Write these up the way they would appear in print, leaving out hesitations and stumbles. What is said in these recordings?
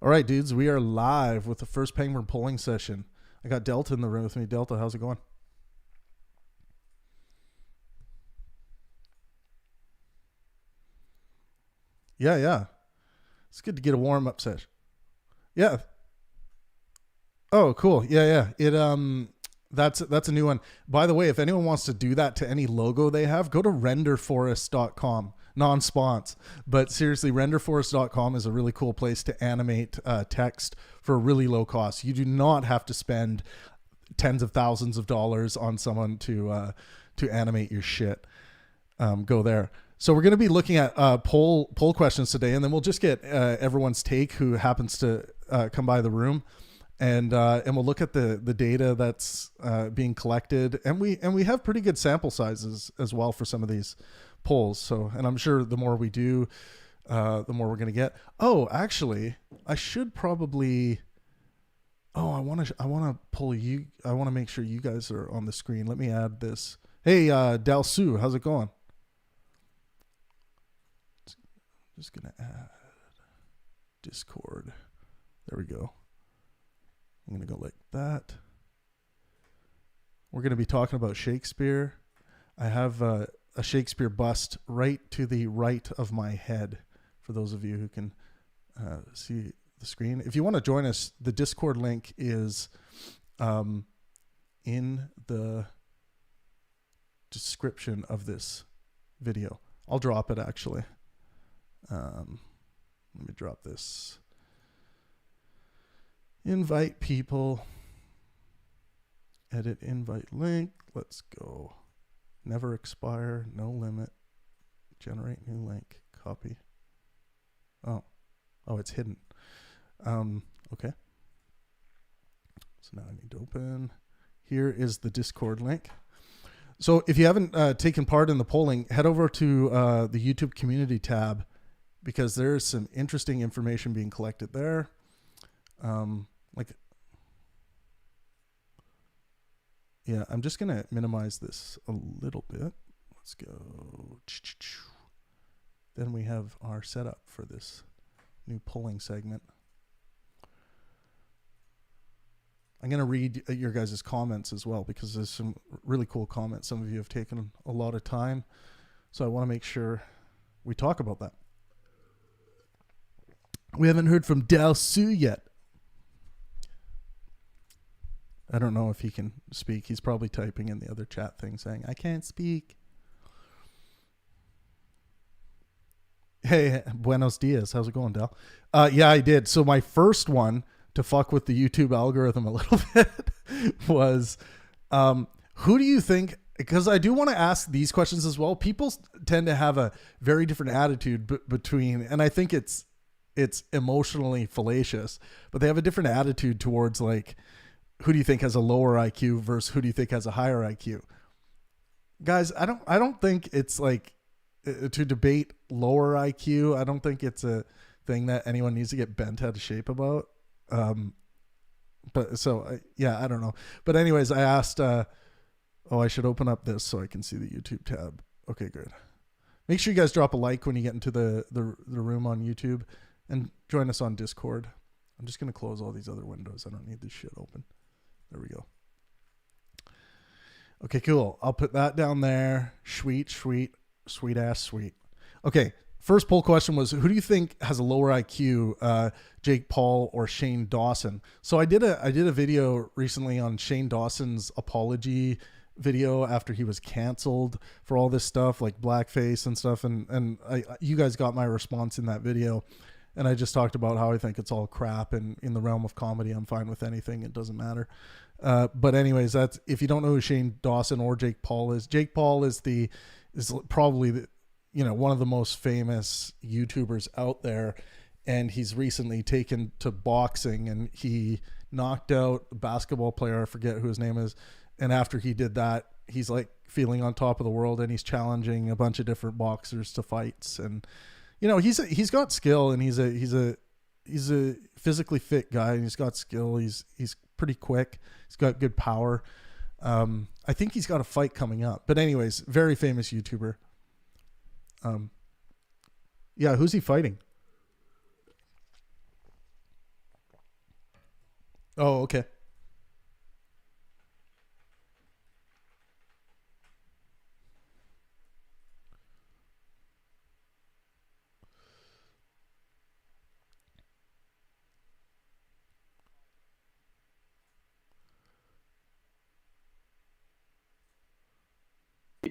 All right, dudes, we are live with the first Pangburn polling session. I got Delta in the room with me. Delta, how's it going? Yeah. It's good to get a warm-up session. Yeah. Oh, cool. Yeah. That's a new one. By the way, if anyone wants to do that to any logo they have, go to renderforest.com. Non-spons, but seriously, renderforest.com is a really cool place to animate text for a really low cost. You do not have to spend tens of thousands of dollars on someone to animate your shit. Go there. So we're going to be looking at poll questions today, and then we'll just get everyone's take who happens to come by the room, and we'll look at the data that's being collected, and we have pretty good sample sizes as well for some of these polls. So, and I'm sure the more we do, the more we're going to get. Oh, actually, I should probably. Oh, I want to pull you. I want to make sure you guys are on the screen. Let me add this. Hey, Dalsu, how's it going? Just gonna add Discord. There we go. I'm gonna go like that. We're gonna be talking about Shakespeare. I have a Shakespeare bust right to the right of my head for those of you who can see the screen. If you want to join us, the Discord link is in the description of this video. I'll drop it actually. Let me drop this. Invite people. Edit invite link. Let's go. Never expire. No limit. Generate new link. Copy. Oh, it's hidden. Okay. So now I need to open. Here is the Discord link. So if you haven't taken part in the polling, head over to the YouTube community tab, because there's some interesting information being collected there. I'm just going to minimize this a little bit. Let's go. Then we have our setup for this new polling segment. I'm going to read your guys' comments as well, because there's some really cool comments. Some of you have taken a lot of time, so I want to make sure we talk about that. We haven't heard from Dalsu yet. I don't know if he can speak. He's probably typing in the other chat thing saying, I can't speak. Hey, buenos dias. How's it going, Del? Yeah, I did. So my first one to fuck with the YouTube algorithm a little bit was, who do you think, because I do want to ask these questions as well. People tend to have a very different attitude between, and I think it's emotionally fallacious, but they have a different attitude towards, like, who do you think has a lower IQ versus who do you think has a higher IQ? Guys, I don't think it's like to debate lower IQ. I don't think it's a thing that anyone needs to get bent out of shape about. But so I don't know. But anyways, I asked, I should open up this so I can see the YouTube tab. Okay, good. Make sure you guys drop a like when you get into the room on YouTube, and join us on Discord. I'm just going to close all these other windows. I don't need this shit open. There we go. Okay, cool. I'll put that down there. Sweet. Okay, first poll question was, who do you think has a lower IQ, Jake Paul or Shane Dawson? So I did a video recently on Shane Dawson's apology video after he was canceled for all this stuff like blackface and stuff, and you guys got my response in that video. And I just talked about how I think it's all crap, and in the realm of comedy, I'm fine with anything. It doesn't matter. But anyways, that's, if you don't know who Shane Dawson or Jake Paul is, Jake Paul is probably the, one of the most famous YouTubers out there. And he's recently taken to boxing, and he knocked out a basketball player. I forget who his name is. And after he did that, he's like feeling on top of the world, and he's challenging a bunch of different boxers to fights. And he's got skill, and he's a physically fit guy, and he's got skill. He's pretty quick. He's got good power. I think he's got a fight coming up. But anyways, very famous YouTuber. Who's he fighting? Oh, okay.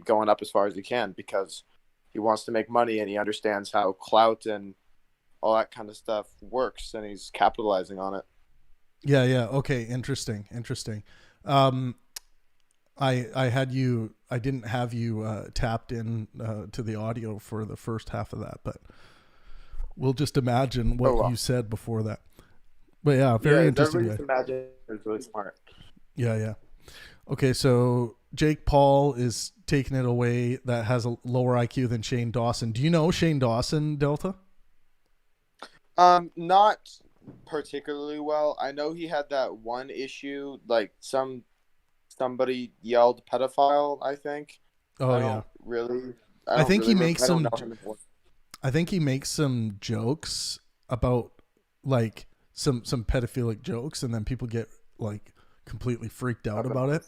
Going up as far as he can because he wants to make money and he understands how clout and all that kind of stuff works, and he's capitalizing on it. Yeah, yeah. Okay, interesting. Um, I didn't have you tapped in to the audio for the first half of that, but we'll just imagine what you said before that. But yeah, very interesting. Everybody just imagine is really smart. Yeah, yeah. Okay, so Jake Paul is taking it away. That has a lower IQ than Shane Dawson. Do you know Shane Dawson, Delta? Not particularly well. I know he had that one issue, like somebody yelled pedophile, I think. Oh, yeah. I think he makes some. I think he makes some jokes about like some pedophilic jokes, and then people get like completely freaked out about it.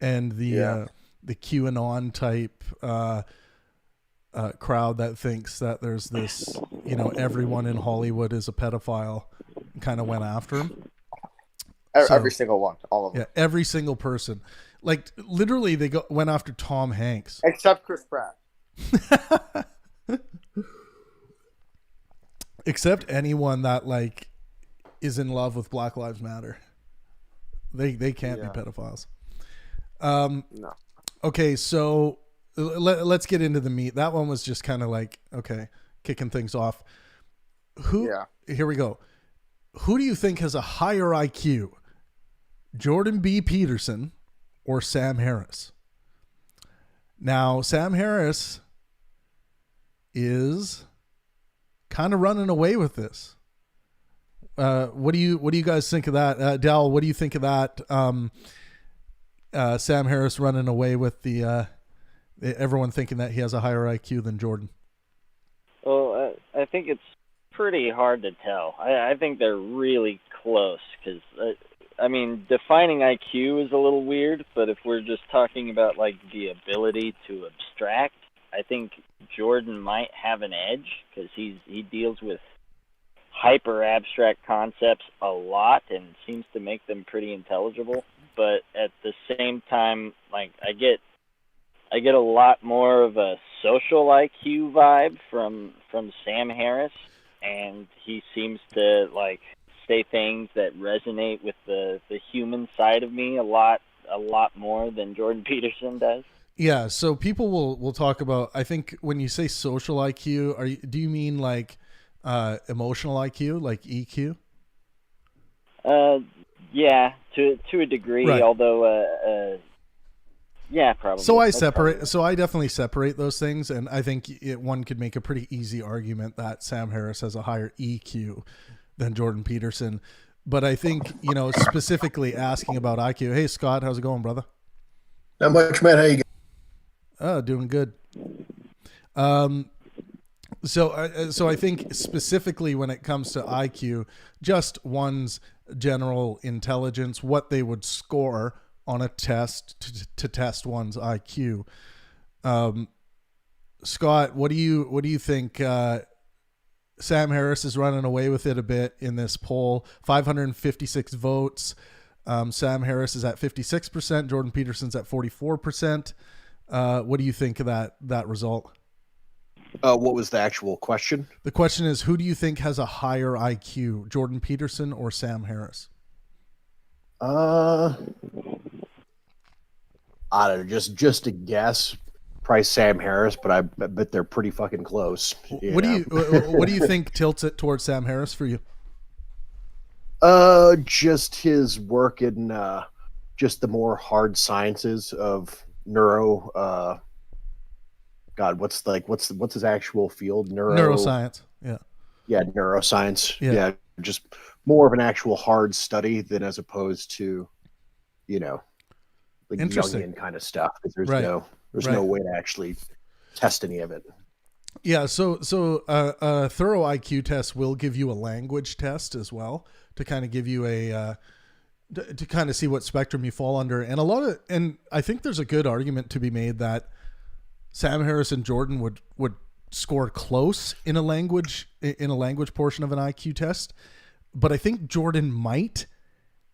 And the QAnon type crowd that thinks that there's this, everyone in Hollywood is a pedophile, kind of went after him. Every single one, all of them. Yeah, every single person. Like literally, they went after Tom Hanks, except Chris Pratt. Except anyone that like is in love with Black Lives Matter. They can't be pedophiles. No. Okay, so let's get into the meat. That one was just kind of like, okay, kicking things off. Here we go. Who do you think has a higher IQ? Jordan B. Peterson or Sam Harris? Now, Sam Harris is kind of running away with this. What do you guys think of that? Dal, what do you think of that? Sam Harris running away with the everyone thinking that he has a higher IQ than Jordan. Well, I think it's pretty hard to tell. I think they're really close because, defining IQ is a little weird, but if we're just talking about like the ability to abstract, I think Jordan might have an edge because he deals with hyper abstract concepts a lot and seems to make them pretty intelligible. But at the same time, like I get a lot more of a social IQ vibe from Sam Harris, and he seems to like say things that resonate with the human side of me a lot more than Jordan Peterson does. Yeah, so people will talk about, I think when you say social IQ, do you mean like emotional IQ, like EQ? Yeah, to a degree, right. Although yeah, probably. So I definitely separate those things, and I think one could make a pretty easy argument that Sam Harris has a higher EQ than Jordan Peterson. But I think, specifically asking about IQ. Hey, Scott, how's it going, brother? Not much, man. How you going? Oh, doing good. So I think specifically when it comes to IQ, just one's general intelligence, what they would score on a test to test one's IQ. Scott, what do you think? Sam Harris is running away with it a bit in this poll. 556 votes. Sam Harris is at 56%. Jordan Peterson's at 44%. What do you think of that result? What was the actual question? The question is, who do you think has a higher IQ, Jordan Peterson or Sam Harris? I don't know, just a guess. Probably Sam Harris, but I bet they're pretty fucking close. What do you think tilts it towards Sam Harris for you? Just his work in just the more hard sciences of neuro. God, what's his actual field? Neuroscience. Yeah. Yeah, neuroscience. Yeah, just more of an actual hard study than as opposed to, like Jungian kind of stuff. Because there's no way to actually test any of it. Yeah, so a thorough IQ test will give you a language test as well to kind of give you a to kind of see what spectrum you fall under. And I think there's a good argument to be made that Sam Harris and Jordan would score close in a language portion of an IQ test. But I think Jordan might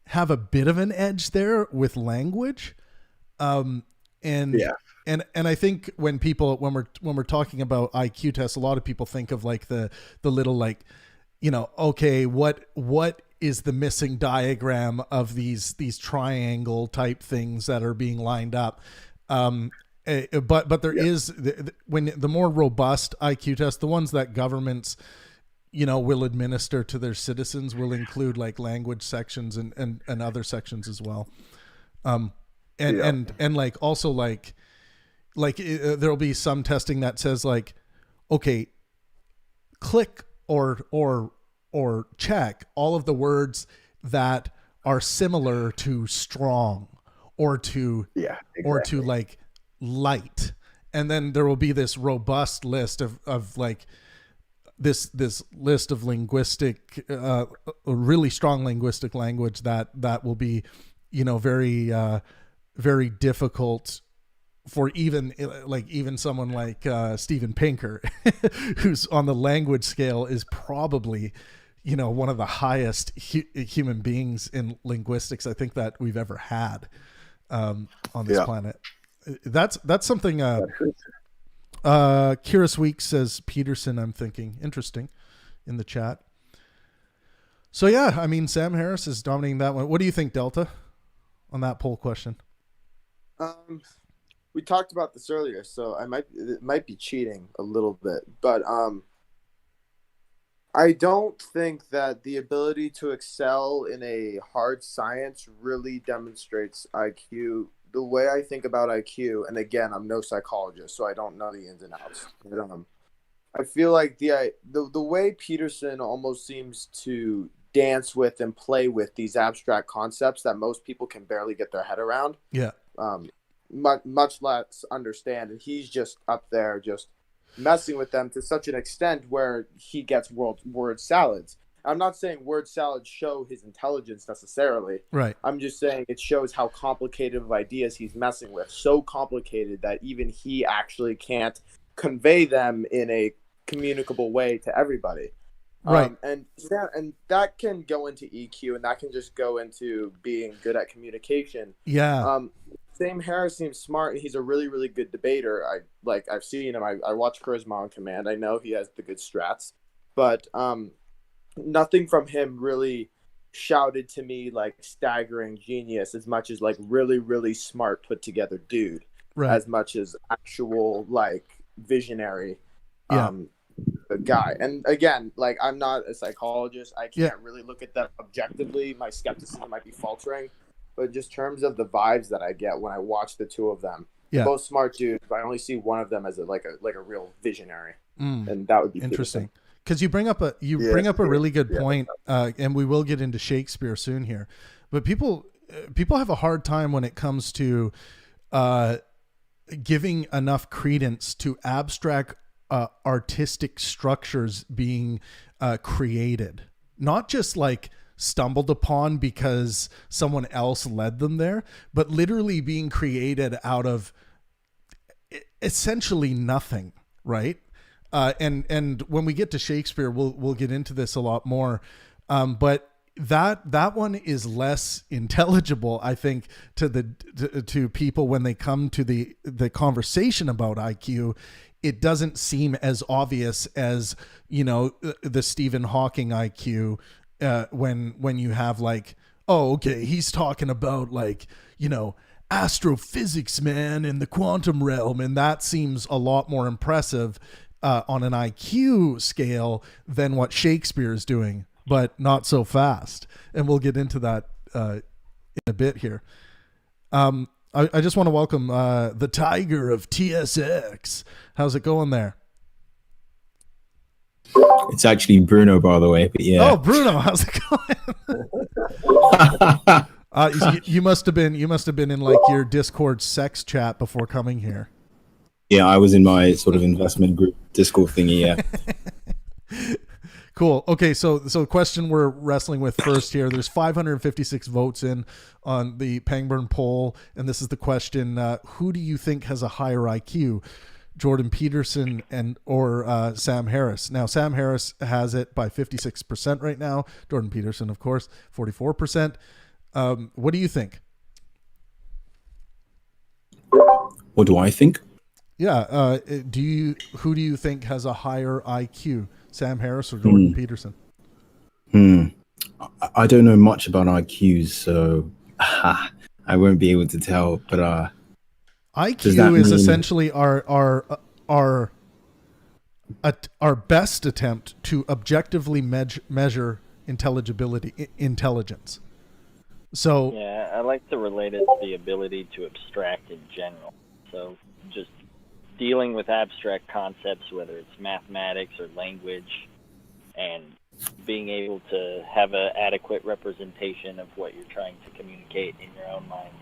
have a bit of an edge there with language. And I think when we're talking about IQ tests, a lot of people think of like the little, like, you know, okay, what is the missing diagram of these triangle type things that are being lined up. But there is, when the more robust IQ tests, the ones that governments, you know, will administer to their citizens, will include like language sections and other sections as well. And like also like there'll be some testing that says like, okay, click or check all of the words that are similar to strong or to like light. And then there will be this robust list of like this list of linguistic, really strong linguistic language that will be, you know, very, very difficult for even someone like Steven Pinker, who's on the language scale is probably, you know, one of the highest human beings in linguistics I think that we've ever had on this planet. That's something. Kira Week says Peterson. I'm thinking interesting in the chat. So yeah, I mean, Sam Harris is dominating that one. What do you think, Delta, on that poll question? We talked about this earlier, so it might be cheating a little bit, but I don't think that the ability to excel in a hard science really demonstrates IQ. The way I think about IQ, and again, I'm no psychologist, so I don't know the ins and outs. But, I feel like the way Peterson almost seems to dance with and play with these abstract concepts that most people can barely get their head around. Yeah. Much less understand, and he's just up there just messing with them to such an extent where he gets word salads. I'm not saying word salads show his intelligence necessarily. Right. I'm just saying it shows how complicated of ideas he's messing with. So complicated that even he actually can't convey them in a communicable way to everybody. Right. And that can go into EQ, and that can just go into being good at communication. Yeah. Sam Harris seems smart, and he's a really, really good debater. I've seen him. I watch Charisma on Command. I know he has the good strats, but nothing from him really shouted to me like staggering genius as much as like really, really smart, put together dude. Right. As much as actual like visionary guy. And again, like, I'm not a psychologist. I can't really look at that objectively. My skepticism might be faltering. But just terms of the vibes that I get when I watch the two of them, both smart dudes, but I only see one of them as a real visionary, and that would be interesting. Because you bring up a really good point, and we will get into Shakespeare soon here. But people have a hard time when it comes to giving enough credence to abstract artistic structures being created, not just like stumbled upon because someone else led them there, but literally being created out of essentially nothing, right? And when we get to Shakespeare, we'll get into this a lot more. But that one is less intelligible, I think, to people when they come to the conversation about IQ. It doesn't seem as obvious as, you know, the Stephen Hawking IQ. When you have like, oh, okay, he's talking about like, you know, astrophysics, man, in the quantum realm, and that seems a lot more impressive on an IQ scale than what Shakespeare is doing, but not so fast. And we'll get into that in a bit here. I just want to welcome the Tiger of TSX. How's it going there? It's actually Bruno, by the way. But yeah. Oh, Bruno, how's it going? You must have been in like your Discord sex chat before coming here. Yeah, I was in my sort of investment group Discord thingy. Yeah. Cool. Okay, so the question we're wrestling with first here. There's 556 votes in on the Pangburn poll, and this is the question: who do you think has a higher IQ, Jordan Peterson or Sam Harris? Now, Sam Harris has it by 56% right now. Jordan Peterson, of course, 44%. What do you think? What do I think? Yeah. Who do you think has a higher IQ, Sam Harris or Jordan Peterson? I don't know much about IQs, so I won't be able to tell. But IQ is essentially our best attempt to objectively measure intelligence. So yeah, I like to relate it to the ability to abstract in general. So just dealing with abstract concepts, whether it's mathematics or language, and being able to have an adequate representation of what you're trying to communicate in your own mind.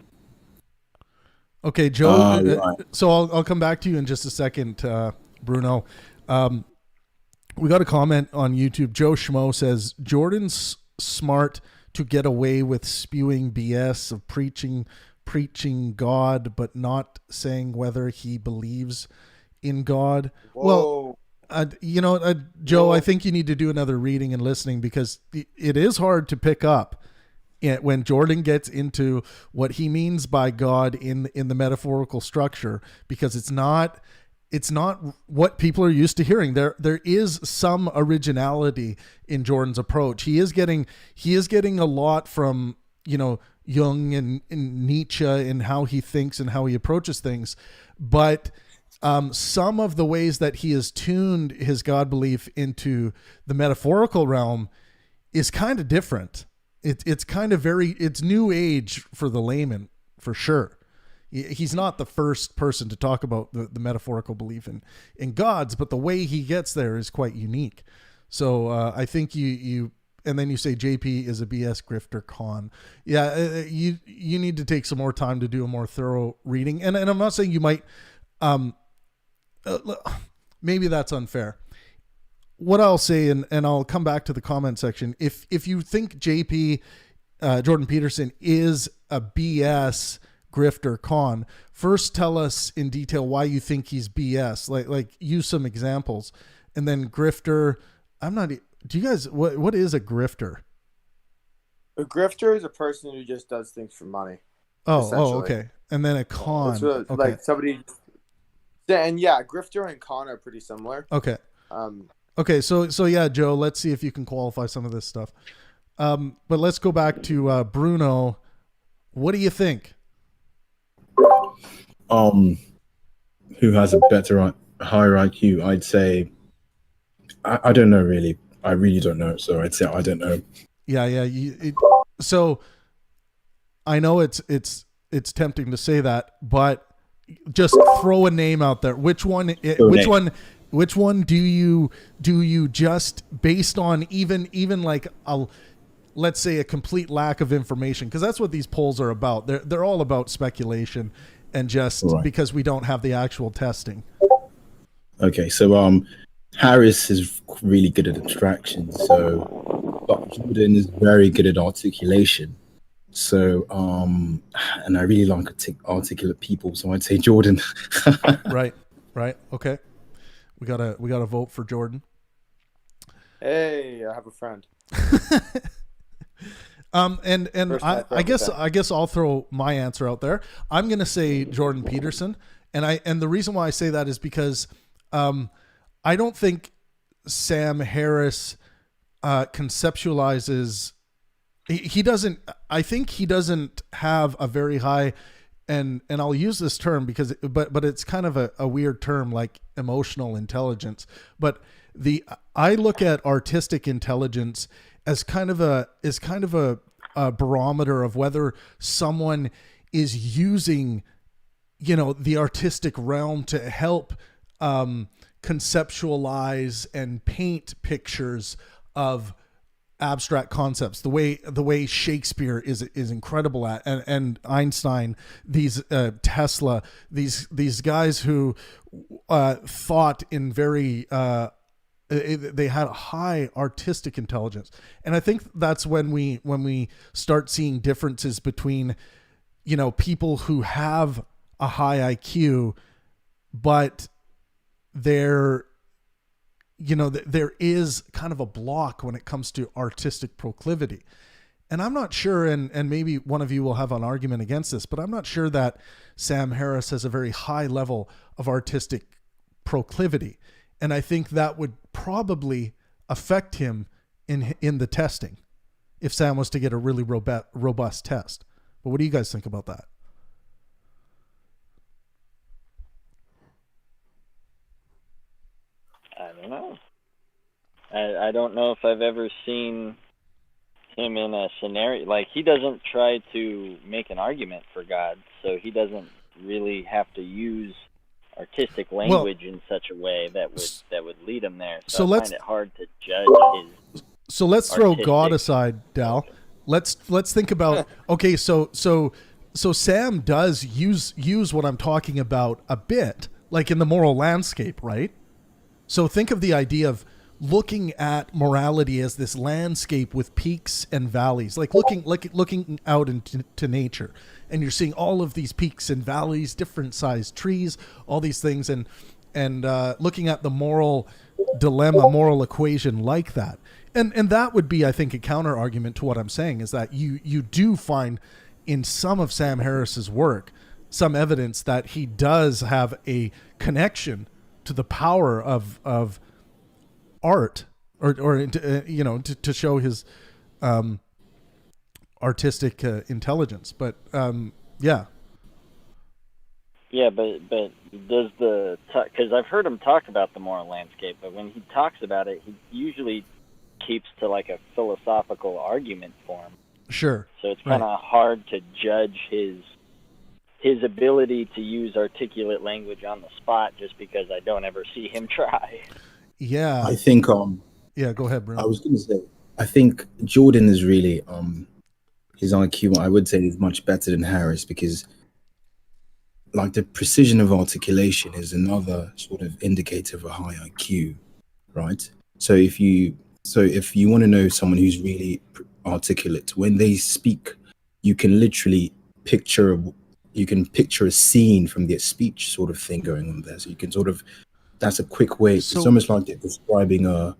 Okay, Joe. Right. So I'll come back to you in just a second, Bruno. We got a comment on YouTube. Joe Schmo says Jordan's smart to get away with spewing BS of preaching God, but not saying whether he believes in God. Whoa. Well, Joe, I think you need to do another reading and listening, because it is hard to pick up when Jordan gets into what he means by God in the metaphorical structure, because it's not what people are used to hearing. There is some originality in Jordan's approach. He is getting a lot from, Jung and Nietzsche and how he thinks and how he approaches things. But some of the ways that he has tuned his God belief into the metaphorical realm is kind of different. It's kind of it's new age for the layman, for sure. He's not the first person to talk about the metaphorical belief in gods, but the way he gets there is quite unique. So I think you and then you say JP is a BS grifter con. Yeah, you need to take some more time to do a more thorough reading. And I'm not saying you might, maybe that's unfair. What I'll say, and I'll come back to the comment section. If you think JP, Jordan Peterson, is a BS grifter con, first tell us in detail why you think he's BS. Like use some examples, and then grifter. Do you guys, what is a grifter? A grifter is a person who just does things for money. Oh, okay. And then a con. Okay. Like somebody. And yeah, grifter and con are pretty similar. Okay. Okay, so yeah, Joe, let's see if you can qualify some of this stuff. But let's go back to Bruno. What do you think? Who has a higher IQ? I'd say, I don't know really. I really don't know. So I'd say I don't know. Yeah. So I know it's tempting to say that, but just throw a name out there. Which one do you just, based on even like let's say a complete lack of information, because that's what these polls are about. They're all about speculation and just because we don't have the actual testing. Okay, so Harris is really good at abstraction, but Jordan is very good at articulation. So and I really like articulate people, so I'd say Jordan. Right. Okay. We gotta vote for Jordan. Hey, I have a friend. And I guess I'll throw my answer out there. I'm gonna say Jordan Peterson, and the reason why I say that is because I don't think Sam Harris conceptualizes. He doesn't. I think he doesn't have a very high, and I'll use this term because, but it's kind of a weird term, like emotional intelligence. But I look at artistic intelligence as kind of a barometer of whether someone is using, the artistic realm to help conceptualize and paint pictures of abstract concepts, the way Shakespeare is incredible at, and Einstein, these Tesla, these guys who thought in very They had a high artistic intelligence. And I think that's when we start seeing differences between, people who have a high IQ, but there is kind of a block when it comes to artistic proclivity. And I'm not sure, and maybe one of you will have an argument against this, but I'm not sure that Sam Harris has a very high level of artistic proclivity. And I think that would probably affect him in the testing if Sam was to get a really robust test. But what do you guys think about that? I don't know. I don't know if I've ever seen him in a scenario like he doesn't try to make an argument for God, so he doesn't really have to use artistic language in such a way that would lead him there. So I find it hard to judge his. So let's throw God aside, Dal. Let's think about so Sam does use what I'm talking about a bit, like in the moral landscape, right? So think of the idea of looking at morality as this landscape with peaks and valleys, like looking out into nature, and you're seeing all of these peaks and valleys, different sized trees, all these things, and looking at the moral dilemma, moral equation like that. And that would be, I think, a counter argument to what I'm saying, is that you do find in some of Sam Harris's work some evidence that he does have a connection to the power of art, or to show his artistic intelligence. But yeah, but does because I've heard him talk about the moral landscape, but when he talks about it, he usually keeps to like a philosophical argument form. Sure. So it's kind of hard to judge his ability to use articulate language on the spot, just because I don't ever see him try. Yeah. I think yeah, go ahead, Bruno. I was going to say, I think Jordan is really his IQ, I would say, is much better than Harris, because like the precision of articulation is another sort of indicator of a high IQ, right? So if you want to know someone who's really articulate, when they speak, you can literally picture a scene from their speech sort of thing going on there. So you can sort of, that's a quick way. It's almost like they're describing a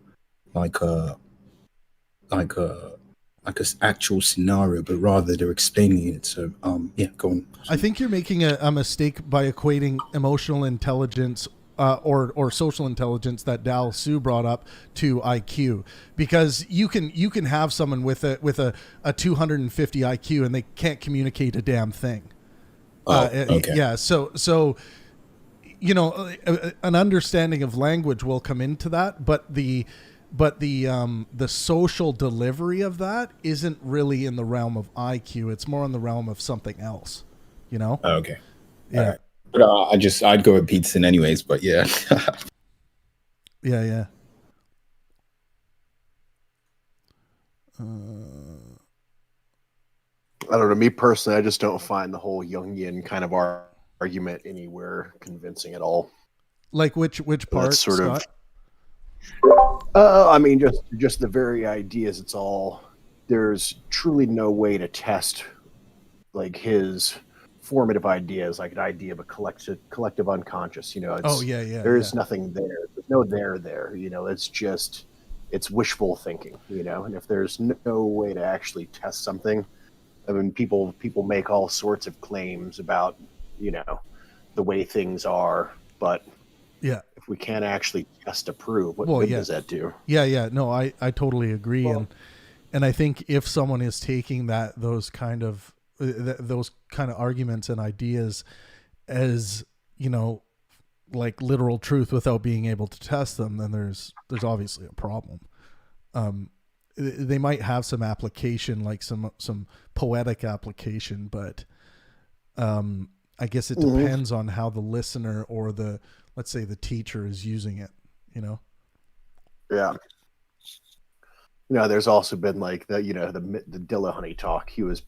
actual scenario, but rather they're explaining it. So yeah, go on. I think you're making a mistake by equating emotional intelligence or social intelligence that Dal Sue brought up to IQ, because you can have someone with a 250 IQ and they can't communicate a damn thing. Okay. Yeah. So an understanding of language will come into that, but the social delivery of that isn't really in the realm of IQ. It's more in the realm of something else. Okay. Yeah. Right. But I'd go with Peterson anyways. But yeah. Yeah. I don't know. Me personally, I just don't find the whole Jungian kind of argument anywhere convincing at all. Like which part, sort Scott? I mean, just the very ideas. It's all, there's truly no way to test like his formative ideas, like an idea of a collective unconscious. There is nothing there. There's no there. It's wishful thinking. And if there's no way to actually test something, I mean, people make all sorts of claims about the way things are, but yeah, if we can't actually test to prove, what good does that do? Yeah. No, I totally agree. And I think if someone is taking those kind of arguments and ideas as, like literal truth without being able to test them, then there's obviously a problem. They might have some application, like some poetic application, but I guess it depends on how the listener or let's say the teacher is using it, Yeah. There's also been like the Dillahunty talk. He was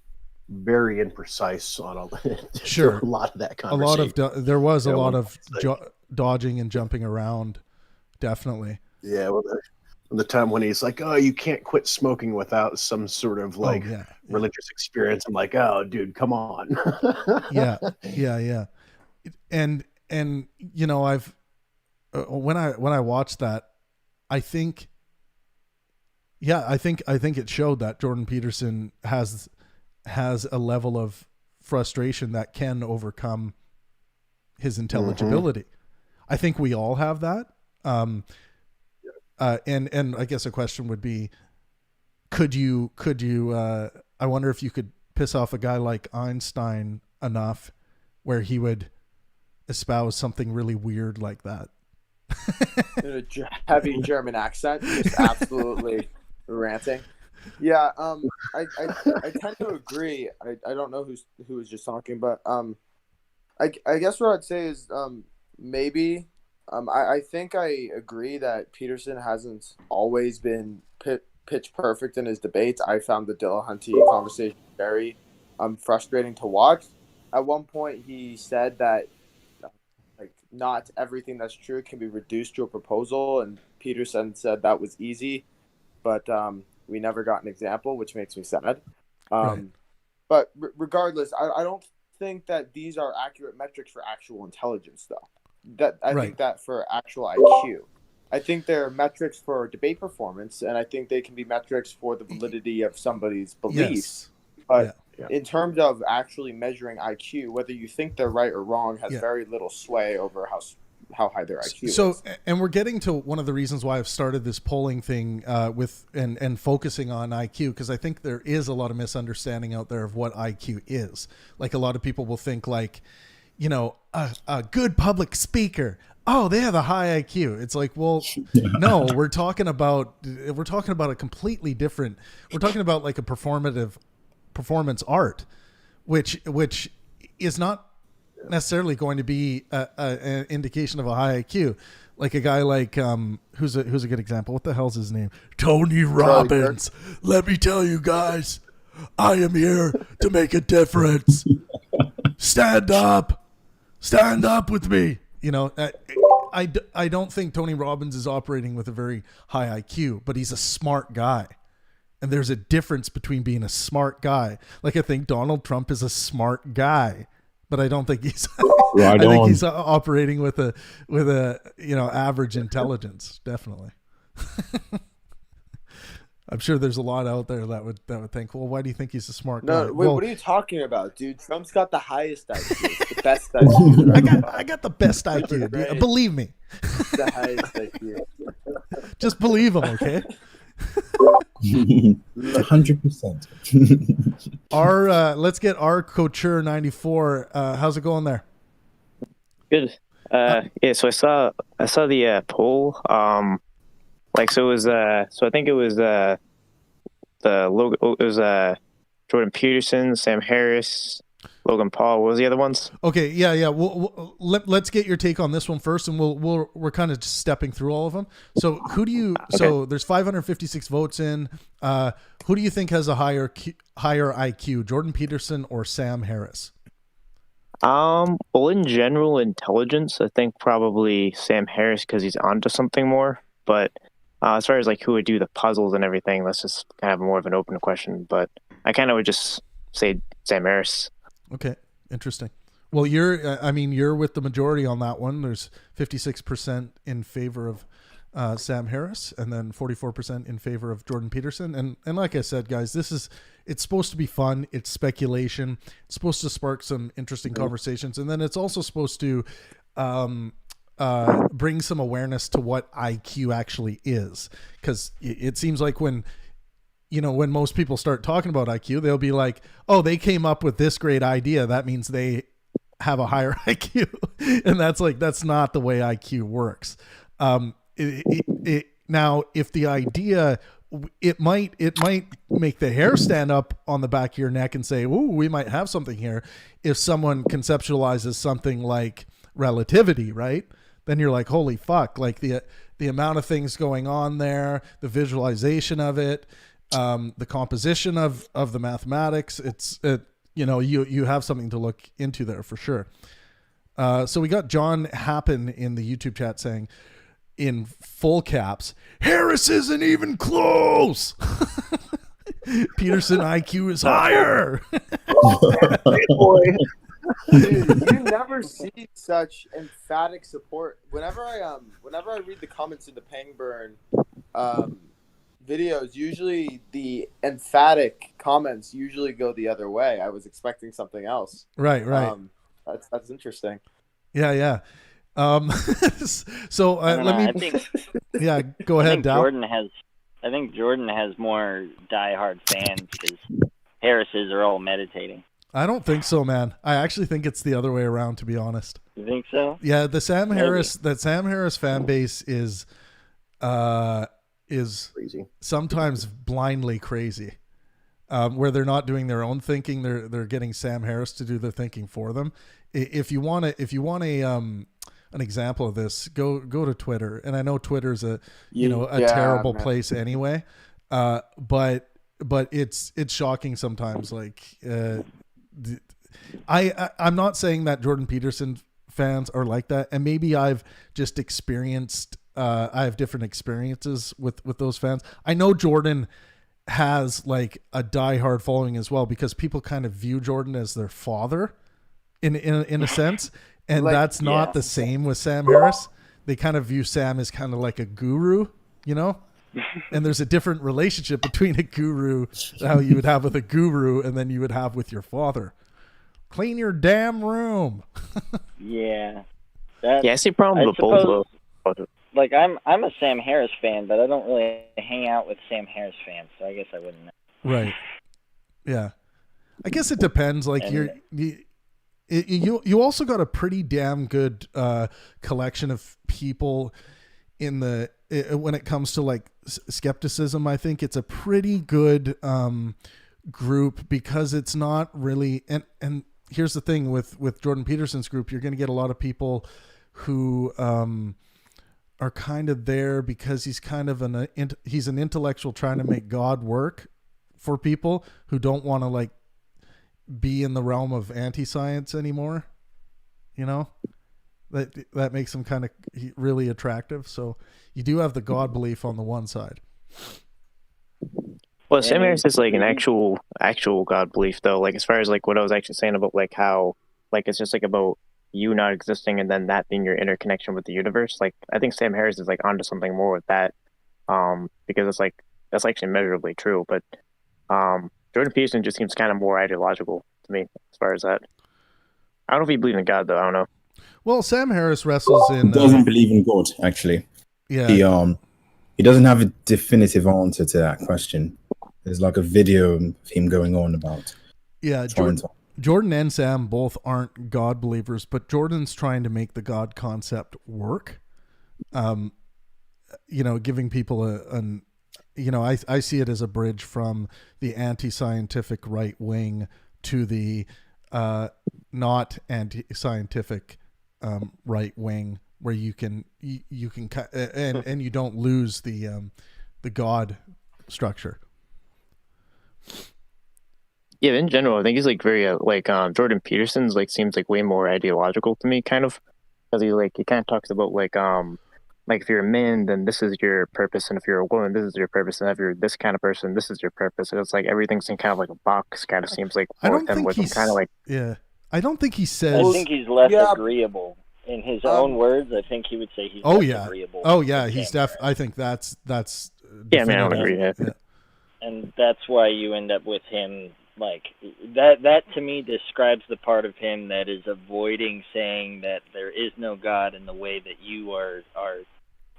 very imprecise on a lot of that conversation. There was a lot of dodging and jumping around, definitely. Yeah, well, the time when he's like, "Oh, you can't quit smoking without some sort of like yeah. religious experience." I'm like, "Oh, dude, come on." Yeah. And you know, I've when I watched that, I think it showed that Jordan Peterson has a level of frustration that can overcome his intelligibility. I think we all have that. And I guess a question would be, could you I wonder if you could piss off a guy like Einstein enough where he would espouse something really weird like that. In a heavy German accent, just absolutely ranting. Yeah, I tend to agree. I don't know who was just talking, but I guess what I'd say is maybe I think I agree that Peterson hasn't always been pitch perfect in his debates. I found the Dillahunty conversation very frustrating to watch. At one point, he said that like not everything that's true can be reduced to a proposal, and Peterson said that was easy, but we never got an example, which makes me sad. Right. But regardless, I don't think that these are accurate metrics for actual intelligence, though. I think that for actual IQ. I think they're metrics for debate performance, and I think they can be metrics for the validity of somebody's beliefs. Yes. But in terms of actually measuring IQ, whether you think they're right or wrong has very little sway over how high their IQ is. So, and we're getting to one of the reasons why I've started this polling thing with and focusing on IQ, because I think there is a lot of misunderstanding out there of what IQ is. Like a lot of people will think like, you know, a good public speaker, oh, they have a high IQ. It's like, well, no, we're talking about a completely different. We're talking about like a performance art, which is not necessarily going to be an indication of a high IQ. Like a guy like who's a good example? What the hell's his name? Tony Robbins. Let me tell you guys, I am here to make a difference. Stand up with me. You know, I don't think Tony Robbins is operating with a very high IQ, but he's a smart guy. And there's a difference between being a smart guy. Like I think Donald Trump is a smart guy, but I don't think he's I think he's operating with a you know, average intelligence, definitely. I'm sure there's a lot out there that would think, well, why do you think he's a smart guy? No, wait, what are you talking about, dude? Trump's got the highest IQ, the best IQ. I got the best IQ, dude. Believe me. The highest IQ. Just believe him, okay? 100%. Let's get our Couture 94. How's it going there? Good. Yeah. So I saw the poll. Like so it was. So I think it was the logo. It was Jordan Peterson, Sam Harris, Logan Paul. What was the other ones? Okay. Yeah. Let's get your take on this one first, and we're kind of just stepping through all of them. So who do you? Okay. So there's 556 votes in. Who do you think has a higher IQ, Jordan Peterson or Sam Harris? Well, in general intelligence, I think probably Sam Harris because he's onto something more. But as far as like who would do the puzzles and everything, that's just kind of more of an open question. But I kind of would just say Sam Harris. Okay, interesting. Well, you're with the majority on that one. There's 56% in favor of Sam Harris, and then 44% in favor of Jordan Peterson. And like I said, guys, it's supposed to be fun. It's speculation. It's supposed to spark some interesting conversations, and then it's also supposed to bring some awareness to what IQ actually is, because it seems like when most people start talking about IQ, they'll be like, oh, they came up with this great idea, that means they have a higher IQ. And that's not the way IQ works. Now, if the idea, it might make the hair stand up on the back of your neck and say, ooh, we might have something here. If someone conceptualizes something like relativity, right? Then you're like, holy fuck, like the amount of things going on there, the visualization of it, the composition of the mathematics, you have something to look into there for sure. So we got John Happen in the YouTube chat saying, in full caps, Harris isn't even close. Peterson IQ is higher. Boy. Dude, you never see such emphatic support. Whenever I read the comments in the Pangburn videos, usually the emphatic comments usually go the other way. I was expecting something else. Right. That's interesting. Yeah. So I don't know, let me. Yeah, go ahead, Dow. I think Jordan has more diehard fans because Harris's are all meditating. I don't think so, man. I actually think it's the other way around, to be honest. You think so? Yeah, the Sam Harris fan base is Crazy. sometimes blindly crazy, where they're not doing their own thinking. They're getting Sam Harris to do the thinking for them. If you want an example of this, go to Twitter. And I know Twitter's a terrible place anyway, but it's shocking sometimes. Like I'm not saying that Jordan Peterson fans are like that, and maybe I've just experienced. I have different experiences with those fans. I know Jordan has like a diehard following as well, because people kind of view Jordan as their father in a sense. And Like, that's not the same with Sam Harris. They kind of view Sam as kind of like a guru, you know? And there's a different relationship between a guru, how you would have with a guru, and then you would have with your father. Clean your damn room. Yeah. I see problems with both. Like I'm a Sam Harris fan, but I don't really hang out with Sam Harris fans, so I guess I wouldn't know. Right. Yeah. I guess it depends. Like you also got a pretty damn good collection of people in the when it comes to like skepticism. I think it's a pretty good group, because it's not really and here's the thing with Jordan Peterson's group, you're going to get a lot of people who are kind of there because he's kind of he's an intellectual trying to make God work for people who don't want to like be in the realm of anti-science anymore. You know, that makes him kind of really attractive. So you do have the God belief on the one side. Well, Sam Harris is like an actual God belief, though. Like as far as like what I was actually saying about like how like it's just like about you not existing and then that being your interconnection with the universe. Like I think Sam Harris is like onto something more with that, because it's like that's actually measurably true. But Jordan Peterson just seems kind of more ideological to me as far as that. I don't know if he believes in God, though. I don't know. Well, Sam Harris wrestles in. He doesn't believe in God, actually. Yeah. He doesn't have a definitive answer to that question. There's like a video of him going on about. Yeah, Jordan and Sam both aren't God believers, but Jordan's trying to make the God concept work. Giving people I see it as a bridge from the anti-scientific right wing to the not anti-scientific right wing, where you can and you don't lose the God structure. Yeah, in general, I think he's like very Jordan Peterson's like seems like way more ideological to me, kind of, because he kind of talks about like if you're a man, then this is your purpose, and if you're a woman, this is your purpose, and if you're this kind of person, this is your purpose. And it's like everything's in kind of like a box. Kind of seems like I don't think he's kind of like I don't think he says. I think he's less agreeable in his own words. I think he would say he's less agreeable. Oh yeah, he's I think that's. Yeah, man, I would agree. Yeah. And that's why you end up with him. Like that to me describes the part of him that is avoiding saying that there is no God in the way that you are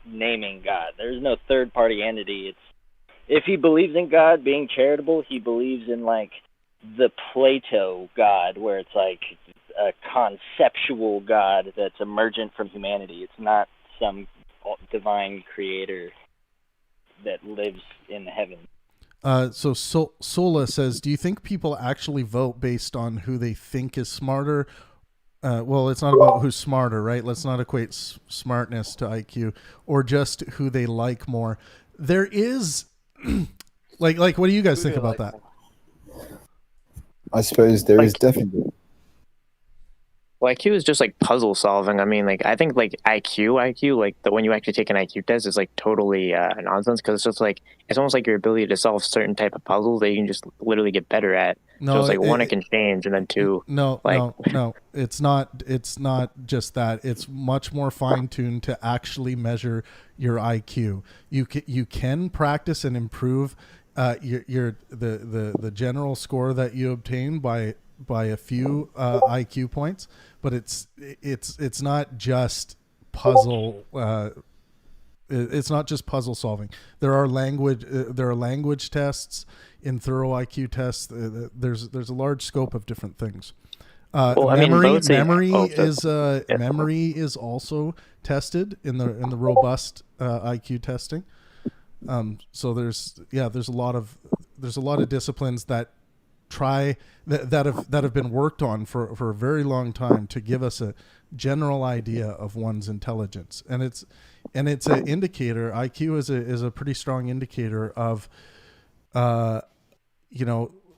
naming God. There's no third party entity. It's if he believes in God being charitable, he believes in like the Plato God, where it's like a conceptual God that's emergent from humanity. It's not some divine creator that lives in the heavens. So Sola says, do you think people actually vote based on who they think is smarter? Well, it's not about who's smarter, right? Let's not equate smartness to IQ, or just who they like more. There is like what do you guys think about that? I suppose there is definitely. Well, IQ is just like puzzle solving. I mean, like I think like IQ, like the when you actually take an IQ test is like totally nonsense because it's just like it's almost like your ability to solve certain type of puzzles that you can just literally get better at. No, so it's like one, it can change, and then two, no, like no. It's not just that. It's much more fine tuned to actually measure your IQ. You can practice and improve the general score that you obtain by a few IQ points, but it's not just puzzle. It's not just puzzle solving. There are language tests in thorough IQ tests. There's a large scope of different things. Memory is also tested in the robust IQ testing. So there's a lot of disciplines that have been worked on for a very long time to give us a general idea of one's intelligence, and it's an indicator. IQ is a pretty strong indicator of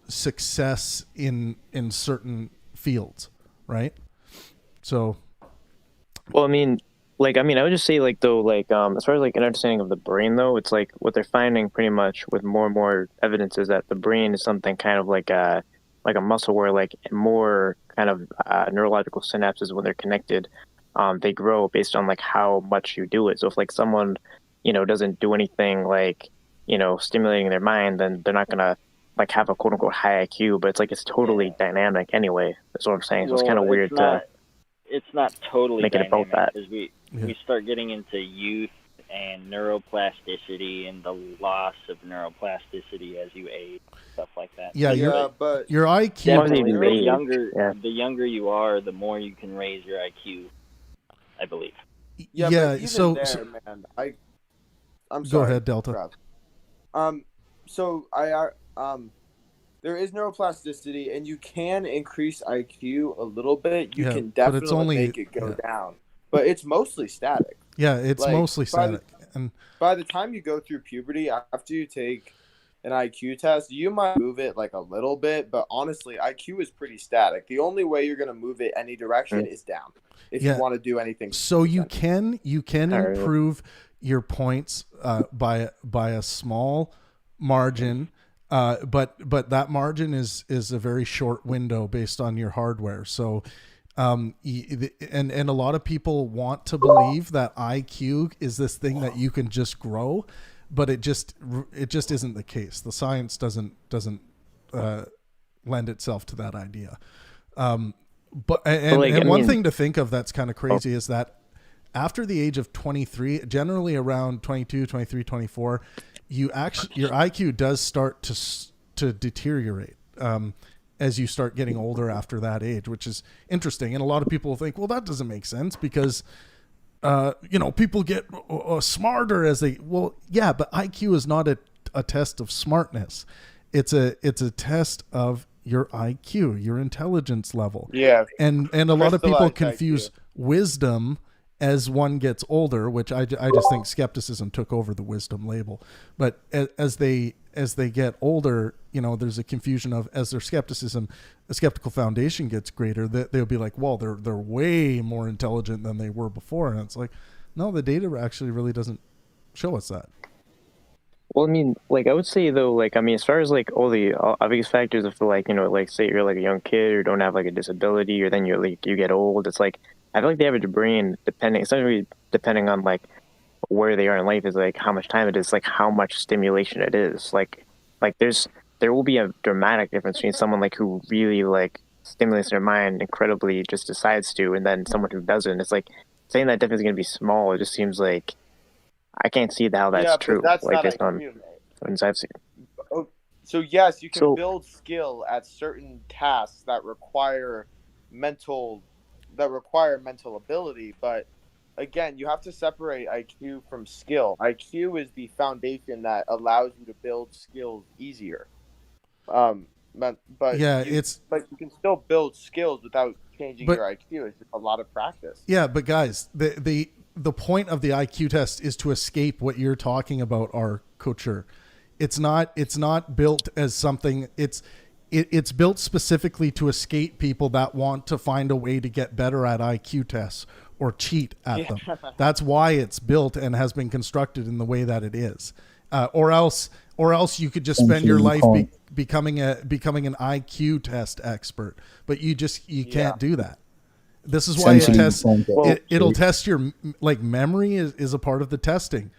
success in certain fields, right? So, well, I mean, I would just say, like, though, like, as far as like an understanding of the brain, though, it's like what they're finding pretty much with more and more evidence is that the brain is something kind of like a muscle where like more kind of neurological synapses, when they're connected, they grow based on like how much you do it. So if like someone, doesn't do anything like, stimulating their mind, then they're not gonna like have a quote unquote high IQ, but it's like it's totally dynamic anyway. That's what I'm saying. So it's kind of weird to. It's not totally make it about that because we start getting into youth and neuroplasticity and the loss of neuroplasticity as you age, stuff like that. But your IQ. The younger you are, the more you can raise your IQ, I believe. Man, I'm sorry. Go ahead, Delta. There is neuroplasticity, and you can increase IQ a little bit. You can definitely make it go down, but it's mostly static. Yeah, it's mostly static. And by the time you go through puberty, after you take an IQ test, you might move it like a little bit, but honestly, IQ is pretty static. The only way you're going to move it any direction is down if you want to do anything. So you can improve your points by a small margin. But that margin is a very short window based on your hardware. So, and a lot of people want to believe that IQ is this thing that you can just grow, but it just isn't the case. The science doesn't lend itself to that idea. One thing to think of that's kind of crazy is that after the age of 23, generally around 22, 23, 24, your IQ does start to deteriorate as you start getting older after that age, which is interesting. And a lot of people think, well, that doesn't make sense because people get smarter as they. Well, yeah, but IQ is not a test of smartness. It's a test of your IQ, your intelligence level. Yeah, and a lot of people confuse wisdom as one gets older, which I just think skepticism took over the wisdom label. But as they get older, there's a confusion of as their skeptical foundation gets greater, they'll be like, well, they're way more intelligent than they were before. And it's like, no, the data actually really doesn't show us that. Well, I mean, like I would say though, like, I mean, as far as like all the obvious factors of like, like say you're like a young kid or don't have like a disability, or then you get old, it's like, I feel like the average brain, especially depending on like where they are in life, is like how much time it is, like how much stimulation it is. Like there will be a dramatic difference between someone like who really like stimulates their mind incredibly, just decides to, and then someone who doesn't. It's like saying that difference is going to be small. It just seems like I can't see how that's true. That's like not based on what I've seen. So yes, you can build skill at certain tasks that require mental ability, but again, you have to separate IQ from skill. IQ is the foundation that allows you to build skills easier. But you can still build skills without changing your IQ. It's just a lot of practice. Yeah, but guys, the point of the IQ test is to escape what you're talking about, our couture. It's not built as something. it's built specifically to escape people that want to find a way to get better at IQ tests or cheat at them. That's why it's built and has been constructed in the way that it is. Or else you could just spend your life becoming an IQ test expert, but you can't do that. This is why it'll test your memory is a part of the testing.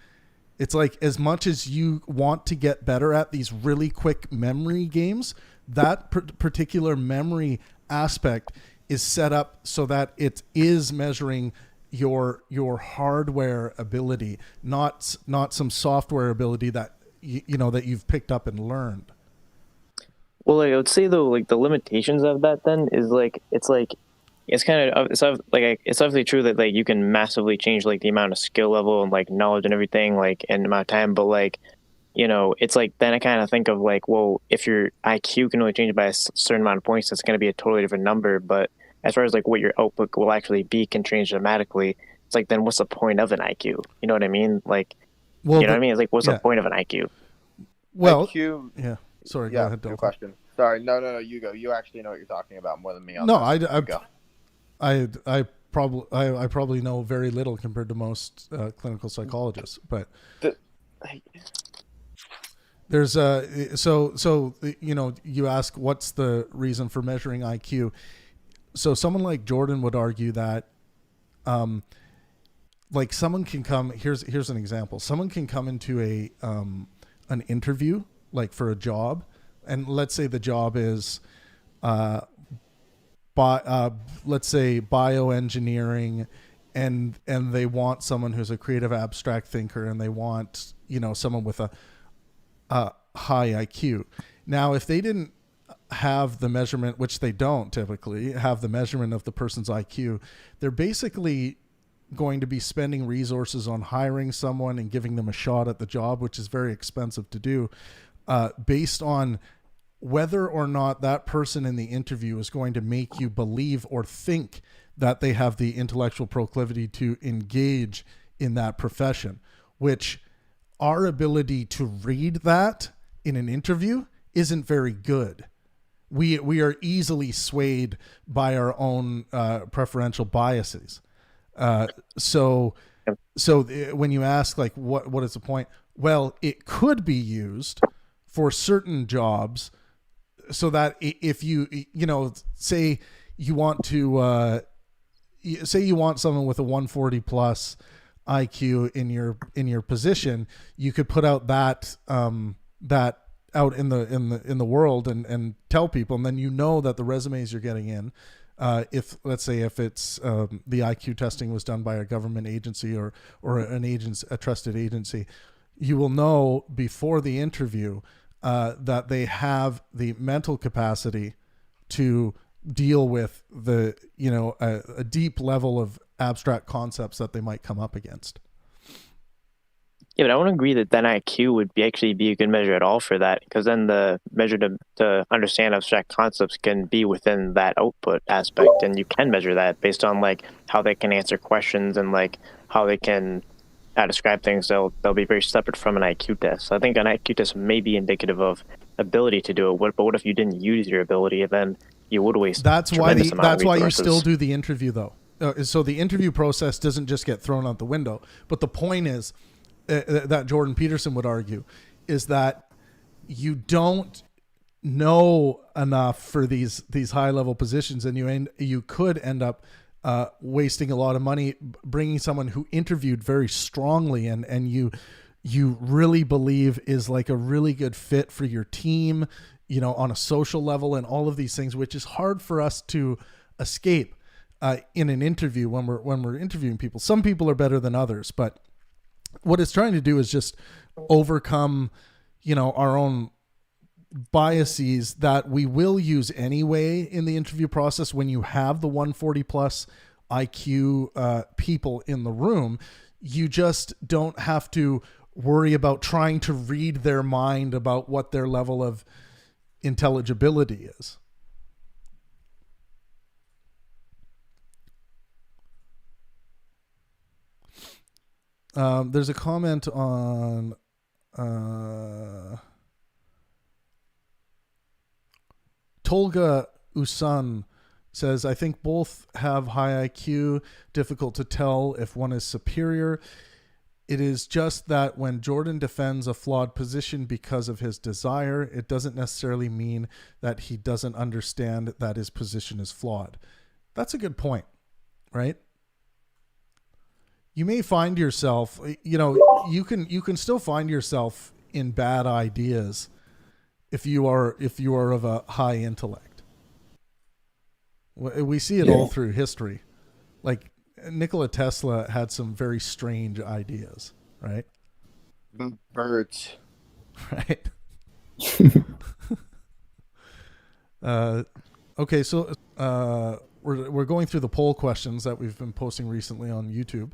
It's like, as much as you want to get better at these really quick memory games, that particular memory aspect is set up so that it is measuring your hardware ability, not some software ability that that you've picked up and learned. Well, I would say though, like the limitations of that then is it's obviously true that like you can massively change like the amount of skill level and like knowledge and everything like in the amount of time, but like it's like then I kind of think of like, well, if your IQ can only change by a certain amount of points, that's going to be a totally different number. But as far as like what your output will actually be can change dramatically. It's like, then what's the point of an IQ? You know what I mean? Like, well, you know what I mean? It's like, what's the point of an IQ? Well, IQ. Yeah. Sorry. Yeah. Go ahead. Good question. Sorry. No. You go. You actually know what you're talking about more than me. I probably know very little compared to most clinical psychologists, but there's so you ask what's the reason for measuring IQ. So someone like Jordan would argue that like someone can come, here's an example. Someone can come into an interview like for a job, and let's say the job is let's say bioengineering, and they want someone who's a creative abstract thinker, and they want someone with a high IQ. Now, if they didn't have the measurement, which they don't typically have the measurement of the person's IQ, they're basically going to be spending resources on hiring someone and giving them a shot at the job, which is very expensive to do, based on whether or not that person in the interview is going to make you believe or think that they have the intellectual proclivity to engage in that profession, which our ability to read that in an interview isn't very good. We are easily swayed by our own preferential biases. So when you ask like what is the point? Well, it could be used for certain jobs, so that if you say you want to say you want someone with a 140 plus IQ in your position, you could put out that out in the world and tell people, and then that the resumes you're getting in, if let's say if it's the IQ testing was done by a government agency or a trusted agency, you will know before the interview that they have the mental capacity to deal with a deep level of abstract concepts that they might come up against. Yeah, but I wouldn't agree that then IQ would actually be a good measure at all for that, because then the measure to understand abstract concepts can be within that output aspect, and you can measure that based on like how they can answer questions and like how they can describe things. They'll be very separate from an IQ test. So I think an IQ test may be indicative of ability to do it. But what if you didn't use your ability, and then you would waste? That's why you still do the interview though. So the interview process doesn't just get thrown out the window. But the point is that Jordan Peterson would argue is that you don't know enough for these high level positions, and you could end up wasting a lot of money bringing someone who interviewed very strongly and you really believe is like a really good fit for your team, on a social level and all of these things, which is hard for us to escape in an interview when we're interviewing people. Some people are better than others, but what it's trying to do is just overcome, our own biases that we will use anyway in the interview process. When you have the 140 plus IQ people in the room, you just don't have to worry about trying to read their mind about what their level of intelligibility is. There's a comment on Tolga Usun says, I think both have high IQ, difficult to tell if one is superior. It is just that when Jordan defends a flawed position because of his desire, it doesn't necessarily mean that he doesn't understand that his position is flawed. That's a good point, right? You may find yourself, you can still find yourself in bad ideas if you are of a high intellect. We see it all through history. Like Nikola Tesla had some very strange ideas, right? Birds. Right. Okay, so we're going through the poll questions that we've been posting recently on YouTube.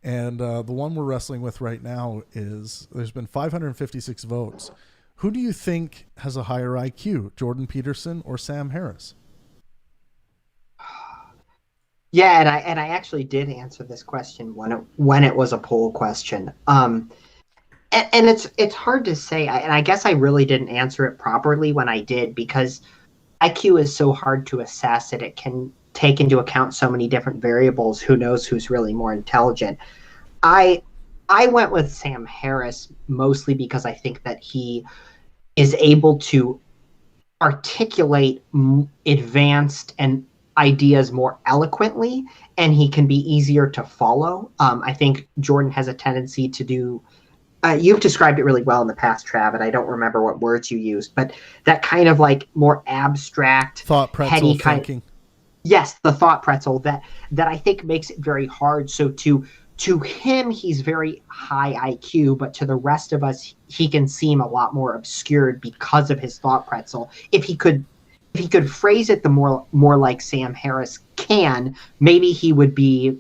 And the one we're wrestling with right now is there's been 556 votes. Who do you think has a higher IQ, Jordan Peterson or Sam Harris? Yeah, and I actually did answer this question when it was a poll question. And it's hard to say, and I guess I really didn't answer it properly when I did, because IQ is so hard to assess that it can take into account so many different variables. Who knows who's really more intelligent? I went with Sam Harris mostly because I think that he is able to articulate advanced and ideas more eloquently, and he can be easier to follow. I think Jordan has a tendency to do, you've described it really well in the past, Trav, and I don't remember what words you used, but that kind of like more abstract, thought pretzel heady thinking. Yes, the thought pretzel that I think makes it very hard. So to him, he's very high IQ, but to the rest of us, he can seem a lot more obscured because of his thought pretzel. If he could phrase it the more like Sam Harris can, maybe he would be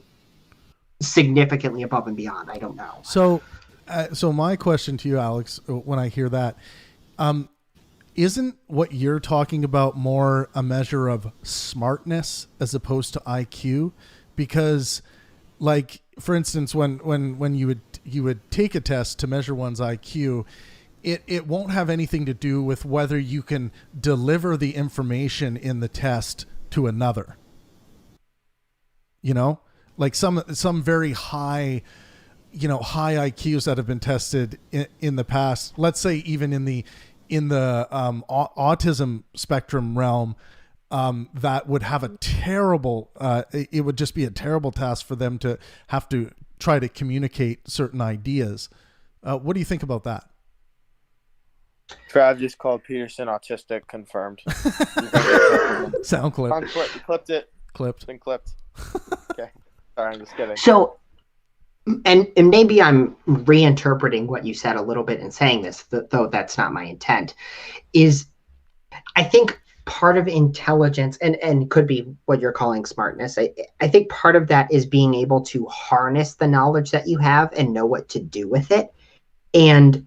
significantly above and beyond. I don't know. So my question to you, Alex, when I hear that, isn't what you're talking about more a measure of smartness as opposed to IQ? Because, like, for instance, when you would take a test to measure one's IQ, it won't have anything to do with whether you can deliver the information in the test to another. Like some very high, high IQs that have been tested in the past. Let's say even in the autism spectrum realm, that would have a terrible. It would just be a terrible task for them to have to try to communicate certain ideas. What do you think about that? Trav just called Peterson autistic. Confirmed. Sound clip. You clipped it. Clipped. It's been clipped. Okay. Sorry, I'm just kidding. So, and maybe I'm reinterpreting what you said a little bit in saying this, though that's not my intent, is I think part of intelligence, and could be what you're calling smartness, I think part of that is being able to harness the knowledge that you have and know what to do with it. And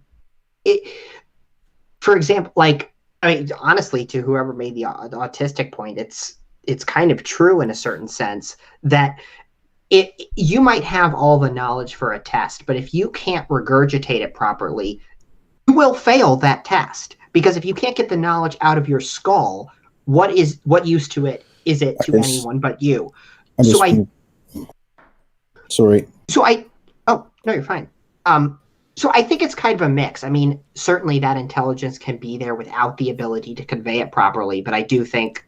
for example, honestly, to whoever made the autistic point, it's kind of true in a certain sense that you might have all the knowledge for a test, but if you can't regurgitate it properly, you will fail that test. Because if you can't get the knowledge out of your skull, what use to it is it to anyone but you? Sorry. Oh, no, you're fine. So I think it's kind of a mix. I mean, certainly that intelligence can be there without the ability to convey it properly, but I do think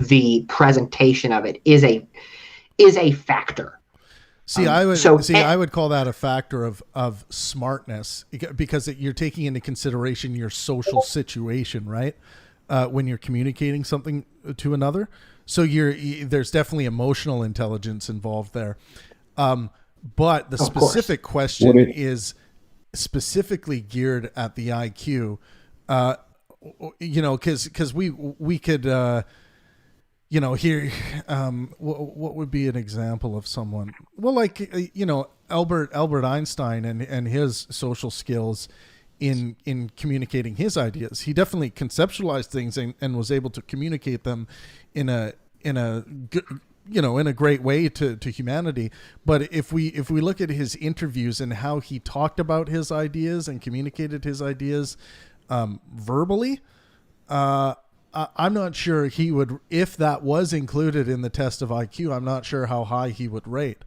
the presentation of it is a factor. I would call that a factor of smartness, because you're taking into consideration your social situation, right? When you're communicating something to another. So there's definitely emotional intelligence involved there. But the specific question is specifically geared at the IQ, because we could, here, what would be an example of someone? Well, like, Albert Einstein and his social skills in communicating his ideas. He definitely conceptualized things and was able to communicate them in a great way to humanity. But if we look at his interviews and how he talked about his ideas and communicated his ideas verbally, I'm not sure he would, if that was included in the test of IQ, I'm not sure how high he would rate.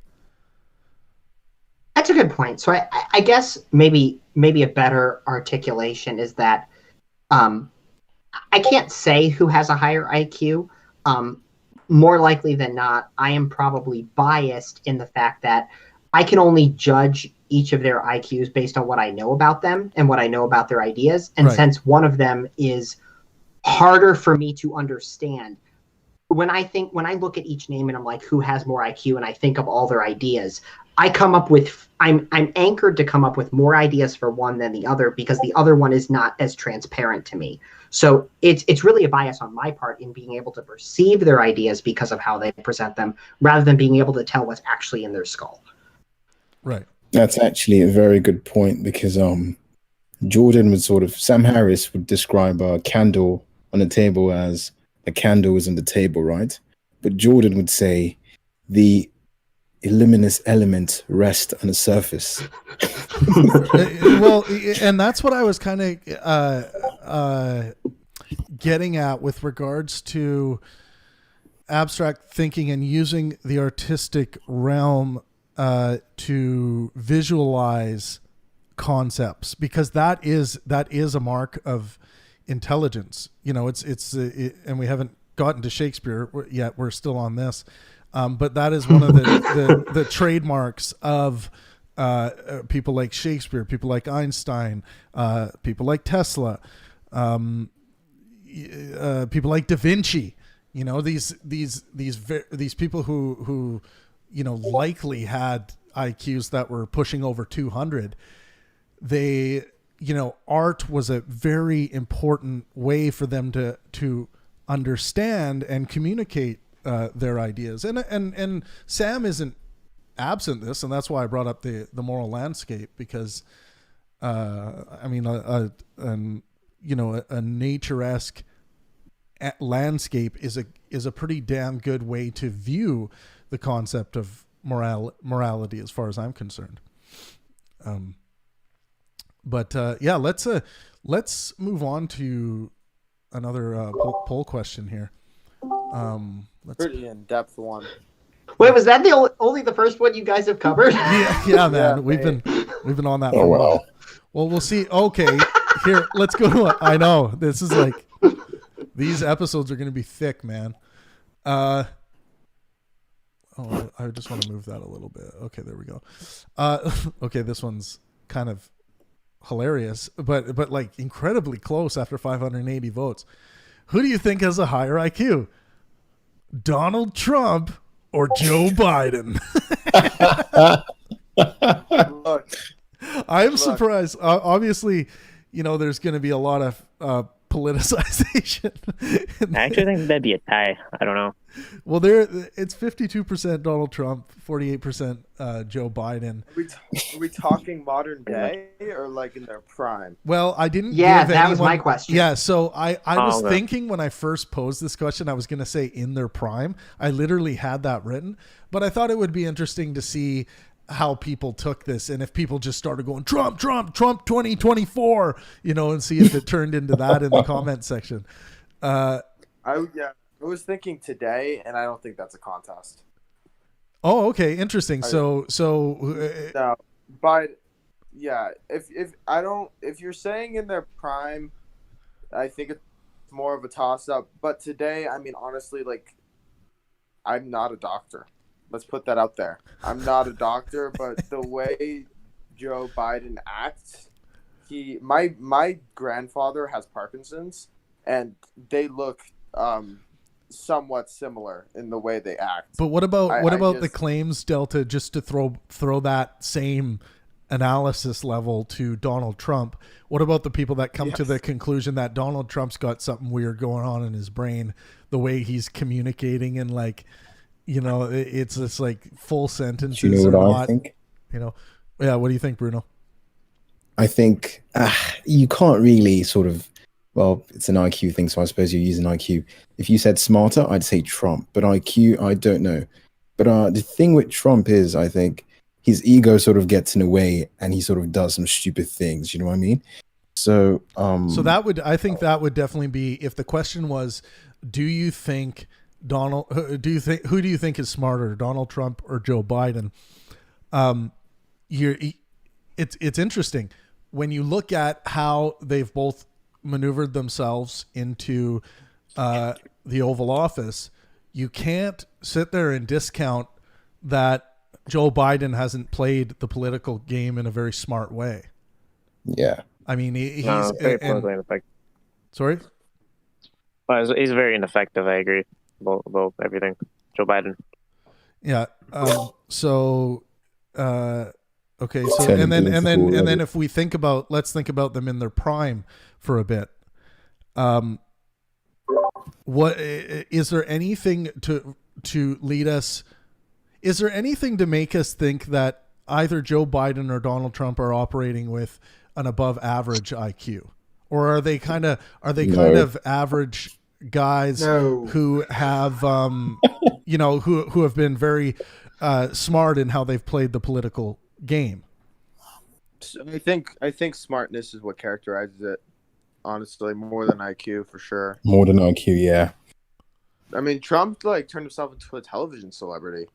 That's a good point. So I guess maybe a better articulation is that I can't say who has a higher IQ. More likely than not, I am probably biased in the fact that I can only judge each of their IQs based on what I know about them and what I know about their ideas. And Right. since one of them is harder for me to understand, when I look at each name and I'm like, who has more IQ, and I think of all their ideas, I'm anchored to come up with more ideas for one than the other because the other one is not as transparent to me. So it's really a bias on my part in being able to perceive their ideas because of how they present them, rather than being able to tell what's actually in their skull. Right. That's actually a very good point because Jordan would Sam Harris would describe a candle on a table as a candle is on the table, right? But Jordan would say the luminous element rest on the surface. Well, and that's what I was kind of getting at with regards to abstract thinking and using the artistic realm to visualize concepts, because that is a mark of intelligence. You know, and we haven't gotten to Shakespeare yet. We're still on this. But that is one of the trademarks of people like Shakespeare, people like Einstein, people like Tesla, people like Da Vinci. You know, these people who you know likely had IQs that were pushing over 200. They, you know, art was a very important way for them to understand and communicate their ideas, and Sam isn't absent this, and that's why I brought up the moral landscape, because I mean a nature-esque landscape is a pretty damn good way to view the concept of morality, as far as I'm concerned. But yeah, let's move on to another poll question here. Pretty in-depth one. Wait, was that only the first one you guys have covered? Yeah, man. We've been on that for a while. Well, we'll see. Okay, here, let's go to I know. This is like, these episodes are going to be thick, man. I just want to move that a little bit. Okay, there we go. Okay, this one's kind of hilarious, but like incredibly close after 580 votes. Who do you think has a higher IQ? Donald Trump or Joe Biden? Look, I'm surprised. Obviously, you know, there's going to be a lot of politicization. I actually think that'd be a tie. I don't know. Well, it's 52% Donald Trump, 48% Joe Biden. are we talking modern day or like in their prime? Well, I didn't. Yeah, give that anyone, was my question. Yeah, so I was okay. thinking when I first posed this question, I was going to say in their prime. I literally had that written, but I thought it would be interesting to see how people took this, and if people just started going Trump 2024, you know, and see if it turned into that in the comment section. I was thinking today, and I don't think that's a contest. Oh, okay, interesting. So No, but yeah, if you're saying in their prime, I think it's more of a toss up. But today, I mean, honestly, like, I'm not a doctor. Let's put that out there. I'm not a doctor, but the way Joe Biden acts, my grandfather has Parkinson's, and they look somewhat similar in the way they act. But what about the claims, Delta, just to throw that same analysis level to Donald Trump? What about the people that come to the conclusion that Donald Trump's got something weird going on in his brain, the way he's communicating, and like, you know, it's just like full sentences. Do you know what I think? You know, yeah. What do you think, Bruno? I think you can't really well, it's an IQ thing, so I suppose you're using IQ. If you said smarter, I'd say Trump, but IQ, I don't know. But the thing with Trump is, I think his ego sort of gets in the way, and he sort of does some stupid things. You know what I mean? So I think that would definitely be, if the question was, who do you think is smarter, Donald Trump or Joe Biden? It's interesting when you look at how they've both maneuvered themselves into the Oval Office. You can't sit there and discount that Joe Biden hasn't played the political game in a very smart way. Yeah. I mean, he's very politically ineffective. Sorry? He's very ineffective. I agree about everything. Joe Biden. Yeah. Okay. So and then if we let's think about them in their prime for a bit. What is there anything to lead us? Is there anything to make us think that either Joe Biden or Donald Trump are operating with an above average IQ, or are they kind of average guys who have who have been very smart in how they've played the political game? I think smartness is what characterizes it, honestly, more than IQ for sure. More than IQ, yeah. I mean, Trump turned himself into a television celebrity,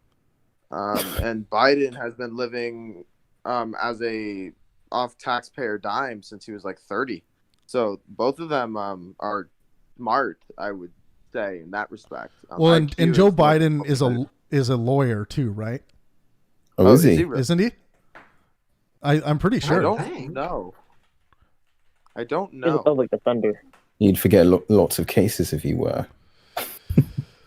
and Biden has been living as a off taxpayer dime since he was 30. So both of them are smart, I would say, in that respect. Well, and Joe Biden is a lawyer too, right? Oh, is he? Really? Isn't he? I'm pretty sure. I don't know. He's a public defender. You'd forget lots of cases if he were.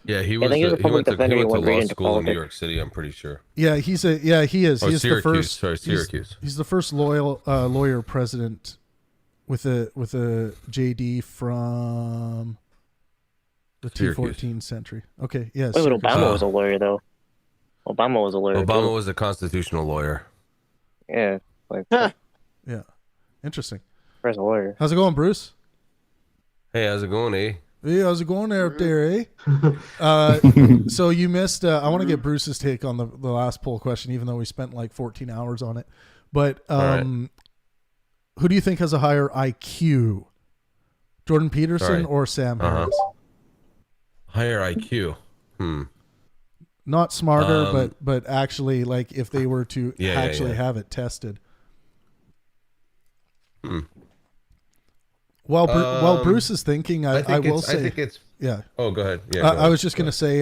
Yeah, he was. He went to law school in New York City. I'm pretty sure. Yeah, he is. Oh, he's Syracuse. the first. Sorry, Syracuse. He's the first lawyer president with a JD from the 214 century. Okay, yes. Wait, but Obama was a lawyer, though. Obama was a lawyer. Obama too. was a constitutional lawyer. Yeah, yeah, interesting. Where's a lawyer? How's it going, Bruce? Hey, how's it going, eh? Hey, how's it going out there, eh? So you missed. I want to get Bruce's take on the last poll question, even though we spent 14 hours on it. But who do you think has a higher IQ, Jordan Peterson or Sam Harris? Higher IQ. Not smarter, but actually, if they were to have it tested. While Bruce is thinking, I will say, I think it's. Yeah. Oh, go ahead. Yeah. I was just going to say,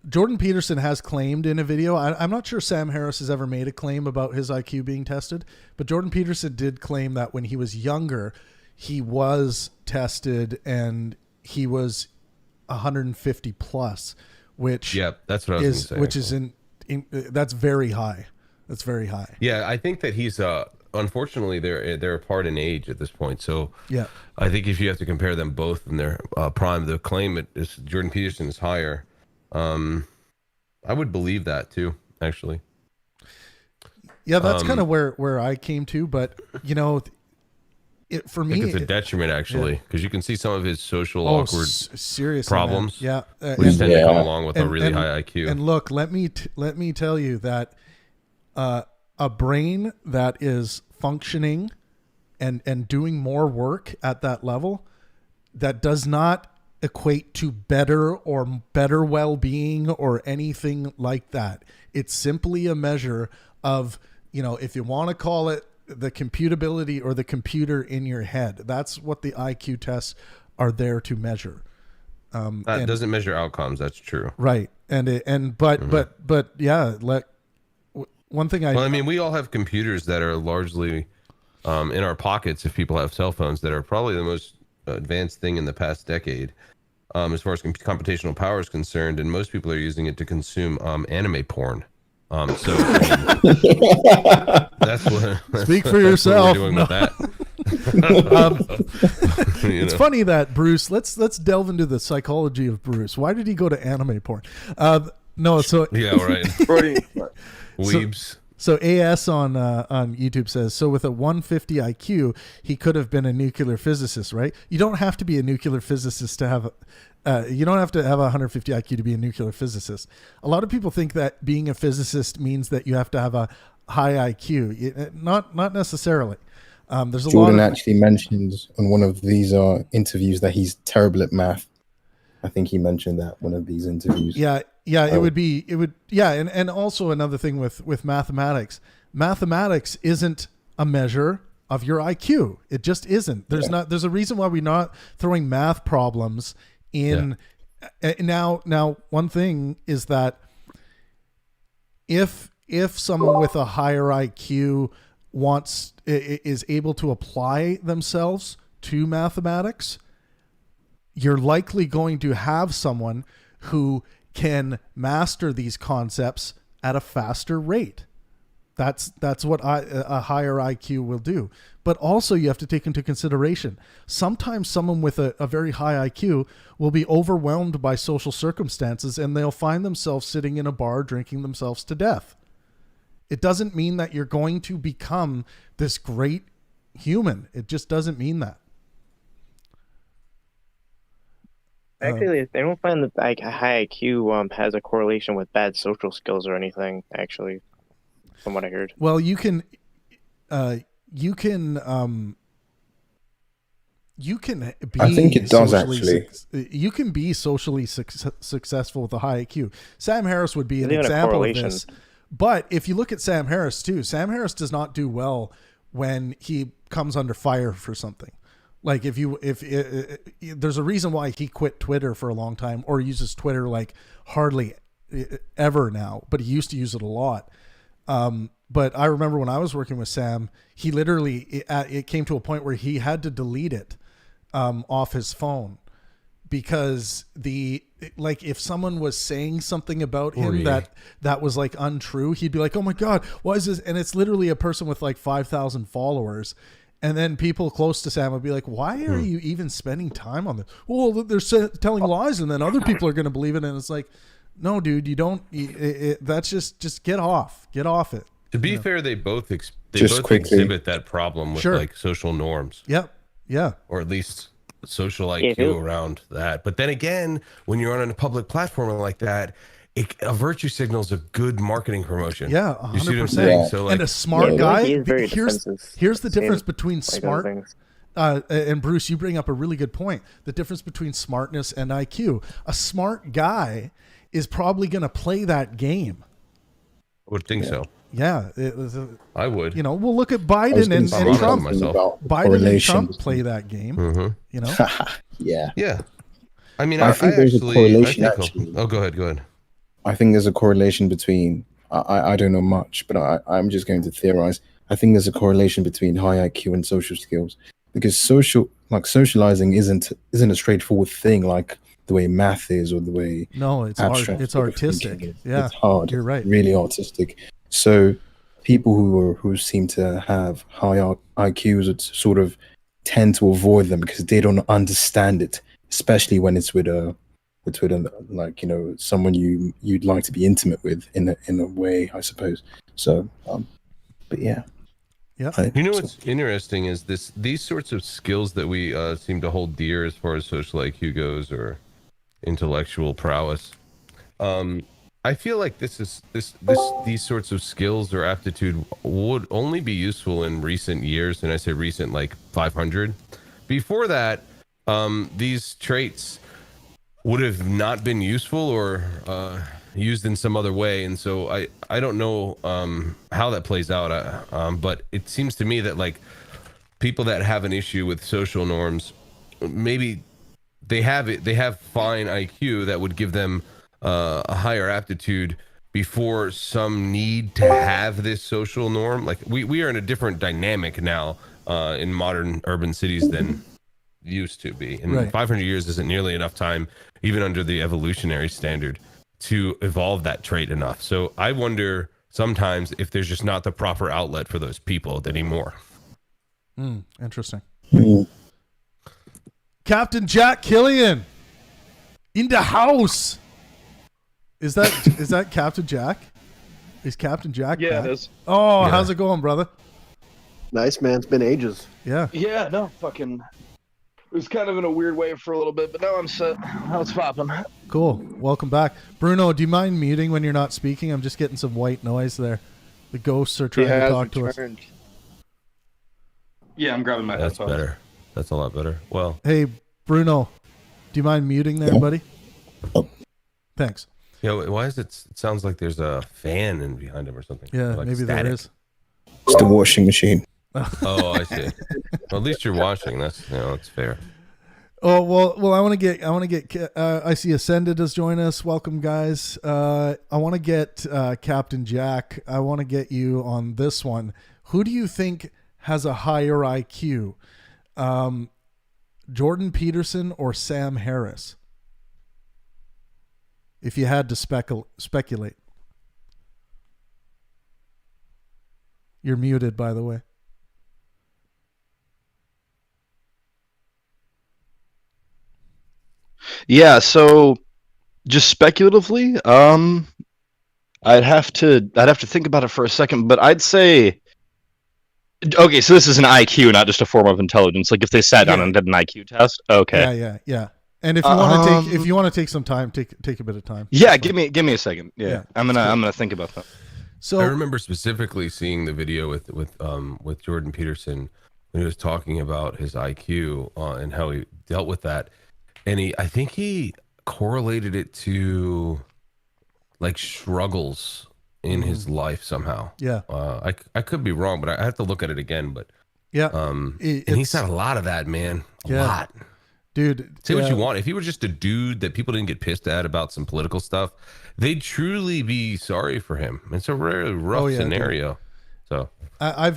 Jordan Peterson has claimed in a video. I'm not sure Sam Harris has ever made a claim about his IQ being tested, but Jordan Peterson did claim that when he was younger, he was tested and he was 150 plus, which that's what I was going to say. That's very high. That's very high. Yeah, I think that he's unfortunately they're apart in age at this point. So yeah, I think if you have to compare them both in their prime, the claim is Jordan Peterson is higher. I would believe that too, actually. Yeah, that's kind of where I came to, but for me, I think it's a detriment actually, because you can see some of his social awkward serious problems. Man. Yeah, which tend to come along with a really high IQ. And look, let me tell you that a brain that is functioning and doing more work at that level, that does not equate to better well-being or anything like that. It's simply a measure of, if you want to call it the computability or the computer in your head. That's what the IQ tests are there to measure. That doesn't measure outcomes. That's true. Right. But yeah, one thing we all have computers that are largely in our pockets. If people have cell phones, that are probably the most advanced thing in the past decade, as far as computational power is concerned, and most people are using it to consume anime porn. So that's what. Speak for yourself. What we're doing with that. It's funny that Bruce. Let's delve into the psychology of Bruce. Why did he go to anime porn? No, so yeah, right. Weebs. So AS on YouTube says, so with a 150 IQ, he could have been a nuclear physicist, right? You don't have to be a nuclear physicist to have. You don't have to have a 150 IQ to be a nuclear physicist. A lot of people think that being a physicist means that you have to have a high IQ. Not necessarily. There's a Jordan lot of, actually mentioned on one of these interviews that he's terrible at math. I think he mentioned that one of these interviews. Yeah, and also another thing with mathematics. Mathematics isn't a measure of your IQ. It just isn't. There's a reason why we're not throwing math problems in. Now one thing is that if someone with a higher IQ is able to apply themselves to mathematics, you're likely going to have someone who can master these concepts at a faster rate. That's what a higher IQ will do. But also you have to take into consideration, sometimes someone with a very high IQ will be overwhelmed by social circumstances and they'll find themselves sitting in a bar drinking themselves to death. It doesn't mean that you're going to become this great human. It just doesn't mean that. Actually, they don't find that like a high IQ has a correlation with bad social skills or anything. Actually, from what I heard. Well, you can be. I think it does actually. You can be socially successful with a high IQ. Sam Harris would be an There's even a example of correlation. this. But if you look at Sam Harris too, Sam Harris does not do well when he comes under fire for something. Like if there's a reason why he quit Twitter for a long time, or uses Twitter like hardly ever now, but he used to use it a lot. But I remember when I was working with Sam, he literally, it came to a point where he had to delete it off his phone because if someone was saying something about him that was like untrue, he'd be like, oh my God, why is this? And it's literally a person with like 5,000 followers. And then people close to Sam would be like, why are you even spending time on this? Well, they're telling lies and then other people are going to believe it. And it's like, no, dude, you don't. That's just get off it. To be fair, they both exhibit that problem with like social norms. Yep. Yeah. Or at least social IQ around that. But then again, when you're on a public platform like that, a virtue signal is a good marketing promotion. Yeah, 100%. You see what I'm saying? Yeah. So, like, and a smart guy. Here's the difference between smart. And Bruce, you bring up a really good point. The difference between smartness and IQ. A smart guy is probably going to play that game. I would think so. Yeah, I would. We'll look at Biden and Trump. Biden and Trump play that game. Mm-hmm. Yeah. I mean, I think there's a correlation. Oh, go ahead. I think there's a correlation between. I don't know much, but I'm just going to theorize. I think there's a correlation between high IQ and social skills, because socializing isn't a straightforward thing like the way math is or the way it's artistic. Yeah, it's hard. You're right. Really artistic. So people who seem to have high IQs would sort of tend to avoid them because they don't understand it, especially when it's with like someone you'd like to be intimate with in a way, I suppose. So, but yeah. Yeah. What's interesting is these sorts of skills that we seem to hold dear as far as social IQ goes or intellectual prowess. I feel like these sorts of skills or aptitude would only be useful in recent years, and I say recent like 500. Before that, these traits would have not been useful or used in some other way, and so I don't know how that plays out. But it seems to me that like people that have an issue with social norms, maybe they have fine IQ that would give them a higher aptitude before some need to have this social norm. Like we are in a different dynamic now in modern urban cities than used to be. And 500 years isn't nearly enough time, even under the evolutionary standard, to evolve that trait enough. So I wonder sometimes if there's just not the proper outlet for those people anymore. Interesting. Captain Jack Killian in the house. Is that Captain Jack? Is Captain Jack Yeah, back? it is. Oh, how's it going, brother? Nice, man. It's been ages. Yeah. Yeah, no, fucking. It was kind of in a weird way for a little bit, but now I'm set. Now it's popping. Cool. Welcome back. Bruno, do you mind muting when you're not speaking? I'm just getting some white noise there. The ghosts are trying to talk to us. Yeah, I'm grabbing my That's headphones. better. That's a lot better. Well, Hey, Bruno, do you mind muting there, buddy? Thanks. why is it sounds like there's a fan in behind him or something? Yeah, Like maybe static. there is. It's the washing machine. Oh, I see. Well, at least you're washing. That's fair. Oh well. I want to get. I see Ascended has joined us. Welcome, guys. I want to get Captain Jack. I want to get you on this one. Who do you think has a higher IQ, Jordan Peterson or Sam Harris? If you had to speculate, you're muted, by the way. Yeah, so just speculatively, I'd have to think about it for a second, but I'd say, okay, so this is an IQ, not just a form of intelligence. Like if they sat down and did an IQ test. Okay. Yeah. And if you want to take some time, take a bit of time. Yeah, give me a second. Yeah. I'm gonna think about that. So I remember specifically seeing the video with Jordan Peterson when he was talking about his IQ and how he dealt with that, and I think he correlated it to like struggles in his life somehow. Yeah. I could be wrong, but I have to look at it again. But yeah, and he's had a lot of that, man. A lot. Dude, say what you want. If he were just a dude that people didn't get pissed at about some political stuff, they'd truly be sorry for him. It's a really rough scenario. Dude. So I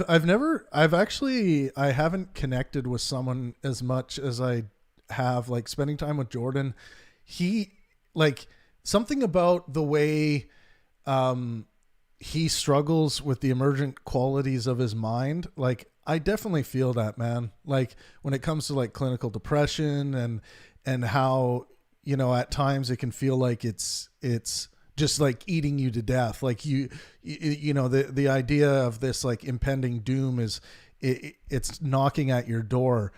haven't connected with someone as much as I have like spending time with Jordan. He like something about the way he struggles with the emergent qualities of his mind. Like I definitely feel that, man. Like when it comes to like clinical depression and how, you know, at times it can feel like it's just like eating you to death. Like you know, the idea of this like impending doom is it's knocking at your door.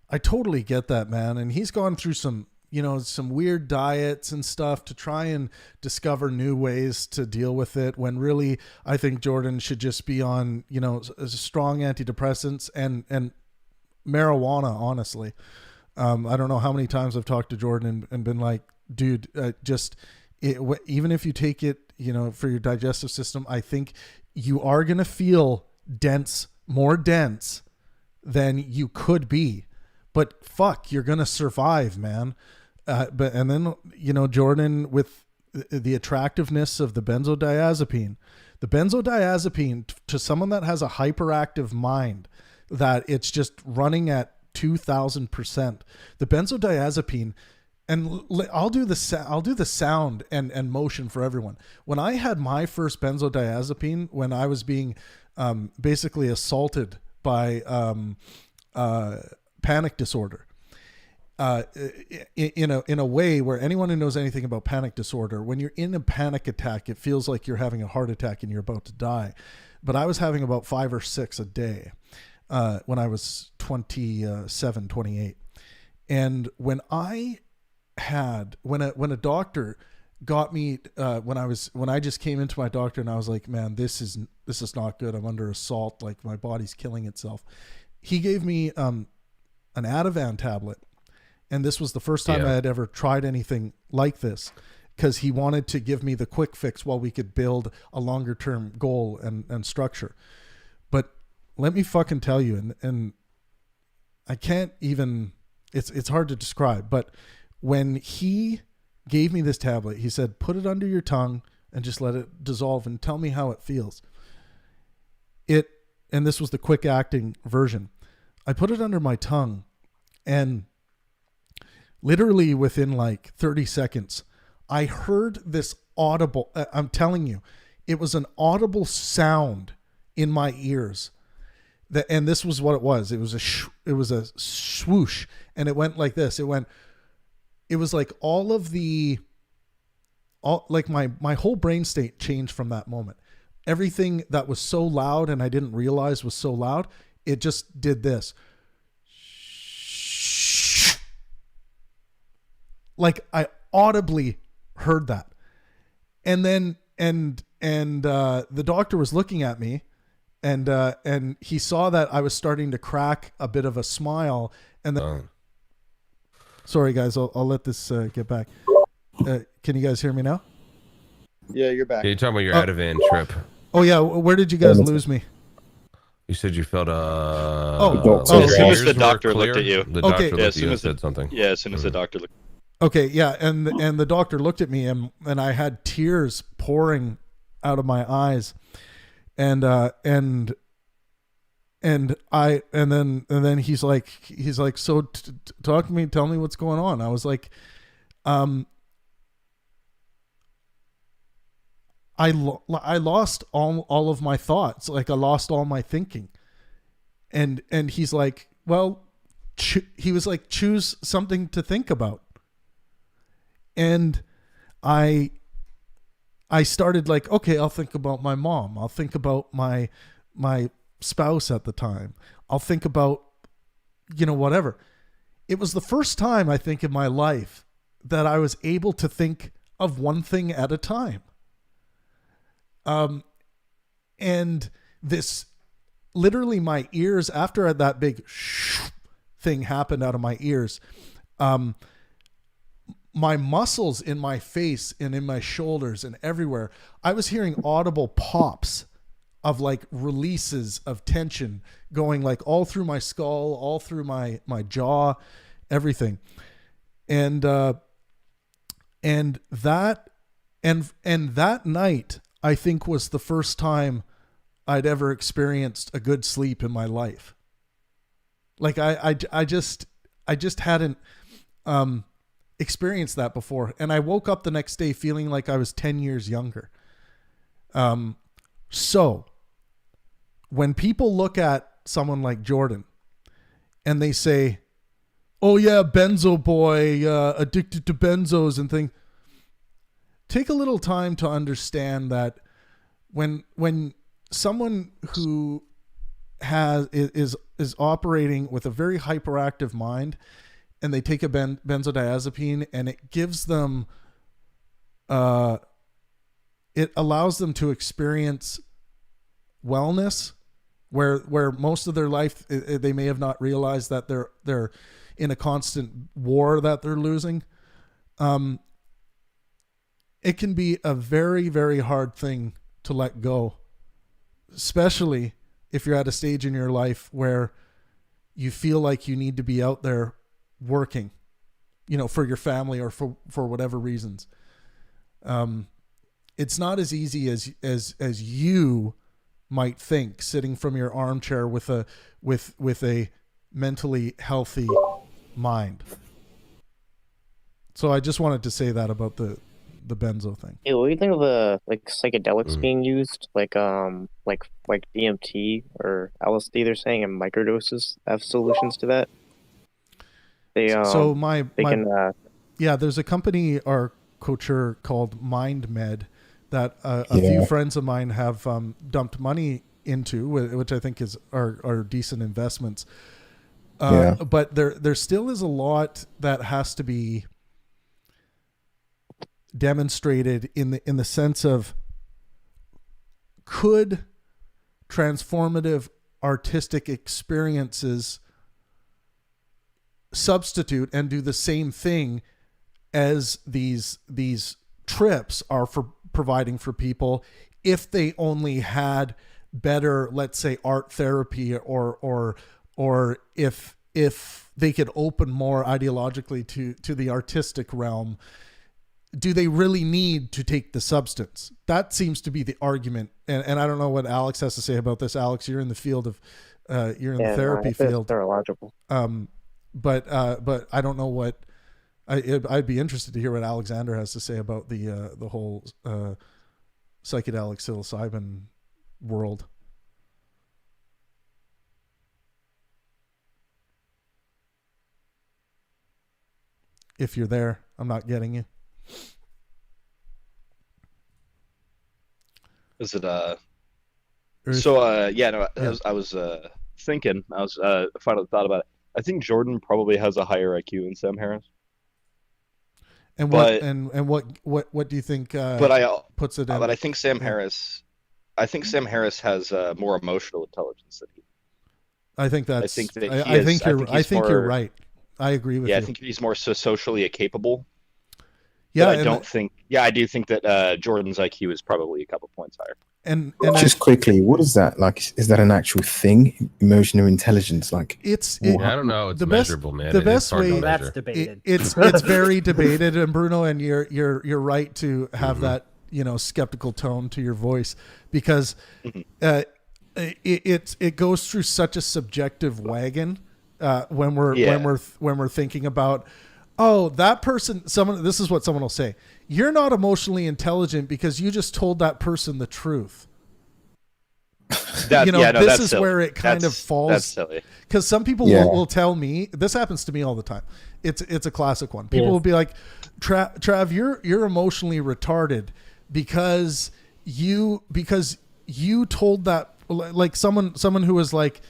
I totally get that, man. And he's gone through some weird diets and stuff to try and discover new ways to deal with it, when really I think Jordan should just be on, you know, strong antidepressants and marijuana, honestly. I don't know how many times I've talked to Jordan and been like, dude, even if you take it, you know, for your digestive system, I think you are going to feel more dense than you could be, but fuck, you're going to survive, man. And then, you know, Jordan, with the attractiveness of the benzodiazepine to someone that has a hyperactive mind, that it's just running at 2,000%, the benzodiazepine, and I'll do the sound and motion for everyone. When I had my first benzodiazepine, when I was being basically assaulted by panic disorder, in a way where anyone who knows anything about panic disorder, when you're in a panic attack, it feels like you're having a heart attack and you're about to die. But I was having about 5 or 6 a day when I was 27, 28. And when a doctor got me, when I just came into my doctor and I was like, man, this is not good. I'm under assault. Like my body's killing itself. He gave me an Ativan tablet. And this was the first time I had ever tried anything like this, because he wanted to give me the quick fix while we could build a longer term goal and structure. But let me fucking tell you, and I can't even, it's hard to describe, but when he gave me this tablet, he said, put it under your tongue and just let it dissolve and tell me how it feels. And this was the quick acting version. I put it under my tongue, and literally within like 30 seconds, I heard this audible, I'm telling you, it was an audible sound in my ears. And this was what it was. It was a swoosh, and it went like this. It was like my whole brain state changed from that moment. Everything that was so loud and I didn't realize was so loud, it just did this. Like I audibly heard that. And then, the doctor was looking at me, and he saw that I was starting to crack a bit of a smile, and then sorry guys, I'll let this get back. Can you guys hear me now? Yeah, you're back. Yeah, you're talking about your Ativan trip. Oh yeah, where did you guys lose me? You said you felt as soon as the doctor looked at you. The doctor Okay. looked at you and said something. Yeah, as soon as the doctor looked. Okay, yeah, and the doctor looked at me, and I had tears pouring out of my eyes, and then he's like, so talk to me, tell me what's going on. I was like, I lost all of my thoughts, like I lost all my thinking, and he's like, well, he was like, choose something to think about, and I started like, okay, I'll think about my mom, I'll think about my spouse at the time, I'll think about, whatever. It was the first time, I think, in my life that I was able to think of one thing at a time. And this, literally my ears, after that big thing happened out of my ears, my muscles in my face and in my shoulders and everywhere, I was hearing audible pops of like releases of tension going like all through my skull, all through my jaw, everything. And that night, I think, was the first time I'd ever experienced a good sleep in my life. Like I just hadn't experienced that before. And I woke up the next day feeling like I was 10 years younger. So when people look at someone like Jordan and they say, oh yeah, benzo boy, addicted to benzos and things, take a little time to understand that when someone who is operating with a very hyperactive mind and they take a benzodiazepine and it gives them, it allows them to experience wellness where most of their life they may have not realized that they're in a constant war that they're losing. It can be a very, very hard thing to let go, especially if you're at a stage in your life where you feel like you need to be out there working, for your family or for whatever reasons. It's not as easy as you might think, sitting from your armchair with a mentally healthy mind. So I just wanted to say that about the benzo thing. Yeah, what do you think of like psychedelics being used, like DMT or LSD? They're saying in microdoses have solutions to that. They there's a company our culture called MindMed that a few friends of mine have dumped money into, which I think are decent investments. But there still is a lot that has to be demonstrated in the sense of, could transformative artistic experiences substitute and do the same thing as these trips are for providing for people if they only had better, let's say, art therapy or if they could open more ideologically to the artistic realm. Do they really need to take the substance? That seems to be the argument. And I don't know what Alex has to say about this. Alex, you're in the field of, you're in the therapy field. Neurological. But I don't know what, I'd be interested to hear what Alexander has to say about the whole psychedelic psilocybin world. If you're there, I'm not getting you. Is it I was thinking, finally thought about it. I think Jordan probably has a higher IQ than Sam Harris. And what do you think? But puts it in? But I think Sam Harris I think Sam Harris has more emotional intelligence than he. I think that's. I think that I think you're. I think you're more- right. I agree with you. Yeah, I think he's more socially capable. yeah, But I and, don't think. Yeah, I do think that Jordan's IQ is probably a couple points higher. and Just quickly, what is that like? Is that an actual thing? Emotional intelligence, like it's. I don't know. It's the best- measurable, man. the It's best hard to way- That's measure. debated. It's very debated, and Bruno, and you're right to have that skeptical tone to your voice, because it goes through such a subjective wagon when we're thinking about, oh, that person. This is what someone will say: you're not emotionally intelligent because you just told that person the truth. This is silly. where it kind of falls. That's silly. Because some people will tell me, this happens to me all the time. It's a classic one. People will be like, Trav, you're emotionally retarded because you told that, like someone who was like,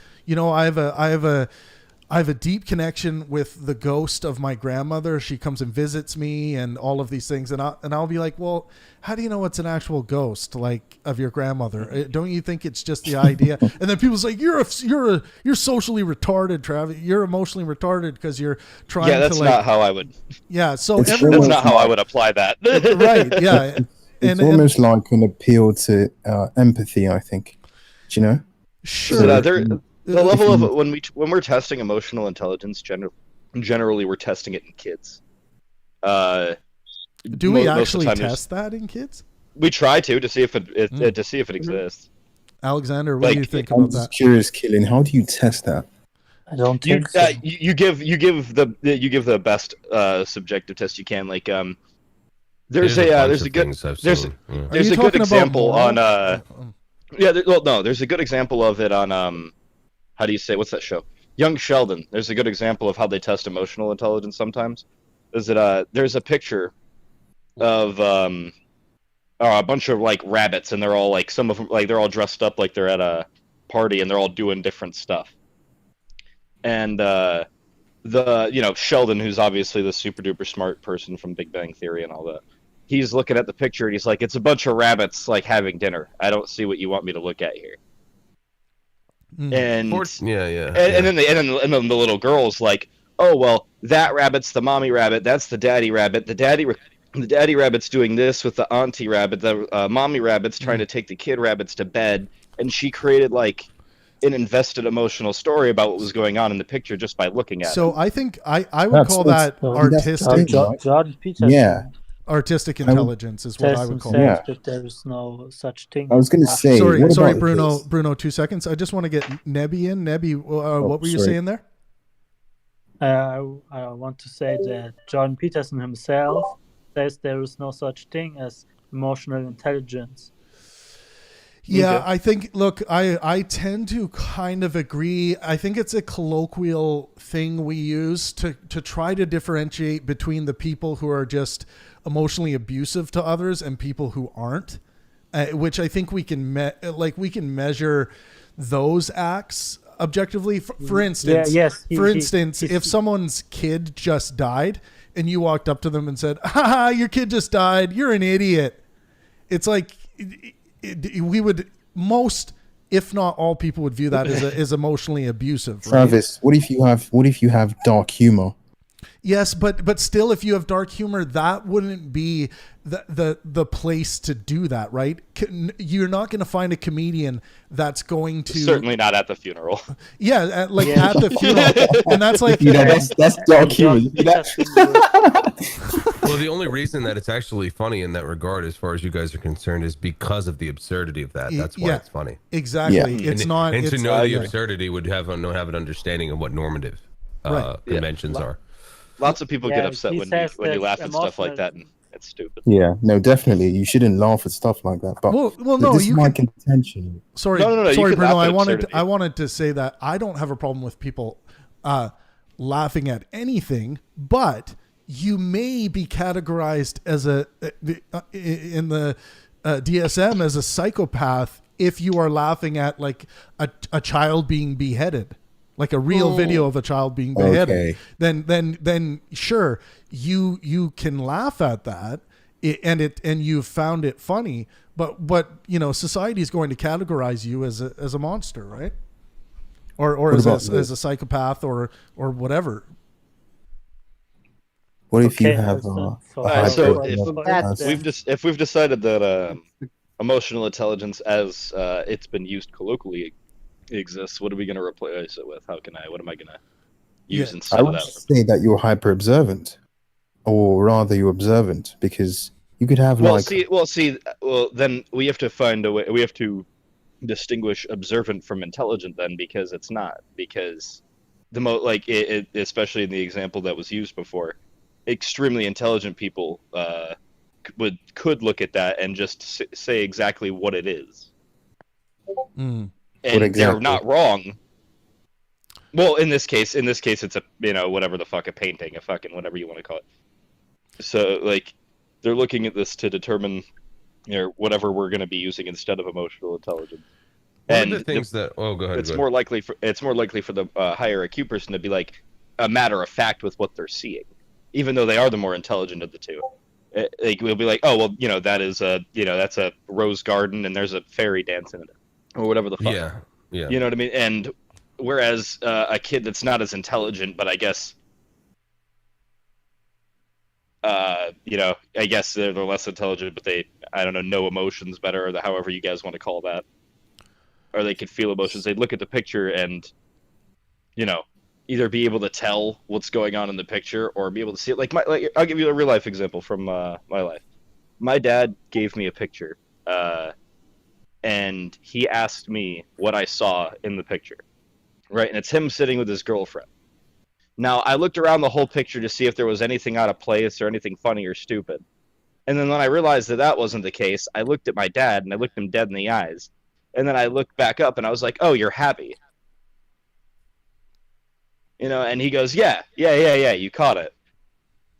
I have a deep connection with the ghost of my grandmother. She comes and visits me and all of these things. And I'll be like, well, how do you know it's an actual ghost, like, of your grandmother? Don't you think it's just the idea? And then people's like, you're socially retarded, Trav. You're emotionally retarded because you're trying to, Yeah, that's not how I would. Yeah. So It's everyone, That's not how I would apply that. right. Yeah. it's almost like an appeal to empathy. I think. Do you know? Sure. So, the level of when we're testing emotional intelligence, generally we're testing it in kids. Do we most of the actually time test that in kids? We try to see if it exists. Alexander, what do you think I'm about just that? curious, Killian. How do you test that? I don't You think so. you give the best subjective test you can. Like there's a good there's a good example on there's a good example of it on how do you say, what's that show? Young Sheldon. There's a good example of how they test emotional intelligence sometimes. There's a picture of a bunch of like rabbits, and they're all like, some of them, like, they're all dressed up like they're at a party and they're all doing different stuff. And Sheldon, who's obviously the super duper smart person from Big Bang Theory and all that, he's looking at the picture and he's like, it's a bunch of rabbits like having dinner. I don't see what you want me to look at here. And then the little girl's like, oh well, that rabbit's the mommy rabbit, that's the daddy rabbit. The daddy rabbit's doing this with the auntie rabbit. The mommy rabbit's trying to take the kid rabbits to bed. And she created like an invested emotional story about what was going on in the picture just by looking at it. So I think I would call that artistic. Jordan Peterson Artistic intelligence is what I would call says it. that there is no such thing. I was going to say. Sorry, what about Bruno. this? Bruno, 2 seconds. I just want to get Nebby in. Nebby, what were you saying there? I want to say that Jordan Peterson himself says there is no such thing as emotional intelligence. Yeah, I think, look, I tend to kind of agree. I think it's a colloquial thing we use to try to differentiate between the people who are just emotionally abusive to others and people who aren't, which I think we can measure those acts objectively. For instance, if someone's kid just died and you walked up to them and said, "Ha, your kid just died. You're an idiot." It's like, we would, most, if not all people would view that as emotionally abusive. Right? Travis, what if you have dark humor? Yes, but still, if you have dark humor, that wouldn't be the place to do that, right? You're not going to find a comedian that's going to, certainly not at the funeral. Yeah, at the funeral, and that's like, that's dark humor. Well, the only reason that it's actually funny in that regard, as far as you guys are concerned, is because of the absurdity of that. That's why it's funny. Exactly. Yeah. It's not. And to know the absurdity would have an understanding of what normative conventions are. Lots of people get upset when you laugh at stuff like that, and it's stupid. Yeah, no, definitely. You shouldn't laugh at stuff like that. But no, this is my contention. Sorry, Bruno. I wanted to say that I don't have a problem with people laughing at anything, but you may be categorized as in the DSM as a psychopath if you are laughing at like a child being beheaded. Like a real video of a child being beheaded, then sure, you can laugh at that and you've found it funny, but you know, society is going to categorize you as a monster, right? Or as a psychopath or whatever. What if you have so if we've decided that emotional intelligence as it's been used colloquially exists, what are we going to replace it with? What am I going to use instead I of would that? say that you're hyper observant, or rather you're observant, because you could have well then we have to find a way. We have to distinguish observant from intelligent then, because it's not, because especially in the example that was used before, extremely intelligent people could look at that and just say exactly what it is. And they're not wrong. Well, in this case, it's a whatever the fuck, a painting, a fucking whatever you want to call it. So like, they're looking at this to determine whatever we're going to be using instead of emotional intelligence. One of the things that go ahead. It's more likely for the higher IQ person to be like a matter of fact with what they're seeing, even though they are the more intelligent of the two. Like, we'll be like, oh well, that is that's a rose garden and there's a fairy dance in it, or whatever the fuck. Yeah. You know what I mean? And whereas a kid that's not as intelligent, but I guess I guess they're less intelligent, but they, I don't know emotions better, or however you guys want to call that, or they could feel emotions. They'd look at the picture and, either be able to tell what's going on in the picture or be able to see it. Like I'll give you a real life example from my life. My dad gave me a picture, and he asked me what I saw in the picture, right? And it's him sitting with his girlfriend. Now, I looked around the whole picture to see if there was anything out of place or anything funny or stupid. And then when I realized that wasn't the case, I looked at my dad and I looked him dead in the eyes. And then I looked back up and I was like, oh, you're happy. And he goes, yeah, you caught it.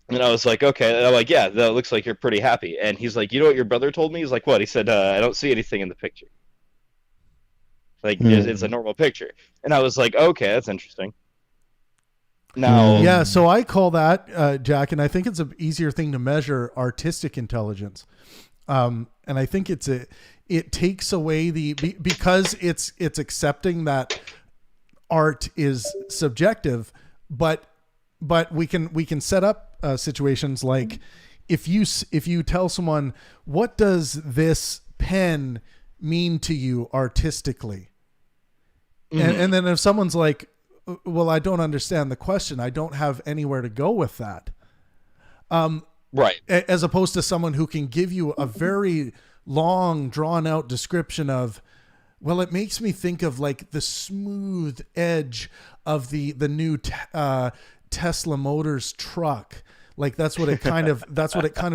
And I was like, okay. And I'm like, yeah, that looks like you're pretty happy. And he's like, you know what your brother told me? He's like, what? He said, I don't see anything in the picture. Like, it's a normal picture. And I was like, okay, that's interesting. Now, yeah, so I call that, Jack, and I think it's an easier thing to measure, artistic intelligence. And I think it takes away because it's accepting that art is subjective, but we can set up situations like if you tell someone, what does this pen mean to you artistically? And then if someone's like, well, I don't understand the question, I don't have anywhere to go with that. Right. As opposed to someone who can give you a very long, drawn out description of, well, it makes me think of like the smooth edge of the new Tesla Motors truck. Like that's what it kind of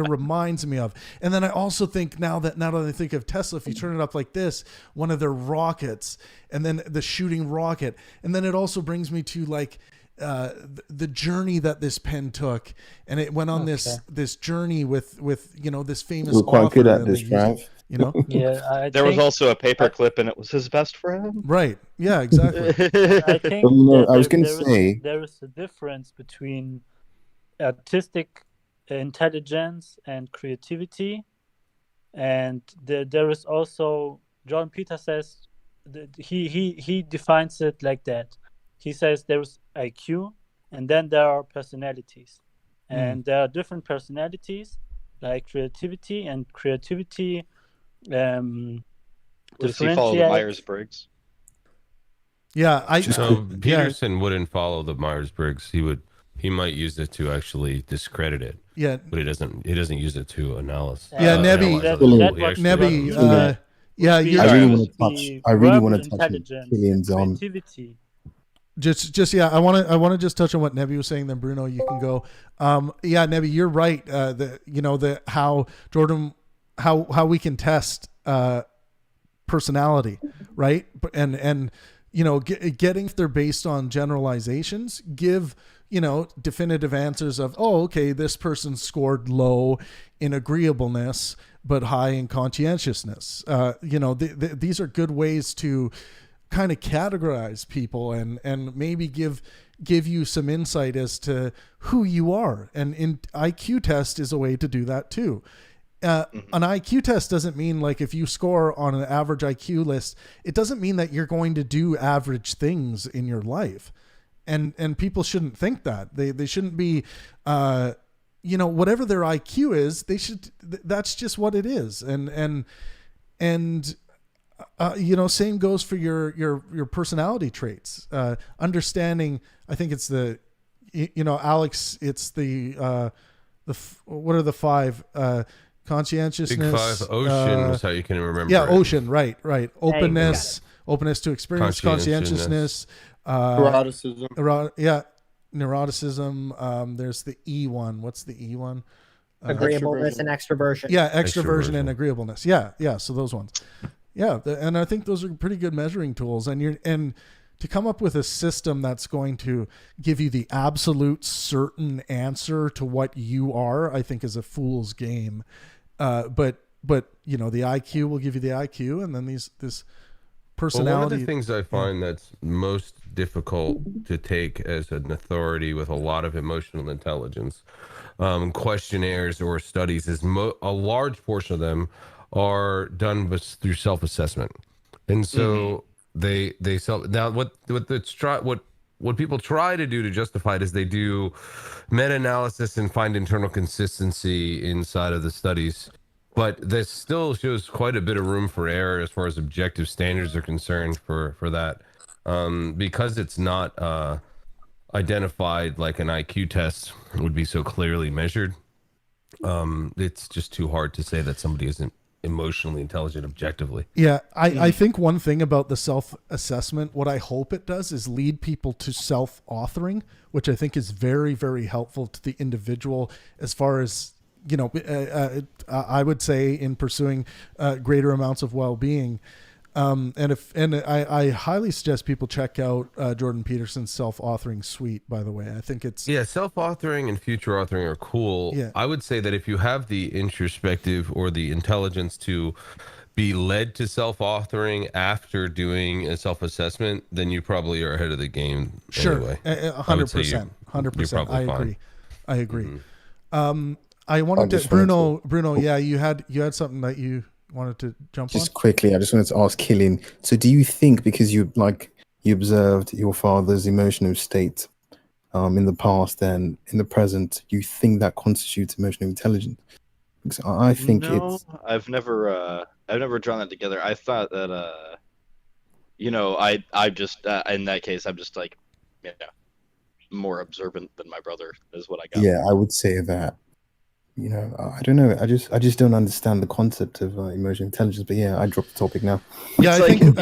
reminds me of. And then I also think now that I think of Tesla, if you turn it up like this, one of their rockets, and then the shooting rocket, and then it also brings me to like the journey that this pen took, and it went on this journey with this famous. We're quite good at this, Trav. Yeah, there was also a paperclip, and it was his best friend. Right. Yeah. Exactly. I think I was going to say there is a difference between artistic intelligence and creativity, and there is also, John Peter says that he defines it like that. He says there's IQ and then there are personalities, and there are different personalities like creativity, and creativity does he follow the Myers-Briggs? Yeah, Peterson wouldn't follow the Myers-Briggs. He might use it to actually discredit it. Yeah, but he doesn't use it to analyze. Yeah, Nebby. I really want to touch Killian's on. Just I want to just touch on what Nebby was saying. Then Bruno, you can go. Yeah, Nebby, you're right. How Jordan, how we can test personality, right? And getting if they're based on generalizations, give definitive answers of, oh, okay, this person scored low in agreeableness but high in conscientiousness. These are good ways to kind of categorize people and maybe give you some insight as to who you are. And IQ test is a way to do that too. an IQ test doesn't mean like if you score on an average IQ list, it doesn't mean that you're going to do average things in your life. And people shouldn't think that. They shouldn't be, whatever their IQ is, that's just what it is. And same goes for your personality traits. Understanding, I think it's Alex, it's what are the 5? Conscientiousness. Big 5. Ocean is how you can remember. Yeah, it. Ocean. Right. Openness to experience, conscientiousness. Neuroticism. Neuroticism. There's the E one. What's the E one? Agreeableness and extroversion. Yeah, extroversion and agreeableness. Yeah. So those ones. Yeah, and I think those are pretty good measuring tools. And to come up with a system that's going to give you the absolute certain answer to what you are, I think is a fool's game. But the IQ will give you the IQ, and then this personality. Well, one of the things I find that's most difficult to take as an authority with a lot of emotional intelligence questionnaires or studies is a large portion of them are done through self-assessment, and so they now what people try to do to justify it is they do meta-analysis and find internal consistency inside of the studies. But this still shows quite a bit of room for error as far as objective standards are concerned for that. Because it's not identified like an IQ test would be so clearly measured. It's just too hard to say that somebody isn't emotionally intelligent objectively. Yeah, I think one thing about the self-assessment, what I hope it does is lead people to self-authoring, which I think is very, very helpful to the individual as far as, I would say in pursuing greater amounts of well-being. I highly suggest people check out Jordan Peterson's self-authoring suite, by the way. I think it's... Yeah, self-authoring and future authoring are cool. Yeah. I would say that if you have the introspective or the intelligence to be led to self-authoring after doing a self-assessment, then you probably are ahead of the game anyway. 100%. 100%. I agree. Mm-hmm. I wanted to... Bruno, yeah, you had something that you wanted to jump on? Just quickly, I just wanted to ask Killian. So, do you think because you observed your father's emotional state in the past and in the present, you think that constitutes emotional intelligence? Because I think I've never drawn that together. I thought that I just in that case I'm just like more observant than my brother is what I got. Yeah, I would say that. I don't know. I just don't understand the concept of emotional intelligence. But yeah, I dropped the topic now. Yeah, I think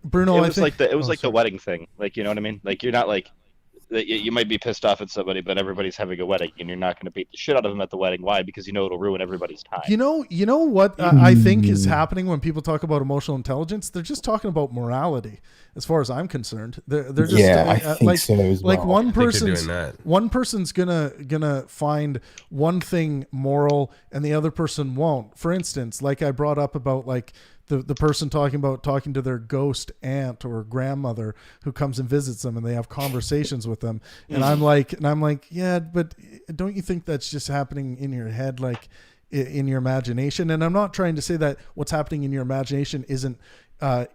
Bruno. It was like the wedding thing. Like, you know what I mean? Like, you're not like you might be pissed off at somebody, but everybody's having a wedding, and you're not going to beat the shit out of them at the wedding. Why? Because it'll ruin everybody's time. You know what I think is happening when people talk about emotional intelligence? They're just talking about morality, as far as I'm concerned. They're just I think so as well. Like one person's gonna find one thing moral, and the other person won't. For instance, like I brought up about like the person talking to their ghost aunt or grandmother who comes and visits them, and they have conversations with them. And I'm like, yeah, but don't you think that's just happening in your head, like in your imagination? And I'm not trying to say that what's happening in your imagination isn't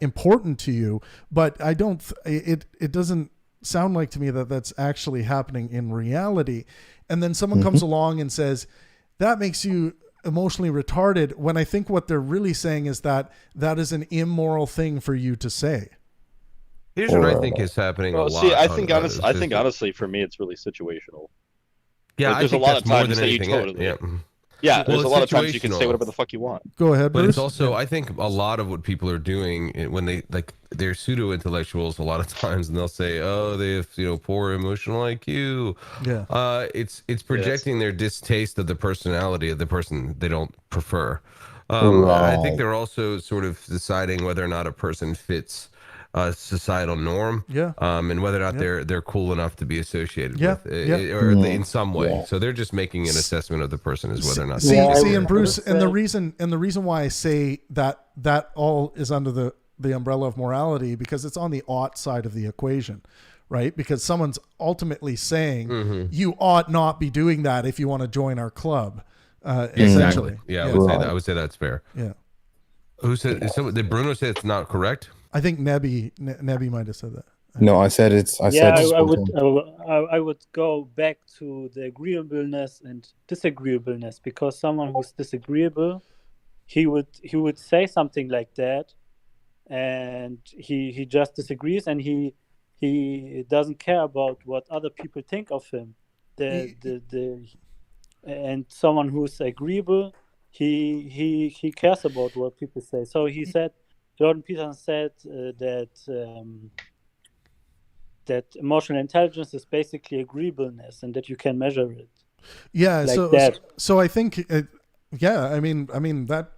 important to you, but I don't. It doesn't sound like to me that that's actually happening in reality. And then someone comes along and says that makes you emotionally retarded, when I think what they're really saying is that is an immoral thing for you to say. Here's what I think is happening a lot. See, I think honestly, for me, it's really situational. Yeah, like, there's a lot of times that you totally. Yeah, there's a lot of times you can say whatever the fuck you want. Go ahead, but Bruce. It's also, I think a lot of what people are doing when they're pseudo intellectuals a lot of times, and they'll say, oh, they have poor emotional IQ. Yeah. It's projecting their distaste of the personality of the person they don't prefer. I think they're also sort of deciding whether or not a person fits a societal norm, and whether or not they're cool enough to be associated with, or in some way. Yeah. So they're just making an assessment of the person as whether or not. See, and Bruce, and the reason why I say that all is under the umbrella of morality, because it's on the ought side of the equation, right? Because someone's ultimately saying you ought not be doing that if you want to join our club. Essentially. Yeah, I would say that. I would say that's fair. Yeah. Who said? Did Bruno say it's not correct? I think Nebby might have said that. No, I said it's. I Yeah, said. I would go back to the agreeableness and disagreeableness, because someone who's disagreeable, he would say something like that, and he just disagrees, and he doesn't care about what other people think of him. And someone who's agreeable, he cares about what people say. So he said, Jordan Peterson said that emotional intelligence is basically agreeableness, and that you can measure it. Yeah. Like so I think, I mean that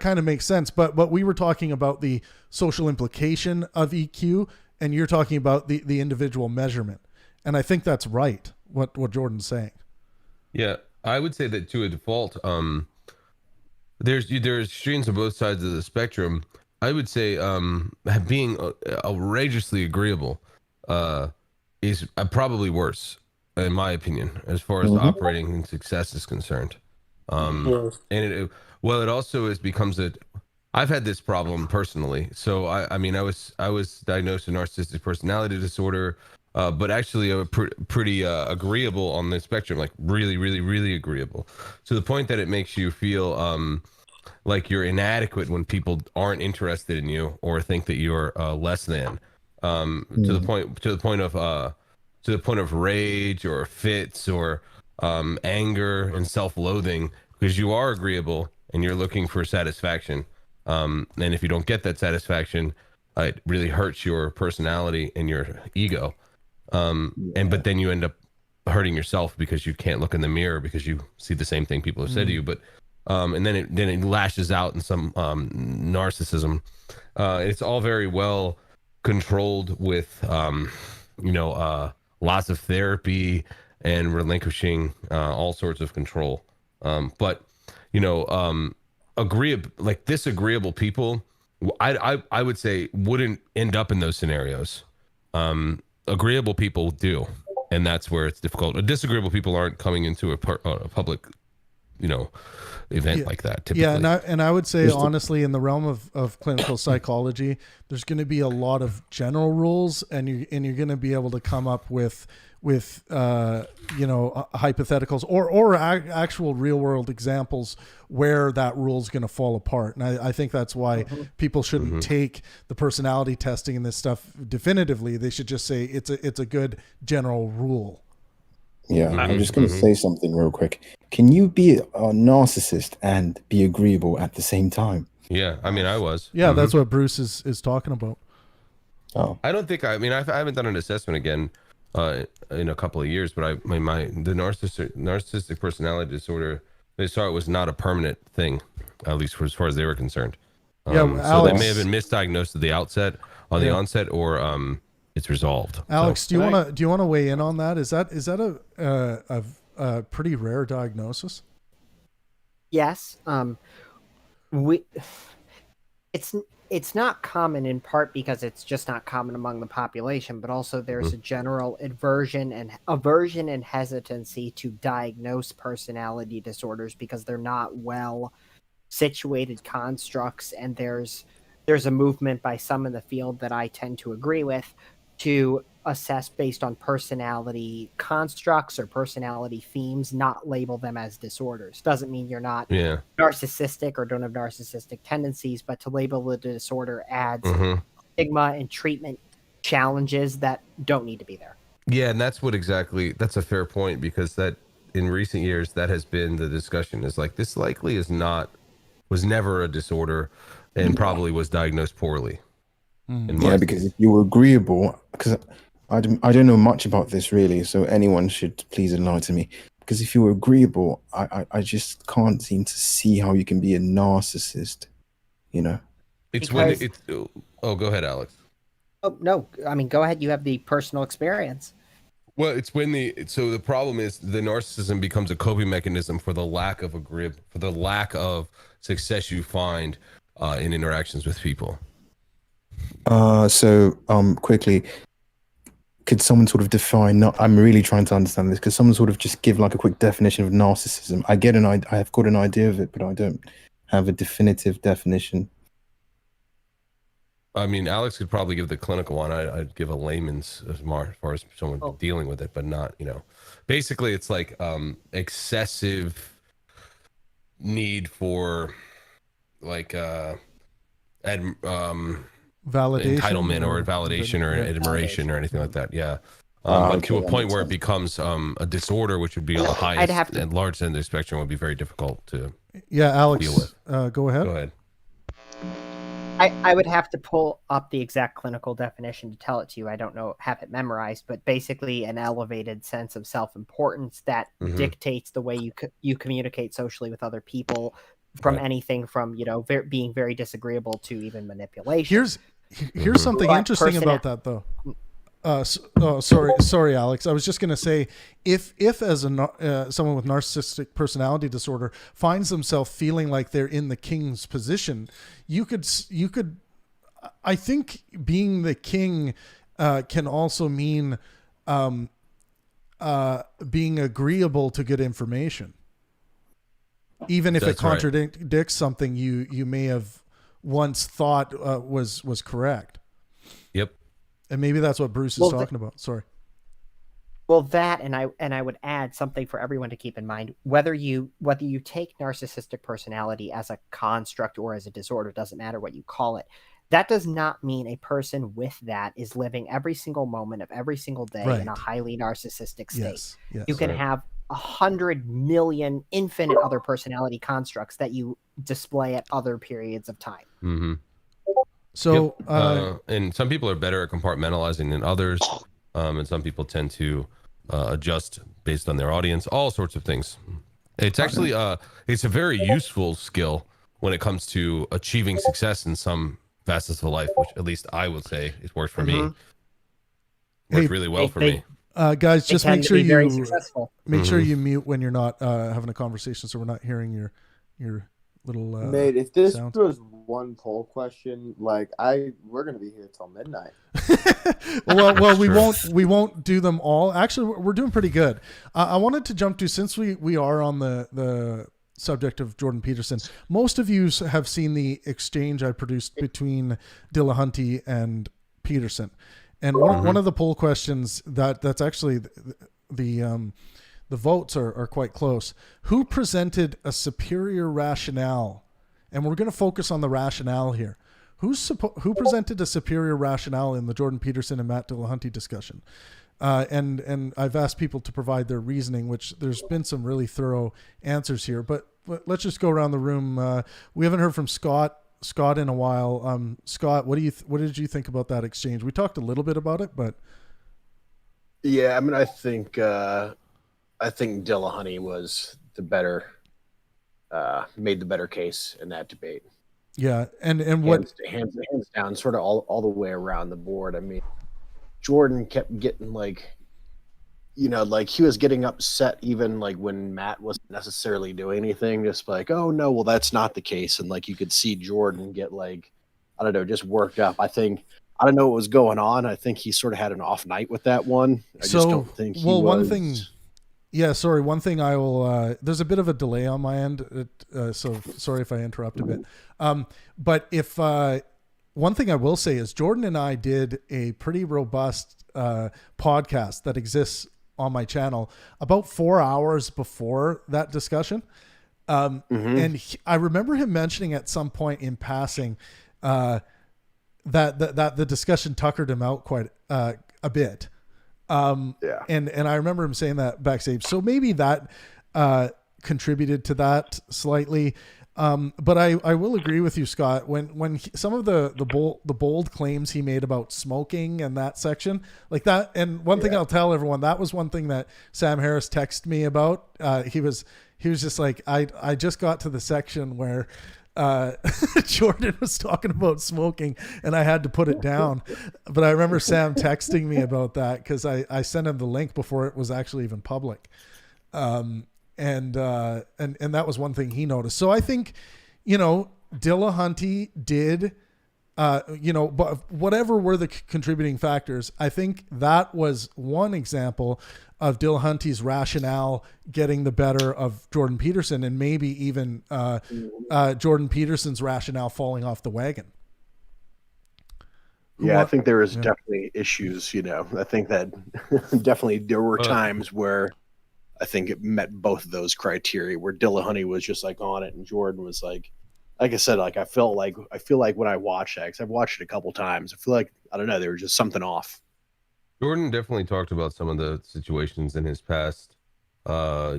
kind of makes sense. But we were talking about the social implication of EQ, and you're talking about the individual measurement. And I think that's right, what Jordan's saying. Yeah. I would say that to a default, there's extremes on both sides of the spectrum. I would say being outrageously agreeable is probably worse, in my opinion, as far as operating and success is concerned. And it also becomes I've had this problem personally. So I was diagnosed with narcissistic personality disorder. But actually, pretty agreeable on the spectrum, like really, really, really agreeable, to the point that it makes you feel like you're inadequate when people aren't interested in you or think that you're less than. To the point of rage or fits or anger and self-loathing, because you are agreeable and you're looking for satisfaction. And if you don't get that satisfaction, it really hurts your personality and your ego. But then you end up hurting yourself because you can't look in the mirror because you see the same thing people have said to you. But and then it lashes out in some narcissism. It's all very well controlled with lots of therapy and relinquishing all sorts of control. But disagreeable people, I would say, wouldn't end up in those scenarios. Agreeable people do, and that's where it's difficult. Disagreeable people aren't coming into a public, event like that typically. Yeah, and I would say honestly, in the realm of clinical psychology, there's going to be a lot of general rules, and you're going to be able to come up with hypotheticals or actual real world examples where that rule is going to fall apart. And I think that's why people shouldn't take the personality testing and this stuff definitively. They should just say it's a good general rule. Yeah, I'm just going to say something real quick. Can you be a narcissist and be agreeable at the same time? Yeah, I mean, I was. Yeah, that's what Bruce is talking about. Oh, I don't think I haven't done an assessment again in a couple of years, but the narcissistic personality disorder, they saw it was not a permanent thing, at least as far as they were concerned. So Alex, they may have been misdiagnosed at the onset, or it's resolved. Alex, do you want to weigh in on that? Is that a pretty rare diagnosis? Yes. It's not common, in part because it's just not common among the population, but also there's a general aversion and hesitancy to diagnose personality disorders because they're not well situated constructs, and there's a movement by some in the field that I tend to agree with to assess based on personality constructs or personality themes, not label them as disorders. Doesn't mean you're not narcissistic or don't have narcissistic tendencies, but to label the disorder adds stigma and treatment challenges that don't need to be there. Yeah, and that's a fair point, because that in recent years that has been the discussion, is like, this likely was never a disorder and probably was diagnosed poorly. Because if you were agreeable, because I don't know much about this really, so anyone should please enlighten me. Because if you were agreeable, I just can't seem to see how you can be a narcissist. It's when it's. Oh, go ahead, Alex. Oh no, I mean, go ahead. You have the personal experience. Well, it's when the problem is the narcissism becomes a coping mechanism for the lack of for the lack of success you find in interactions with people. Quickly, could someone sort of define? Not, I'm really trying to understand this. Could someone sort of just give like a quick definition of narcissism? I've got an idea of it, but I don't have a definitive definition. I mean, Alex could probably give the clinical one. I'd give a layman's as far as someone dealing with it, but not, basically it's like excessive need for like validation, entitlement or validation or admiration or anything like that. Yeah. But to a point where it becomes a disorder, which would be on the highest and large end of the spectrum, would be very difficult to Alex, deal with. Go ahead. Go ahead. I would have to pull up the exact clinical definition to tell it to you. I don't have it memorized, but basically an elevated sense of self-importance that dictates the way you communicate socially with other people, from anything from being very disagreeable to even manipulation. Here's something interesting about that, though. Sorry, Alex. I was just going to say, if as someone with narcissistic personality disorder finds themselves feeling like they're in the king's position, you could. I think being the king can also mean being agreeable to good information, even if it contradicts something you may have once thought was correct. Yep. And maybe that's what Bruce is talking about. Sorry. Well, that and I would add something for everyone to keep in mind. Whether you take narcissistic personality as a construct or as a disorder, doesn't matter what you call it. That does not mean a person with that is living every single moment of every single day in a highly narcissistic state. Yes, you can have 100 million infinite other personality constructs that you display at other periods of time. Mm-hmm. So, and some people are better at compartmentalizing than others, and some people tend to adjust based on their audience. All sorts of things. It's actually it's a very useful skill when it comes to achieving success in some facets of life, which at least I would say it worked for me. Worked really well for me. Guys, just make sure you sure you mute when you're not having a conversation, so we're not hearing your little. Mate, if this sound. was one poll question, we're gonna be here till midnight. well, we won't do them all. Actually, we're doing pretty good. I wanted to jump to, since we are on the subject of Jordan Peterson. Most of you have seen the exchange I produced between Dillahunty and Peterson, and one of the poll questions that's actually the votes are quite close. Who presented a superior rationale? And we're going to focus on the rationale here. Who presented a superior rationale in the Jordan Peterson and Matt Dillahunty discussion? And I've asked people to provide their reasoning, which there's been some really thorough answers here. But let's just go around the room. We haven't heard from Scott in a while. Scott, what did you think about that exchange? We talked a little bit about it, but yeah, I mean, I think Dillahunty was the better, made the better case in that debate. Yeah, and what hands down, sort of all the way around the board. I mean, Jordan kept getting he was getting upset even when Matt wasn't necessarily doing anything, just oh no, well that's not the case, and you could see Jordan get I don't know, just worked up. I don't know what was going on. I think he sort of had an off night with that one. I just don't think he was. One thing. Yeah, sorry. One thing I will. There's a bit of a delay on my end, so sorry if I interrupt a bit. But if one thing I will say is Jordan and I did a pretty robust podcast that exists on my channel about 4 hours before that discussion, and I remember him mentioning at some point in passing that the discussion tuckered him out quite a bit. And I remember him saying that backstage. So maybe that contributed to that slightly. But I will agree with you, Scott, when some of the bold claims he made about smoking and that section like that. And one thing I'll tell everyone, that was one thing that Sam Harris texted me about. He was just like, I just got to the section where Jordan was talking about smoking and I had to put it down. But I remember Sam texting me about that because I sent him the link before it was actually even public. And that was one thing he noticed. So I think, Dillahunty did but whatever were the contributing factors, I think that was one example of Dillahunty's rationale getting the better of Jordan Peterson, and maybe even Jordan Peterson's rationale falling off the wagon. Yeah, I think there is definitely issues, I think that definitely there were times where I think it met both of those criteria, where Dillahunty was just like on it and Jordan was like I said, like I feel like when I watched that, 'cause I've watched it a couple times, I feel like, I don't know, there was just something off. Jordan definitely talked about some of the situations in his past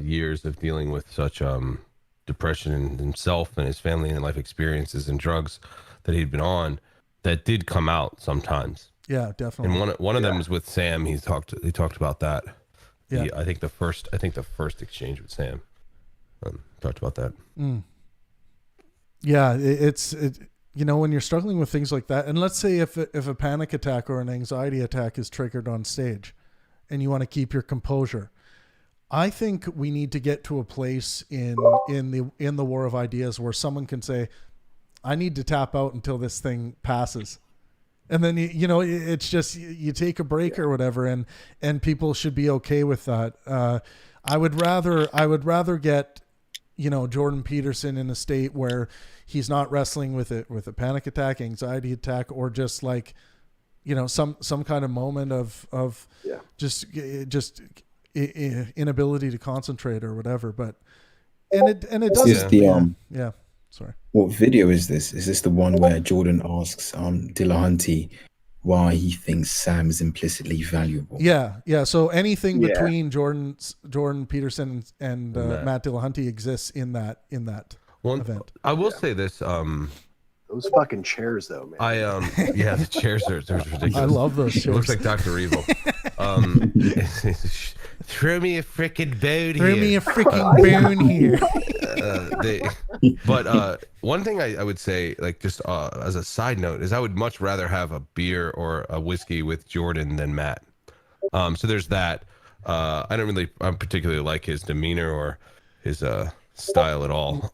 years of dealing with such depression in himself and his family and life experiences and drugs that he'd been on that did come out sometimes. Yeah, definitely. And one of them was with Sam. He talked about that. Yeah. I think the first exchange with Sam talked about that. Yeah, it's when you're struggling with things like that, and let's say if a panic attack or an anxiety attack is triggered on stage and you want to keep your composure, I think we need to get to a place in the war of ideas where someone can say, I need to tap out until this thing passes. And then it's just you take a break or whatever, and people should be okay with that. I would rather get Jordan Peterson in a state where he's not wrestling with a panic attack, anxiety attack, or just like some kind of moment of just inability to concentrate or whatever. But it doesn't. Sorry. What video is this? Is this the one where Jordan asks Dillahunty why he thinks Sam is implicitly valuable? Yeah. So anything between Jordan Peterson and Matt Dillahunty exists in that event. I will say this. Those fucking chairs, though, man. The chairs are ridiculous. I love those chairs. It looks like Dr. Evil. Throw me a frickin' bone here. Throw me a frickin' bone here. But one thing I would say, like just as a side note, is I would much rather have a beer or a whiskey with Jordan than Matt. So there's that. I particularly like his demeanor or his style at all.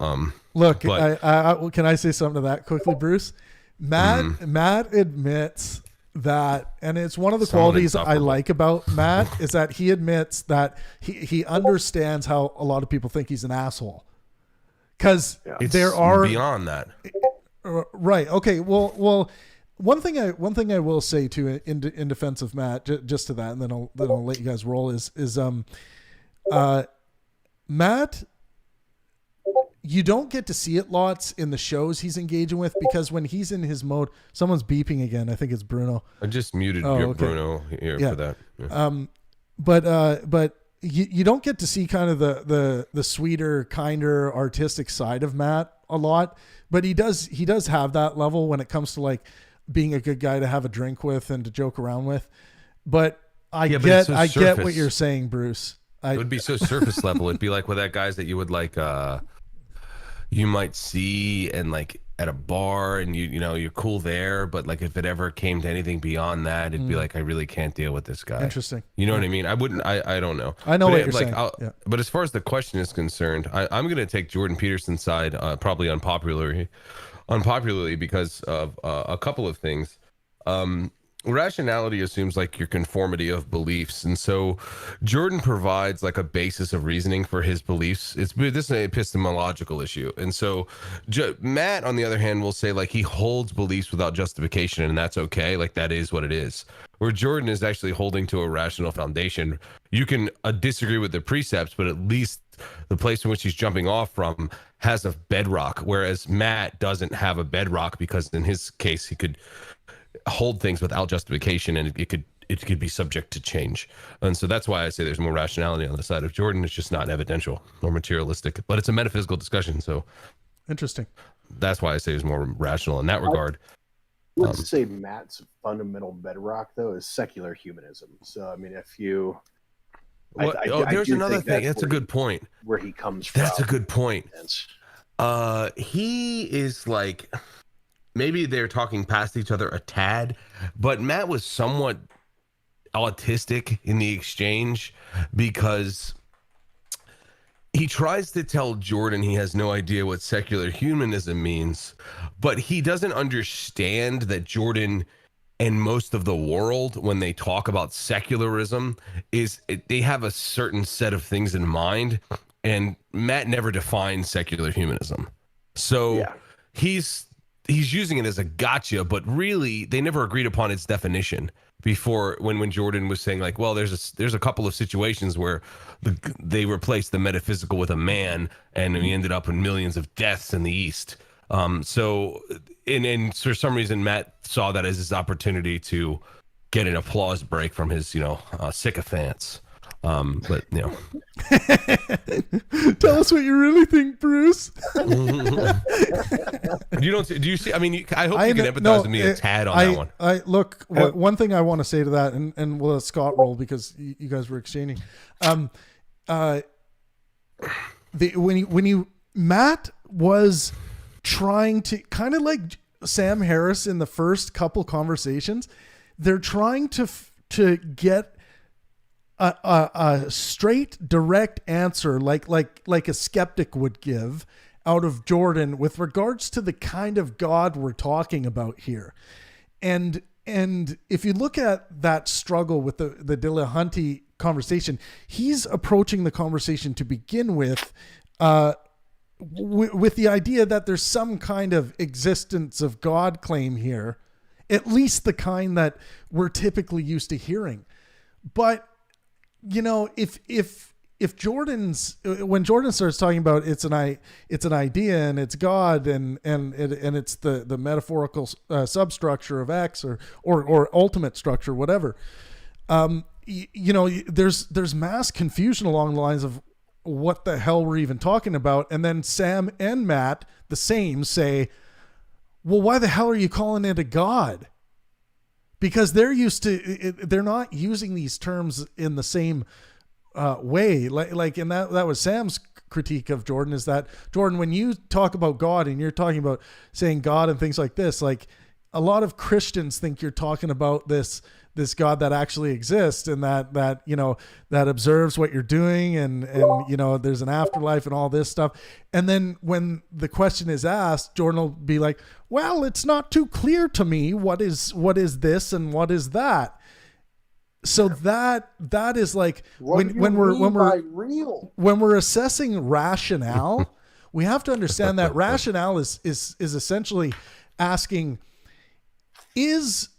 Look, I can I say something to that quickly, Bruce? Matt admits that, and it's one of the qualities I like about Matt, is that he admits that he understands how a lot of people think he's an asshole. Because there are beyond that, right? Okay, well, one thing I will say too in defense of Matt, just to that, and then I'll let you guys roll. Is Matt? You don't get to see it lots in the shows he's engaging with, because when he's in his mode, someone's beeping again. I think it's Bruno. I just muted Bruno here for that. Yeah. But you don't get to see kind of the sweeter, kinder, artistic side of Matt a lot. But he does have that level when it comes to like being a good guy to have a drink with and to joke around with. But I get what you're saying, Bruce. It would be so surface level. It'd be like with that guys that you would like. You might see and like at a bar and you're cool there, but like if it ever came to anything beyond that, it'd be like, I really can't deal with this guy. Interesting. You know what I mean? I wouldn't. I don't know. I know what you're saying. But as far as the question is concerned, I'm going to take Jordan Peterson's side, probably unpopularly because of a couple of things. Rationality assumes like your conformity of beliefs, and so Jordan provides like a basis of reasoning for his beliefs. This is an epistemological issue, and so Matt, on the other hand, will say like he holds beliefs without justification, and that's okay. Like that is what it is. Where Jordan is actually holding to a rational foundation. You can disagree with the precepts, but at least the place in which he's jumping off from has a bedrock, whereas Matt doesn't have a bedrock, because in his case he could hold things without justification, and it could be subject to change. And so that's why I say there's more rationality on the side of Jordan. It's just not evidential or materialistic, but it's a metaphysical discussion. So interesting. That's why I say it's more rational in that regard. Let's say Matt's fundamental bedrock though is secular humanism. So I mean, if you there's another thing. That's a good point. Where he comes from. That's a good point. He is like, maybe they're talking past each other a tad, but Matt was somewhat autistic in the exchange, because he tries to tell Jordan he has no idea what secular humanism means, but he doesn't understand that Jordan and most of the world, when they talk about secularism, they have a certain set of things in mind, and Matt never defined secular humanism. So he's using it as a gotcha, but really they never agreed upon its definition before, when Jordan was saying like, well, there's a couple of situations where they replaced the metaphysical with a man, and we ended up with millions of deaths in the East. So for some reason, Matt saw that as his opportunity to get an applause break from his, sycophants. But tell us what you really think, Bruce. Do you see? I mean, I hope you can empathize with me a tad on that one. Look, one thing I want to say to that, and we'll let Scott roll because you guys were exchanging. Matt was trying to, kind of like Sam Harris in the first couple conversations, they're trying to get a straight, direct answer, like a skeptic would give, out of Jordan with regards to the kind of God we're talking about here. And if you look at that struggle with the Dillahunty conversation, he's approaching the conversation to begin with the idea that there's some kind of existence of God claim here, at least the kind that we're typically used to hearing. But if when Jordan starts talking about it's an idea and it's God and it's the metaphorical substructure of X or ultimate structure, whatever, there's mass confusion along the lines of what the hell we're even talking about. And then Sam and Matt, the same, say, well, why the hell are you calling it a God? Because they're not using these terms in the same way. And that was Sam's critique of Jordan, is that, Jordan, when you talk about God and you're talking about saying God and things like this, like a lot of Christians think you're talking about this God that actually exists and that observes what you're doing and there's an afterlife and all this stuff. And then when the question is asked, Jordan will be like, well, it's not too clear to me what is this and what is that. So that is like when we're assessing rationale, we have to understand that rationale is essentially asking, is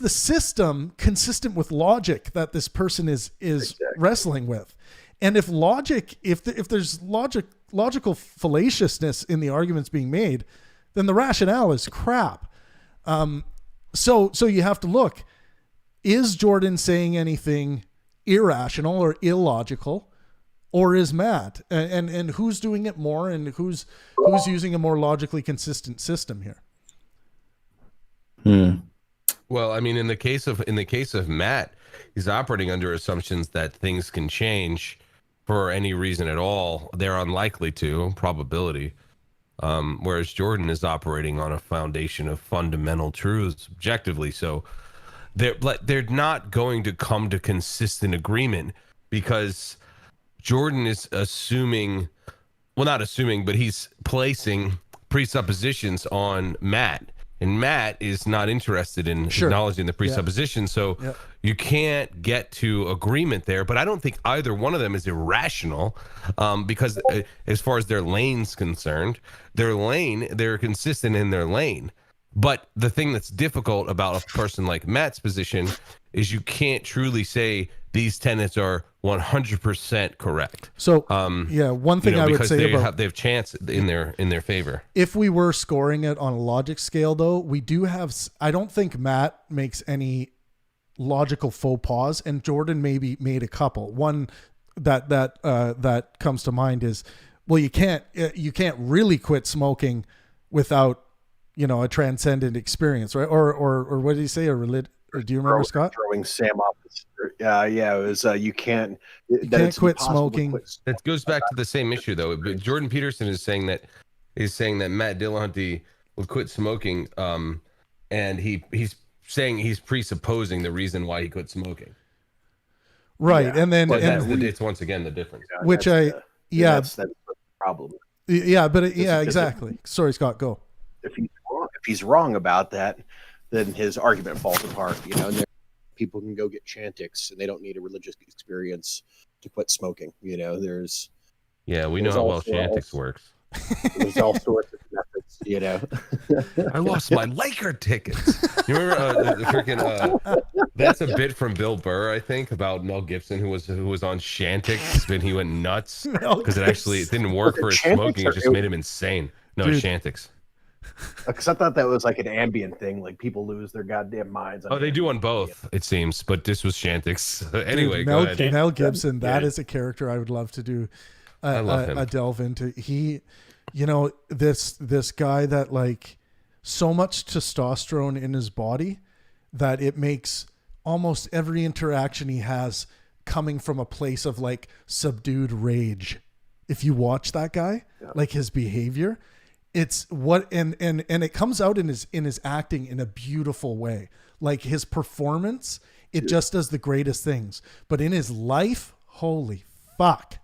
the system consistent with logic that this person is exactly wrestling with? And if there's logical fallaciousness in the arguments being made, then the rationale is crap. So you have to look, is Jordan saying anything irrational or illogical, or is Matt? And who's doing it more, and who's using a more logically consistent system here? Well, I mean, in the case of Matt, he's operating under assumptions that things can change for any reason at all. They're unlikely to, probability. Whereas Jordan is operating on a foundation of fundamental truths objectively. So they're not going to come to consistent agreement, because Jordan is not assuming, but he's placing presuppositions on Matt. And Matt is not interested in acknowledging the presupposition. So you can't get to agreement there. But I don't think either one of them is irrational, because as far as their lane's concerned, they're consistent in their lane. But the thing that's difficult about a person like Matt's position is you can't truly say these tenets are 100% correct. So one thing I would say they have chance in their favor. If we were scoring it on a logic scale, though, we do have. I don't think Matt makes any logical faux pas, and Jordan maybe made a couple. One that comes to mind is, well, you can't really quit smoking without a transcendent experience, right? Or what did he say? Or do you remember, Scott? Throwing Sam off. It was you can't quit smoking. That goes back to the same issue, though. But Jordan Peterson is saying that Matt Dillahunty would quit smoking, and he's saying he's presupposing the reason why he quit smoking. Right, and then it's once again the difference. Which I Yeah, that's the problem. Yeah, but Because exactly. Sorry, Scott, go. If he's wrong about that, then his argument falls apart. You know, and people can go get Chantix, and they don't need a religious experience to quit smoking. You know, we know how well Chantix works. There's all sorts of methods. You know, I lost my Laker tickets. You remember that's a bit from Bill Burr, I think, about Mel Gibson, who was on Chantix, and he went nuts because it didn't work for his smoking. It just made him insane. No, Chantix. Because I thought that was like an ambient thing, like people lose their goddamn minds. They do on both, it seems, but this was Chantix. Anyway, Dude, go ahead. Mel Gibson, that is a character I would love to do I love him. a delve into. He, this guy that like so much testosterone in his body that it makes almost every interaction he has coming from a place of like subdued rage. If you watch that guy, like his behavior, it's what and it comes out in his acting in a beautiful way. Like his performance, it just does the greatest things. But in his life, holy fuck.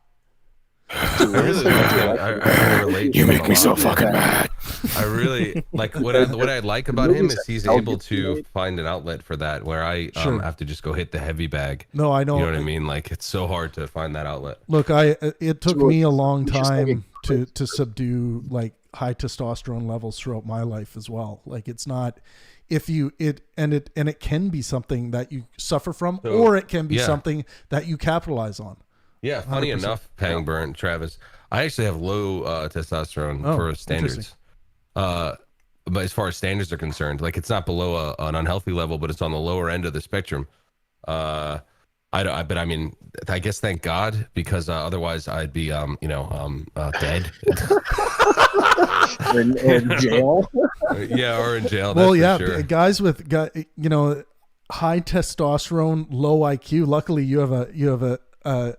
I really like I relate. You make me so fucking mad. I really like what I like about him is he's able to find an outlet for that where I have to just go hit the heavy bag. No, I know. You know what I mean? Like it's so hard to find that outlet. Look, it took me a long time to subdue like high testosterone levels throughout my life as well. Like it's not it can be something that you suffer from, or it can be something that you capitalize on. Yeah, funny 100%. enough, Pangburn, Travis, I actually have low testosterone for standards. But as far as standards are concerned, like it's not below an unhealthy level, but it's on the lower end of the spectrum. But I mean, I guess thank God, because otherwise I'd be dead. in jail. Yeah, or in jail. Well, that's for sure. guys with high testosterone, low IQ. Luckily, you have a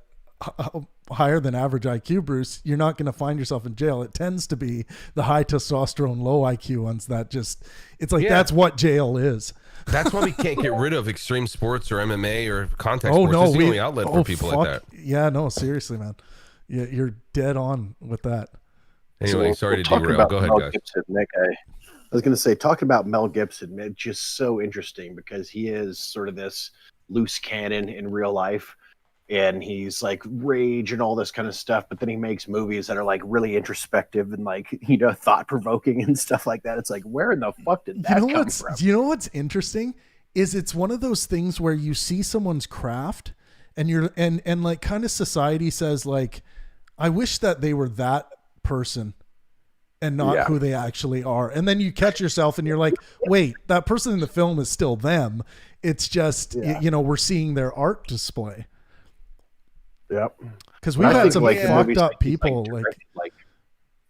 higher than average IQ, Bruce. You're not going to find yourself in jail. It tends to be the high testosterone, low IQ ones that just, it's like, that's what jail is. That's why we can't get rid of extreme sports or MMA or contact sports. It's the only outlet for people like that. Yeah, no, seriously, man. You're dead on with that. Anyway, sorry to derail. Go ahead, Mel guys. Gibson, Nick, I was going to say, talking about Mel Gibson, it's just so interesting because he is sort of this loose cannon in real life. And he's like rage and all this kind of stuff, but then he makes movies that are like really introspective and like, thought provoking and stuff like that. It's like, where in the fuck did that come from? You know what's interesting is it's one of those things where you see someone's craft and you're and like kind of society says like, I wish that they were that person and not who they actually are. And then you catch yourself and you're like, wait, that person in the film is still them. It's just, we're seeing their art display. Yep. Because we've had some fucked up people like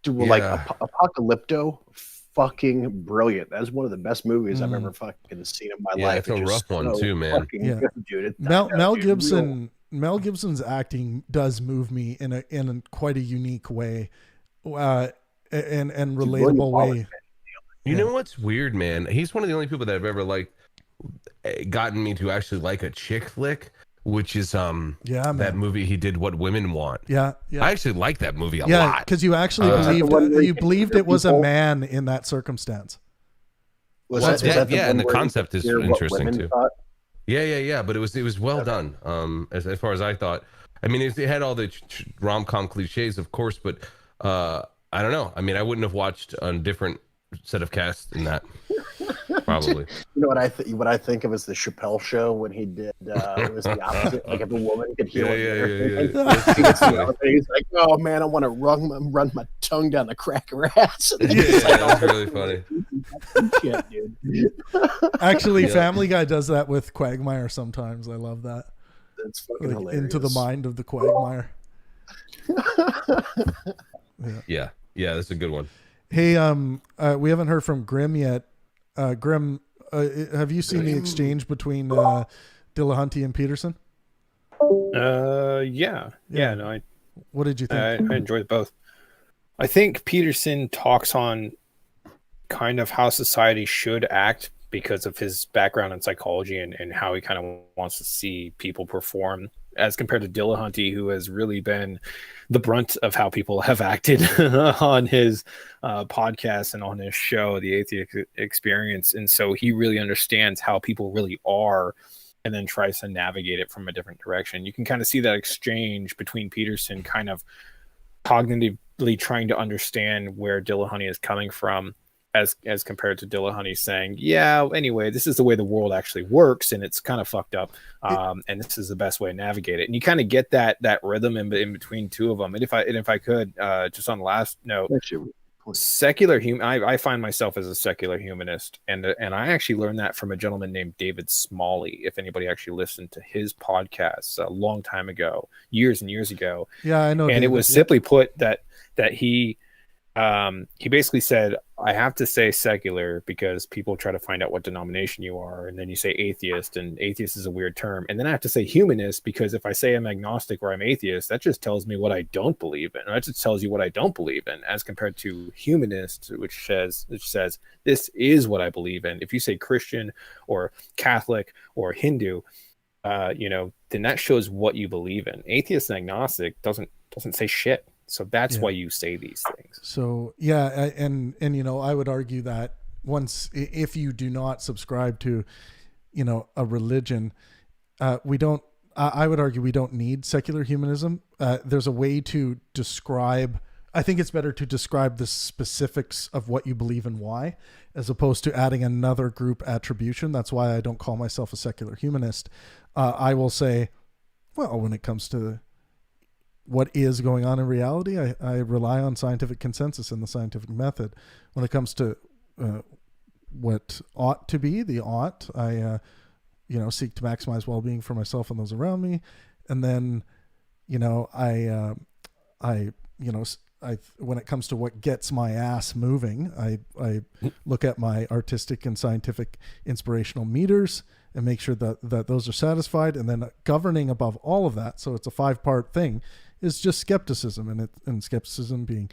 Apocalypto, fucking brilliant. That's one of the best movies I've ever fucking seen in my life. It's a rough one too, man. Good, dude. Mel Gibson's acting does move me in a quite a unique way, and relatable way. You know what's weird, man? He's one of the only people that I've ever gotten me to actually like a chick flick. Which is that movie he did, What Women Want. Yeah. I actually like that movie a lot. Yeah, because you actually believed it was a man in that circumstance. Was that and the concept is interesting too. Yeah. But it was well done. As far as I thought. I mean, it had all the rom-com cliches, of course, but I don't know. I mean, I wouldn't have watched a different set of cast in that. Probably. You know what I think of as the Chappelle Show when he did it was the opposite. Like if a woman could heal he's like, oh man, I want to run my tongue down the crack of her ass. That's really funny. Shit, dude. Actually, Family Guy does that with Quagmire sometimes. I love that. That's fucking hilarious. Into the mind of the Quagmire. Yeah, that's a good one. Hey, we haven't heard from Grim yet. Grim, have you seen the exchange between Dillahunty and Peterson? Yeah. No, what did you think? I enjoyed both. I think Peterson talks on kind of how society should act because of his background in psychology and how he kind of wants to see people perform as compared to Dillahunty, who has really been the brunt of how people have acted on his podcast and on his show, The Atheist Experience. And so he really understands how people really are, and then tries to navigate it from a different direction. You can kind of see that exchange between Peterson kind of cognitively trying to understand where Dillahunty is coming from, as compared to Dillahunty saying, yeah, anyway, this is the way the world actually works, and it's kind of fucked up, and this is the best way to navigate it. And you kind of get that rhythm in between two of them. And if I could, just on the last note, secular I find myself as a secular humanist, and I actually learned that from a gentleman named David Smalley. If anybody actually listened to his podcasts a long time ago, years and years ago, yeah, I know. And David, it was simply put that he basically said, I have to say secular because people try to find out what denomination you are, and then you say atheist, and atheist is a weird term, and then I have to say humanist because if I say I'm agnostic or I'm atheist, that just tells me what I don't believe in. That just tells you what I don't believe in, as compared to humanist, which says this is what I believe in. If you say Christian or Catholic or Hindu, then that shows what you believe in. Atheist and agnostic doesn't say shit. So that's why you say these things. So yeah, and I would argue that if you do not subscribe to, a religion, I would argue we don't need secular humanism. There's a way to describe. I think it's better to describe the specifics of what you believe and why, as opposed to adding another group attribution. That's why I don't call myself a secular humanist. I will say, well, when it comes to what is going on in reality, I rely on scientific consensus and the scientific method. When it comes to what ought to be, I seek to maximize well-being for myself and those around me. And then, when it comes to what gets my ass moving, I look at my artistic and scientific inspirational meters and make sure that those are satisfied. And then governing above all of that, so it's a 5-part thing, is just skepticism, and skepticism being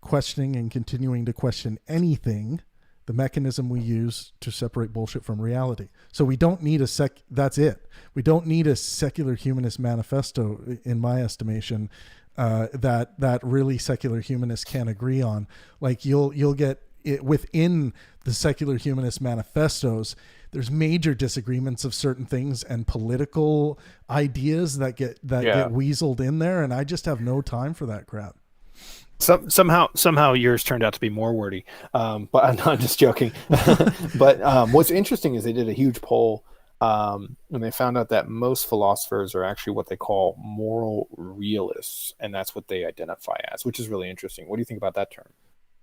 questioning and continuing to question anything, the mechanism we use to separate bullshit from reality. So we don't need that's it. We don't need a secular humanist manifesto, in my estimation, that really secular humanists can agree on. Like you'll get it within the secular humanist manifestos. There's major disagreements of certain things and political ideas that get weaseled in there, and I just have no time for that crap. Somehow yours turned out to be more wordy, but I'm not just joking. But what's interesting is they did a huge poll, and they found out that most philosophers are actually what they call moral realists, and that's what they identify as, which is really interesting. What do you think about that term?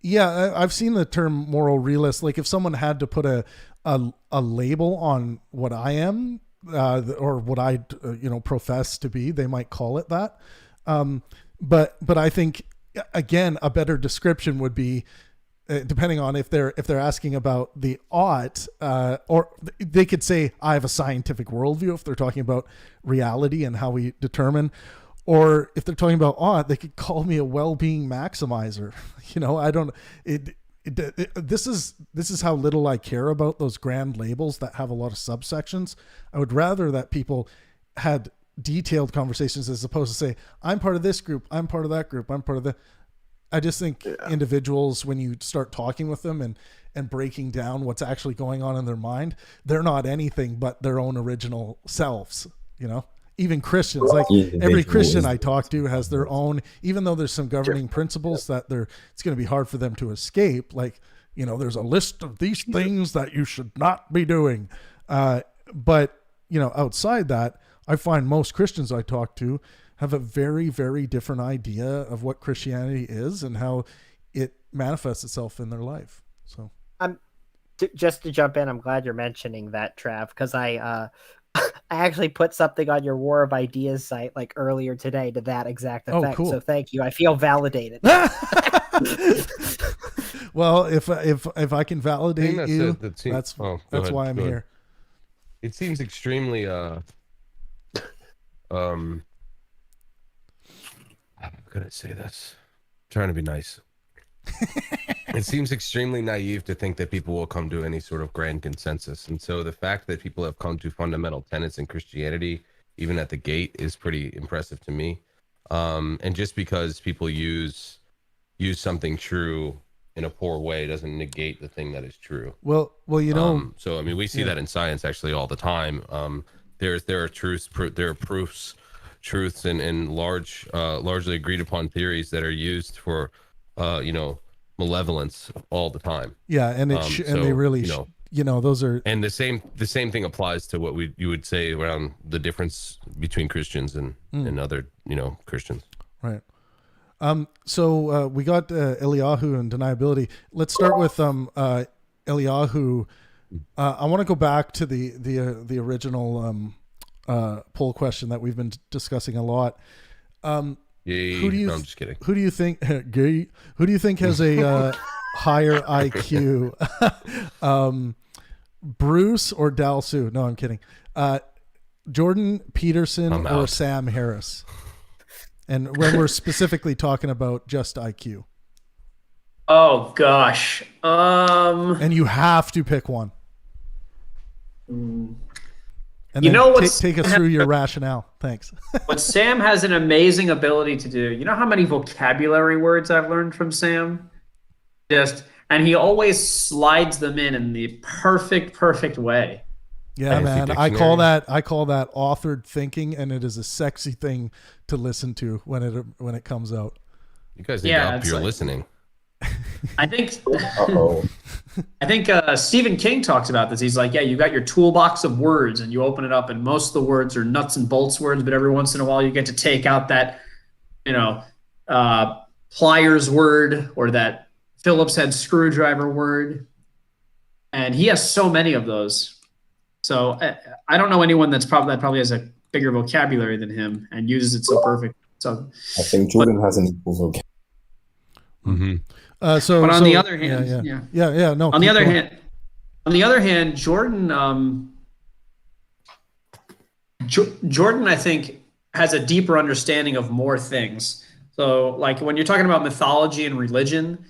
Yeah, I've seen the term moral realist. Like if someone had to put a label on what I am, or what I profess to be, they might call it that. But I think, again, a better description would be, depending on if they're asking about the ought, or they could say I have a scientific worldview if they're talking about reality and how we determine. Or if they're talking about ought, they could call me a well-being maximizer. I don't. This is how little I care about those grand labels that have a lot of subsections. I would rather that people had detailed conversations as opposed to say, I'm part of this group, I'm part of that group, I'm part of the. I just think individuals, when you start talking with them and breaking down what's actually going on in their mind, they're not anything but their own original selves. Even Christians, like every Christian I talk to has their own, even though there's some governing principles that it's going to be hard for them to escape. Like, there's a list of these things that you should not be doing. But outside that, I find most Christians I talk to have a very, very different idea of what Christianity is and how it manifests itself in their life. So just to jump in, I'm glad you're mentioning that, Trav, because I actually put something on your War of Ideas site like earlier today to that exact effect. Oh, cool. So thank you. I feel validated. Well, if I can validate you, that's why I'm here. It seems extremely how could I say this? I'm trying to be nice. It seems extremely naive to think that people will come to any sort of grand consensus. And so the fact that people have come to fundamental tenets in Christianity even at the gate, is pretty impressive to me. And just because people use something true in a poor way doesn't negate the thing that is true. Well, you know. So I mean, we see that in science actually all the time. There are proofs, truths, and largely agreed upon theories that are used for, malevolence all the time. Yeah, and and they really, those are. And the same thing applies to what you would say around the difference between Christians and other Christians. Right. So we got Eliyahu and deniability. Let's start with Eliyahu. I want to go back to the original poll question that we've been discussing a lot. I'm just kidding. Who do you think? Who do you think has a higher IQ? Bruce or Dalsu? No, I'm kidding. Jordan Peterson or Sam Harris? And when we're specifically talking about just IQ. Oh gosh. And you have to pick one. And you know what? Take us through your rationale. Thanks. What Sam has an amazing ability to do. You know how many vocabulary words I've learned from Sam? And he always slides them in the perfect way. Yeah, man. I call that authored thinking, and it is a sexy thing to listen to when it comes out. You guys need to up your listening. I think Stephen King talks about this. He's like, yeah, you got your toolbox of words and you open it up and most of the words are nuts and bolts words, but every once in a while you get to take out that, pliers word or that Phillips head screwdriver word. And he has so many of those. So I don't know anyone that probably has a bigger vocabulary than him and uses it so perfect. So I think Jordan has an equal vocabulary. Mm-hmm. But on the other hand, no. On the other hand, Jordan, Jordan, I think, has a deeper understanding of more things. So, like when you're talking about mythology and religion,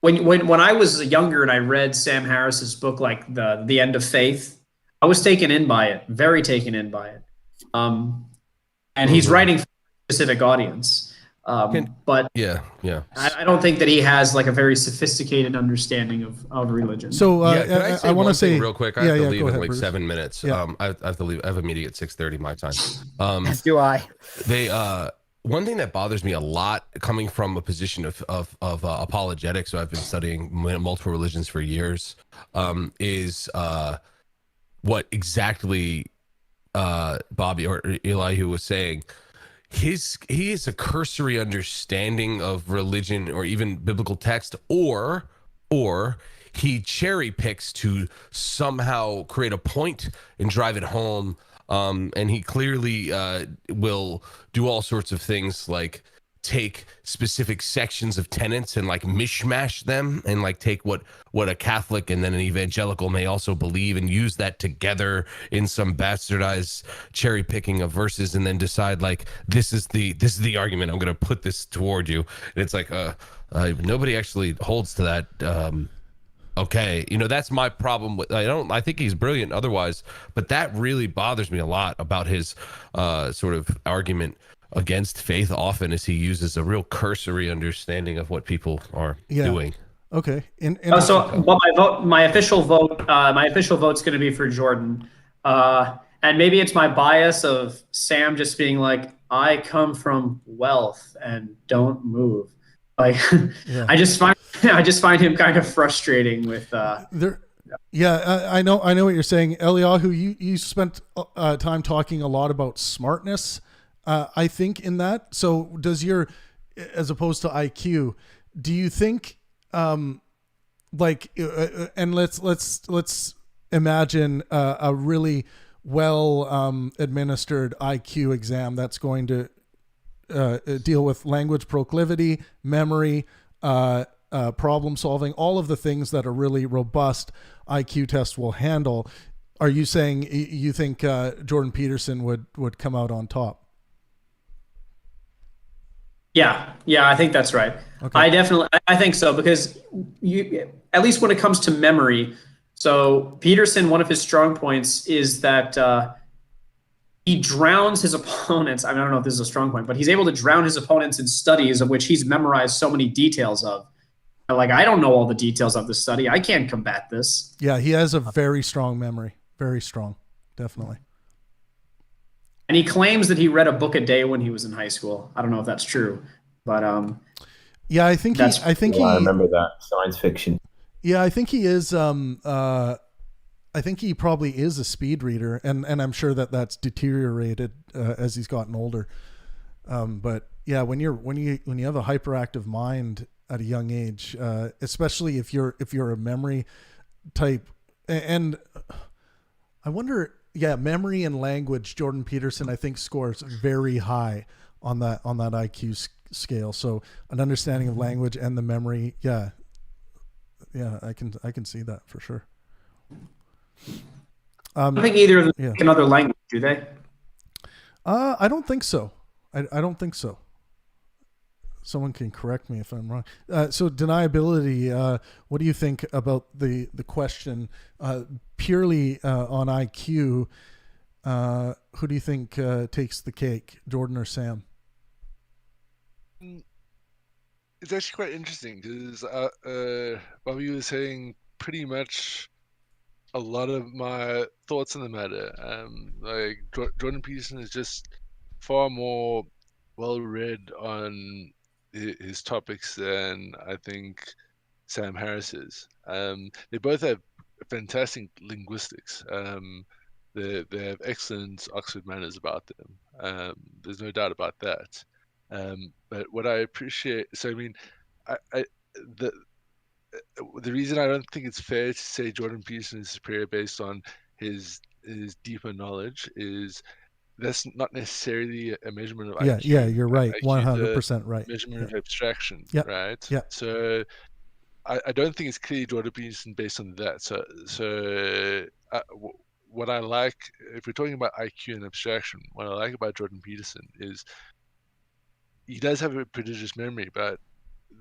when I was younger and I read Sam Harris's book, like the End of Faith, I was taken in by it, very taken in by it. And he's writing for a specific audience. But I don't think that he has like a very sophisticated understanding of religion. So I want to say real quick. I have to leave in like 7 minutes. I have to leave. I have a meeting at 6:30 my time. As do I. One thing that bothers me a lot, coming from a position of apologetics, so I've been studying multiple religions for years, is what exactly Bobby or Eliyahu was saying. He has a cursory understanding of religion or even biblical text, or he cherry picks to somehow create a point and drive it home. And he clearly will do all sorts of things like take specific sections of tenets and like mishmash them and like take what a Catholic and then an evangelical may also believe and use that together in some bastardized cherry picking of verses and then decide like this is the argument, I'm going to put this toward you. And it's like nobody actually holds to that. Okay, that's my problem with. I think he's brilliant otherwise, but that really bothers me a lot about his sort of argument against faith. Often is he uses a real cursory understanding of what people are doing. Okay. My official vote's going to be for Jordan, and maybe it's my bias of Sam just being like, I come from wealth and don't move. Like, I just find him kind of frustrating with. I know what you're saying, Eliyahu. You spent time talking a lot about smartness. I think in that. So does as opposed to IQ, do you think, and let's imagine a really well administered IQ exam that's going to deal with language proclivity, memory, problem solving, all of the things that a really robust IQ test will handle. Are you saying you think Jordan Peterson would come out on top? Yeah, I think that's right. Okay. I think so, because at least when it comes to memory, So Peterson, one of his strong points is that he drowns his opponents. I mean, I don't know if this is a strong point, but he's able to drown his opponents in studies of which he's memorized so many details of. Like, I don't know all the details of this study. I can't combat this. Yeah, he has a very strong memory. Very strong, definitely. And he claims that he read a book a day when he was in high school. I don't know if that's true, but yeah, I think I remember that science fiction. Yeah, I think he is. I think he probably is a speed reader, and I'm sure that's deteriorated as he's gotten older. But yeah, when you have a hyperactive mind at a young age, especially if you're a memory type, and I wonder, yeah, memory and language. Jordan Peterson, I think, scores very high on that IQ scale. So an understanding of language and the memory, yeah, I can see that for sure. I don't think either of them yeah. speak another language, do they? I don't think so. I don't think so. Someone can correct me if I'm wrong. So deniability, what do you think about the question purely on IQ? Who do you think takes the cake, Jordan or Sam? It's actually quite interesting because Bobby was saying pretty much a lot of my thoughts on the matter. Like Jordan Peterson is just far more well-read on his topics than I think Sam Harris is. They both have fantastic linguistics. They have excellent Oxford manners about them. There's no doubt about that. But what I appreciate, so I mean, the reason I don't think it's fair to say Jordan Peterson is superior based on his deeper knowledge is that's not necessarily a measurement of IQ. Yeah, you're right. IQ is 100% right. Measurement of abstraction, Yep. right? Yeah. So I don't think it's clearly Jordan Peterson based on that. So what I like, if we're talking about IQ and abstraction, what I like about Jordan Peterson is he does have a prodigious memory, but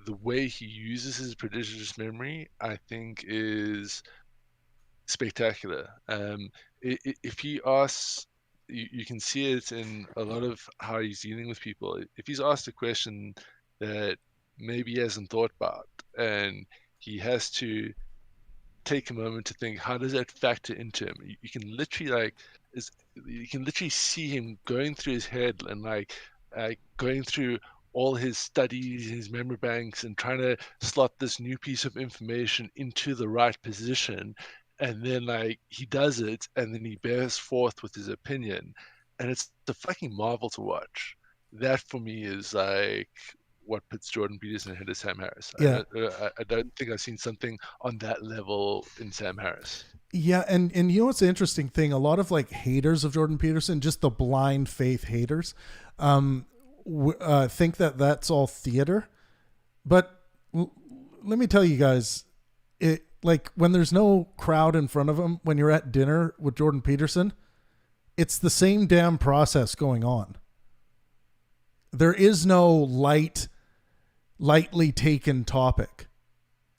the way he uses his prodigious memory, I think, is spectacular. If he asks, you can see it in a lot of how he's dealing with people. If he's asked a question that maybe he hasn't thought about, and he has to take a moment to think, how does that factor into him? You can literally see him going through his head and going through all his studies, his memory banks, and trying to slot this new piece of information into the right position. And then he does it, and then he bears forth with his opinion, and it's a fucking marvel to watch. That for me is what puts Jordan Peterson ahead of Sam Harris. Yeah. I don't think I've seen something on that level in Sam Harris. Yeah, and you know what's the interesting thing? A lot of haters of Jordan Peterson, just the blind faith haters, think that that's all theater. But let me tell you guys, when there's no crowd in front of him, when you're at dinner with Jordan Peterson, it's the same damn process going on. There is no lightly taken topic.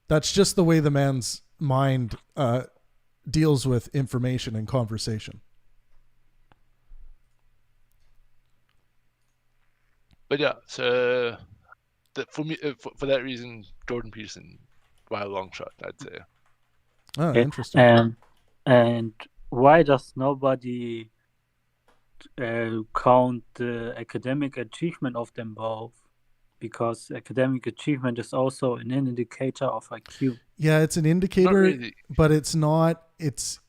That's just the way the man's mind deals with information and conversation. But yeah, so for me, for that reason, Jordan Peterson by a long shot, I'd say. Oh, interesting. And why does nobody count the academic achievement of them both? Because academic achievement is also an indicator of IQ. Yeah, it's an indicator, really. But it's not. It's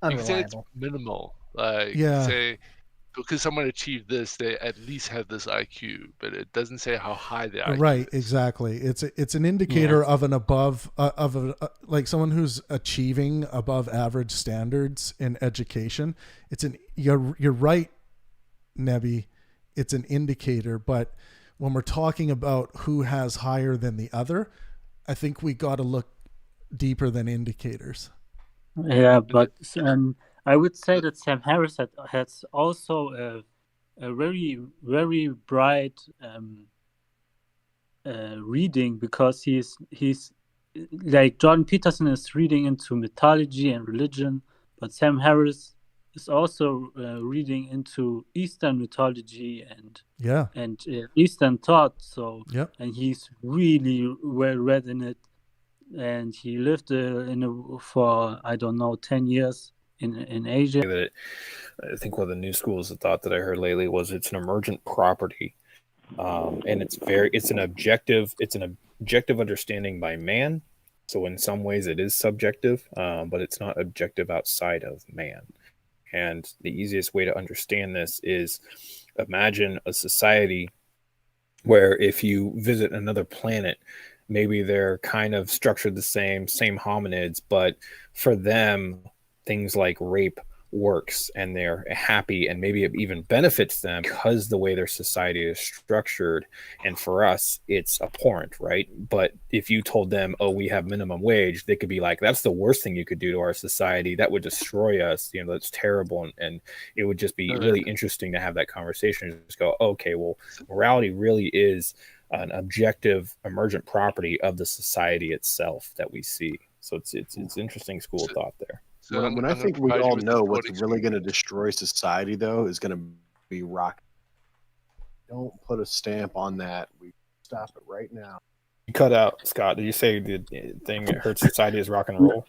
unreliable. You can say it's minimal. Say because someone achieved this, they at least have this IQ, but it doesn't say how high the IQ right, is. Exactly. It's an indicator of an above someone who's achieving above average standards in education. You're right, Nebby. It's an indicator, but when we're talking about who has higher than the other, I think we got to look deeper than indicators. Yeah, but I would say that Sam Harris has also a very, very bright reading, because he's like Jordan Peterson is reading into mythology and religion, but Sam Harris is also reading into Eastern mythology and Eastern thought. So and he's really well read in it, and he lived for I don't know 10 years in Asia. I think one of the new schools of thought that I heard lately was it's an emergent property, and it's an objective understanding by man. So in some ways it is subjective, but it's not objective outside of man. And the easiest way to understand this is imagine a society where if you visit another planet, maybe they're kind of structured the same hominids, but for them, things like rape works and they're happy, and maybe it even benefits them because the way their society is structured. And for us, it's abhorrent, right? But if you told them, oh, we have minimum wage, they could be like, that's the worst thing you could do to our society. That would destroy us. You know, that's terrible. And it would just be really interesting to have that conversation and just go, okay, well, morality really is an objective emergent property of the society itself that we see. So it's interesting school of thought there. So when I think we all know what's really going to destroy society, though, is going to be rock. Don't put a stamp on that. We stop it right now. You cut out, Scott. Did you say the thing that hurts society is rock and roll?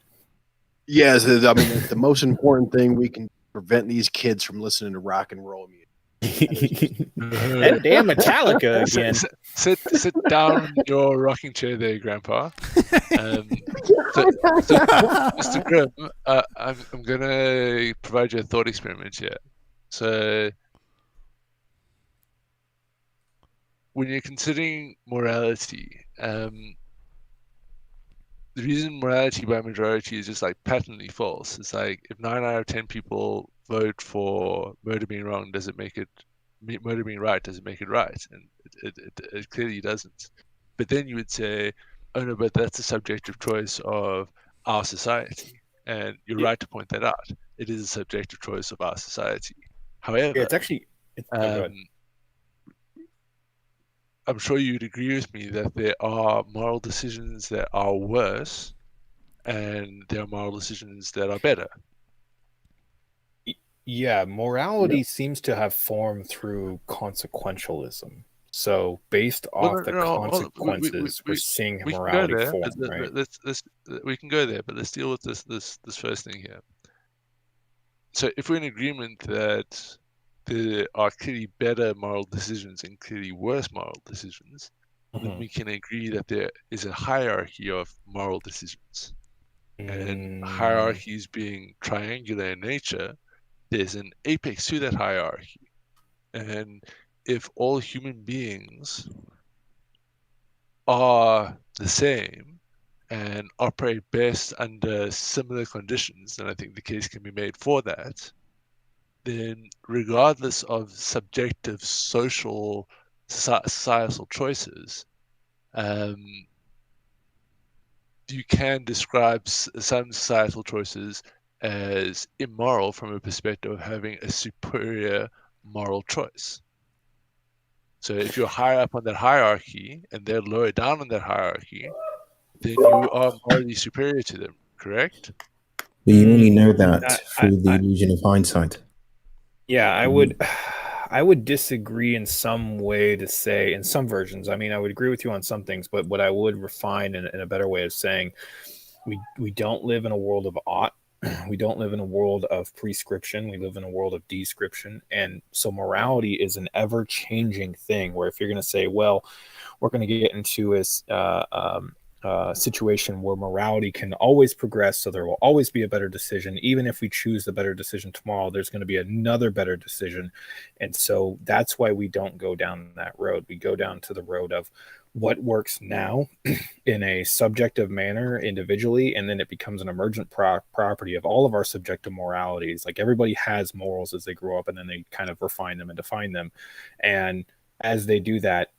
Yes, I mean the most important thing we can prevent these kids from listening to rock and roll music. And damn Metallica again. Sit down in your rocking chair there, Grandpa. So, Mr. Grimm, I'm going to provide you a thought experiment here. So, when you're considering morality, the reason morality by majority is just like patently false. It's like if 9 out of 10 people vote for murder being wrong, does it make it murder being right? Does it make it right? And it clearly doesn't. But then you would say, oh no, but that's a subjective choice of our society, and you're right to point that out. It is a subjective choice of our society. However, it's actually. I'm sure you'd agree with me that there are moral decisions that are worse, and there are moral decisions that are better. Yeah, morality seems to have formed through consequentialism. So based off the consequences, we're seeing morality form. Right? We can go there, but let's deal with this first thing here. So if we're in agreement that there are clearly better moral decisions and clearly worse moral decisions, then we can agree that there is a hierarchy of moral decisions. And hierarchies being triangular in nature, there's an apex to that hierarchy. And if all human beings are the same and operate best under similar conditions, then I think the case can be made for that, then regardless of subjective social societal choices, you can describe some societal choices as immoral from a perspective of having a superior moral choice. So if you're higher up on that hierarchy and they're lower down on that hierarchy, then you are morally superior to them, correct? But you only know that through the illusion of hindsight. Yeah, I would disagree in some way to say, in some versions. I mean, I would agree with you on some things, but what I would refine in a better way of saying, we don't live in a world of ought. We don't live in a world of prescription. We live in a world of description. And so morality is an ever-changing thing where if you're going to say, well, we're going to get into a situation where morality can always progress, so there will always be a better decision. Even if we choose the better decision tomorrow, there's going to be another better decision. And so that's why we don't go down that road. We go down to the road of what works now in a subjective manner individually, and then it becomes an emergent property of all of our subjective moralities. Like everybody has morals as they grow up, and then they kind of refine them and define them. And as they do that,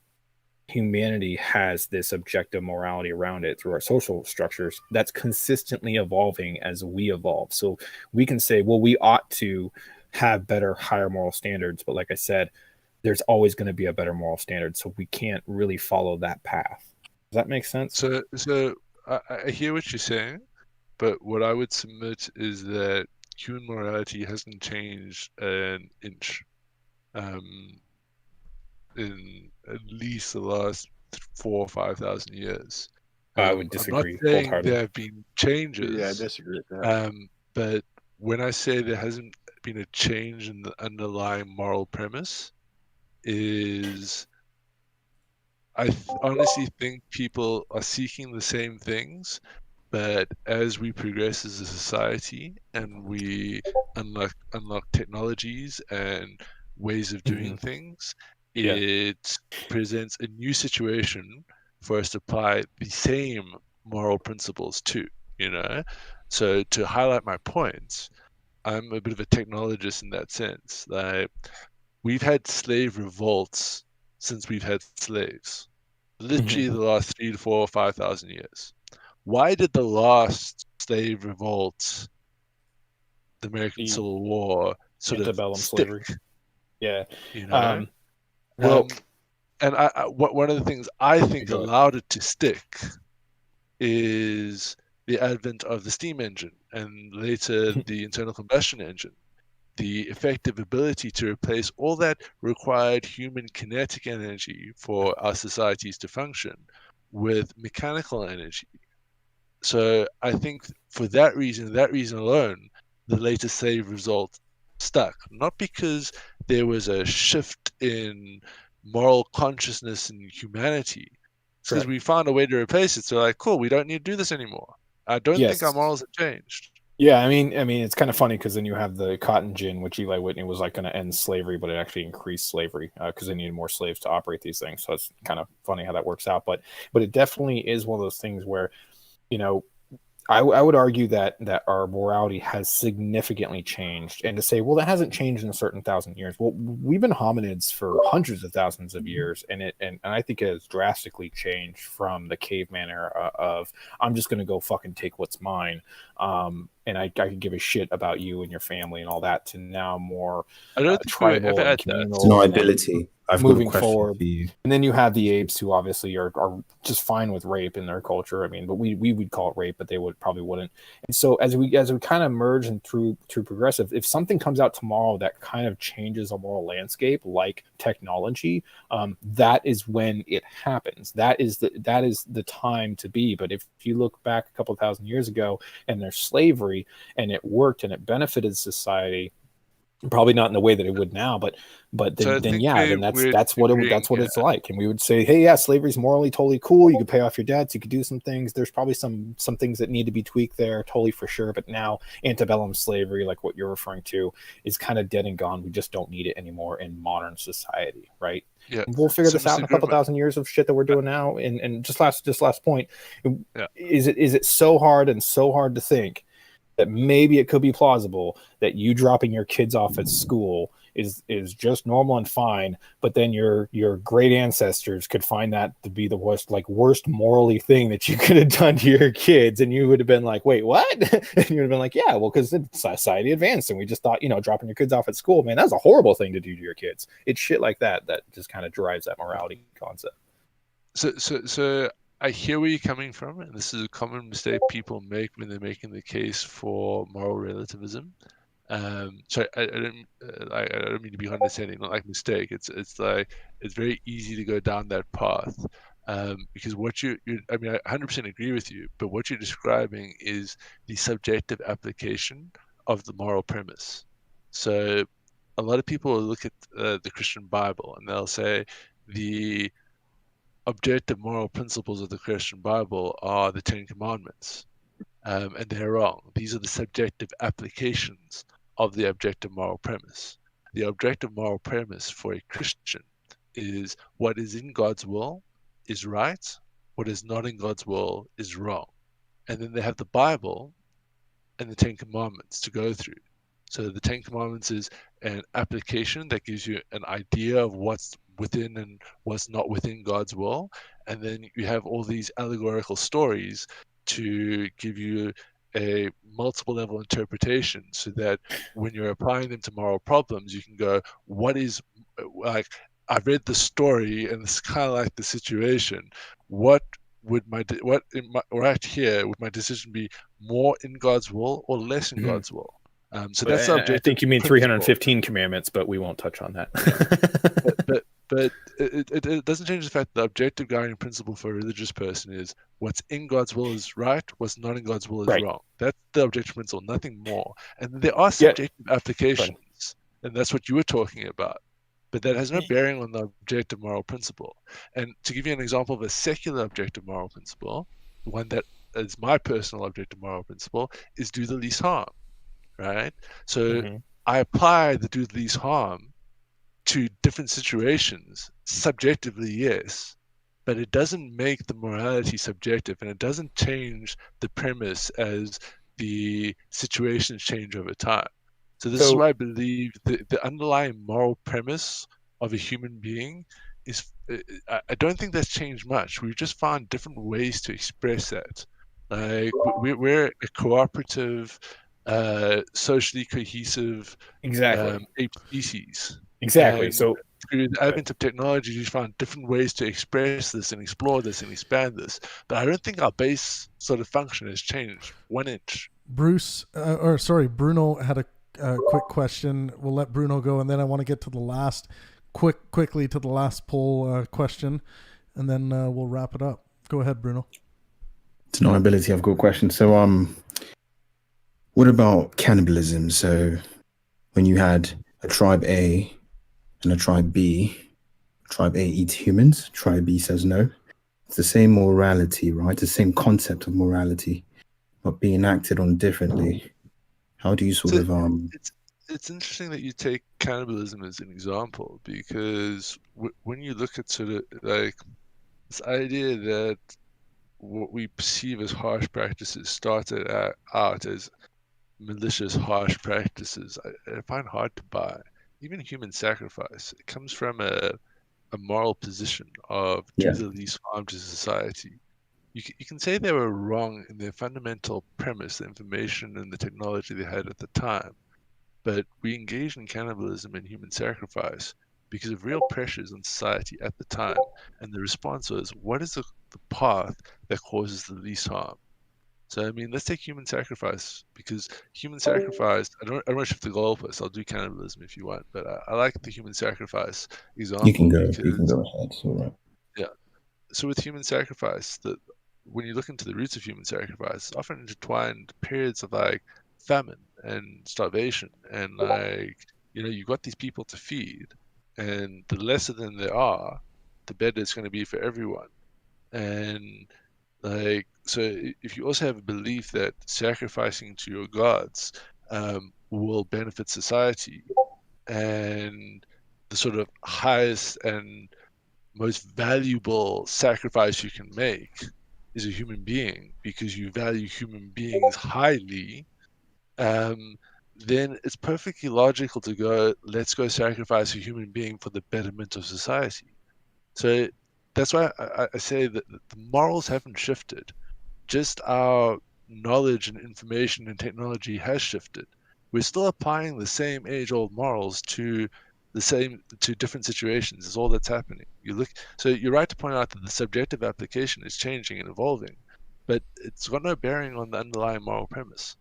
humanity has this objective morality around it through our social structures that's consistently evolving as we evolve. So we can say, well, we ought to have better, higher moral standards. But like I said, there's always going to be a better moral standard. So we can't really follow that path. Does that make sense? So I hear what you're saying, but what I would submit is that human morality hasn't changed an inch in at least the last 4,000 or 5,000 years. I would I'm not disagree saying wholeheartedly. there have been changes. Yeah, I disagree with that. But when I say there hasn't been a change in the underlying moral premise, is I honestly think people are seeking the same things, but as we progress as a society and we unlock technologies and ways of doing things, Yeah. it presents a new situation for us to apply the same moral principles to, you know? So to highlight my points, I'm a bit of a technologist in that sense. Like, we've had slave revolts since we've had slaves. Literally the last 3 to 4 or 5,000 years. Why did the last slave revolt, the American Civil War, sort of Antebellum stick? slavery. Yeah. You know? Well, and one of the things I think allowed it to stick is the advent of the steam engine and later the internal combustion engine. The effective ability to replace all that required human kinetic energy for our societies to function with mechanical energy. So I think for that reason alone, the latest slave result stuck. Not because there was a shift in moral consciousness and humanity. It's because we found a way to replace it. So like, cool, we don't need to do this anymore. I don't think our morals have changed. Yeah, I mean, it's kind of funny because then you have the cotton gin, which Eli Whitney was like going to end slavery, but it actually increased slavery because they needed more slaves to operate these things. So it's kind of funny how that works out. But it definitely is one of those things where, you know, I would argue that our morality has significantly changed, and to say, well, that hasn't changed in a certain 1,000 years. Well, we've been hominids for hundreds of thousands of years, and I think it has drastically changed from the caveman era of I'm just going to go fucking take what's mine, and I could give a shit about you and your family and all that, to now more tribal and communal. Deniability. I've got a Moving question forward, for you. and then you have the apes who obviously are just fine with rape in their culture. I mean, but we would call it rape, but they probably wouldn't. And so as we kind of merge and through progressive, if something comes out tomorrow that kind of changes a moral landscape, like technology, that is when it happens. That is the time to be. But if you look back a couple of 1,000 years ago and there's slavery and it worked and it benefited society, probably not in the way that it would now, but then that's what it's like. And we would say, hey, yeah, slavery's morally totally cool. You could pay off your debts, you could do some things. There's probably some things that need to be tweaked there, totally for sure. But now antebellum slavery, like what you're referring to, is kind of dead and gone. We just don't need it anymore in modern society, right? Yeah. And we'll figure this out in a couple thousand years of shit that we're doing now. And just last point, is it so hard to think that maybe it could be plausible that you dropping your kids off at school is just normal and fine, but then your great ancestors could find that to be the worst morally thing that you could have done to your kids, and you would have been like, wait, what? And you would have been like, yeah, well, because society advanced and we just thought, dropping your kids off at school, man, that's a horrible thing to do to your kids. It's shit like that just kind of drives that morality concept. So I hear where you're coming from, and this is a common mistake people make when they're making the case for moral relativism. So I don't mean to be condescending, not like mistake. It's like it's very easy to go down that path because what I 100% agree with you, but what you're describing is the subjective application of the moral premise. So a lot of people will look at the Christian Bible and they'll say the objective moral principles of the Christian Bible are the Ten Commandments, and they're wrong. These are the subjective applications of the objective moral premise. The objective moral premise for a Christian is what is in God's will is right, what is not in God's will is wrong. And then they have the Bible and the Ten Commandments to go through. So the Ten Commandments is an application that gives you an idea of what's within and what's not within God's will. And then you have all these allegorical stories to give you a multiple level interpretation so that when you're applying them to moral problems, you can go, what is, like, I've read the story and it's kind of like the situation. What right here would my decision be more in God's will or less in God's will? So that's the objective. I think you mean principle. 315 commandments, but we won't touch on that. but it doesn't change the fact that the objective guiding principle for a religious person is what's in God's will is right, what's not in God's will is wrong. That's the objective principle, nothing more. And there are subjective applications, and that's what you were talking about. But that has no bearing on the objective moral principle. And to give you an example of a secular objective moral principle, the one that is my personal objective moral principle is do the least harm, right? So I apply the do the least harm to different situations, subjectively, yes, but it doesn't make the morality subjective, and it doesn't change the premise as the situations change over time. So this is why I believe the underlying moral premise of a human being is, I don't think that's changed much. We've just found different ways to express that. Like we're a cooperative, socially cohesive ape species. Exactly. And So through the advent of technology, we found different ways to express this and explore this and expand this. But I don't think our base sort of function has changed 1 inch. Bruno had a quick question. We'll let Bruno go, and then I want to get to the last quickly to the last poll question, and then we'll wrap it up. Go ahead, Bruno. Deniability. I've got a question. So, what about cannibalism? So, when you had a tribe A and a tribe B, tribe A eats humans, tribe B says no. It's the same morality, right? It's the same concept of morality, but being acted on differently. How do you sort of It's interesting that you take cannibalism as an example, because when you look at sort of like this idea that what we perceive as harsh practices started out as malicious, harsh practices, I find hard to buy. Even human sacrifice, it comes from a moral position of do the least harm to society. You can say they were wrong in their fundamental premise, the information and the technology they had at the time, but we engaged in cannibalism and human sacrifice because of real pressures on society at the time, and the response was, what is the path that causes the least harm? So I mean, let's take human sacrifice, because human sacrifice, I don't want to shift the goalpost. I'll do cannibalism if you want, but I like the human sacrifice example. You can go ahead. It's all right. Yeah. So with human sacrifice, when you look into the roots of human sacrifice, often intertwined periods of like famine and starvation, and like, you know, you've got these people to feed, and the lesser than they are, the better it's going to be for everyone. And like, so if you also have a belief that sacrificing to your gods will benefit society, and the sort of highest and most valuable sacrifice you can make is a human being, because you value human beings highly, then it's perfectly logical to go, let's go sacrifice a human being for the betterment of society. So that's why I say that the morals haven't shifted, just our knowledge and information and technology has shifted. We're still applying the same age-old morals to different situations. Is all that's happening. So you're right to point out that the subjective application is changing and evolving, but it's got no bearing on the underlying moral premise.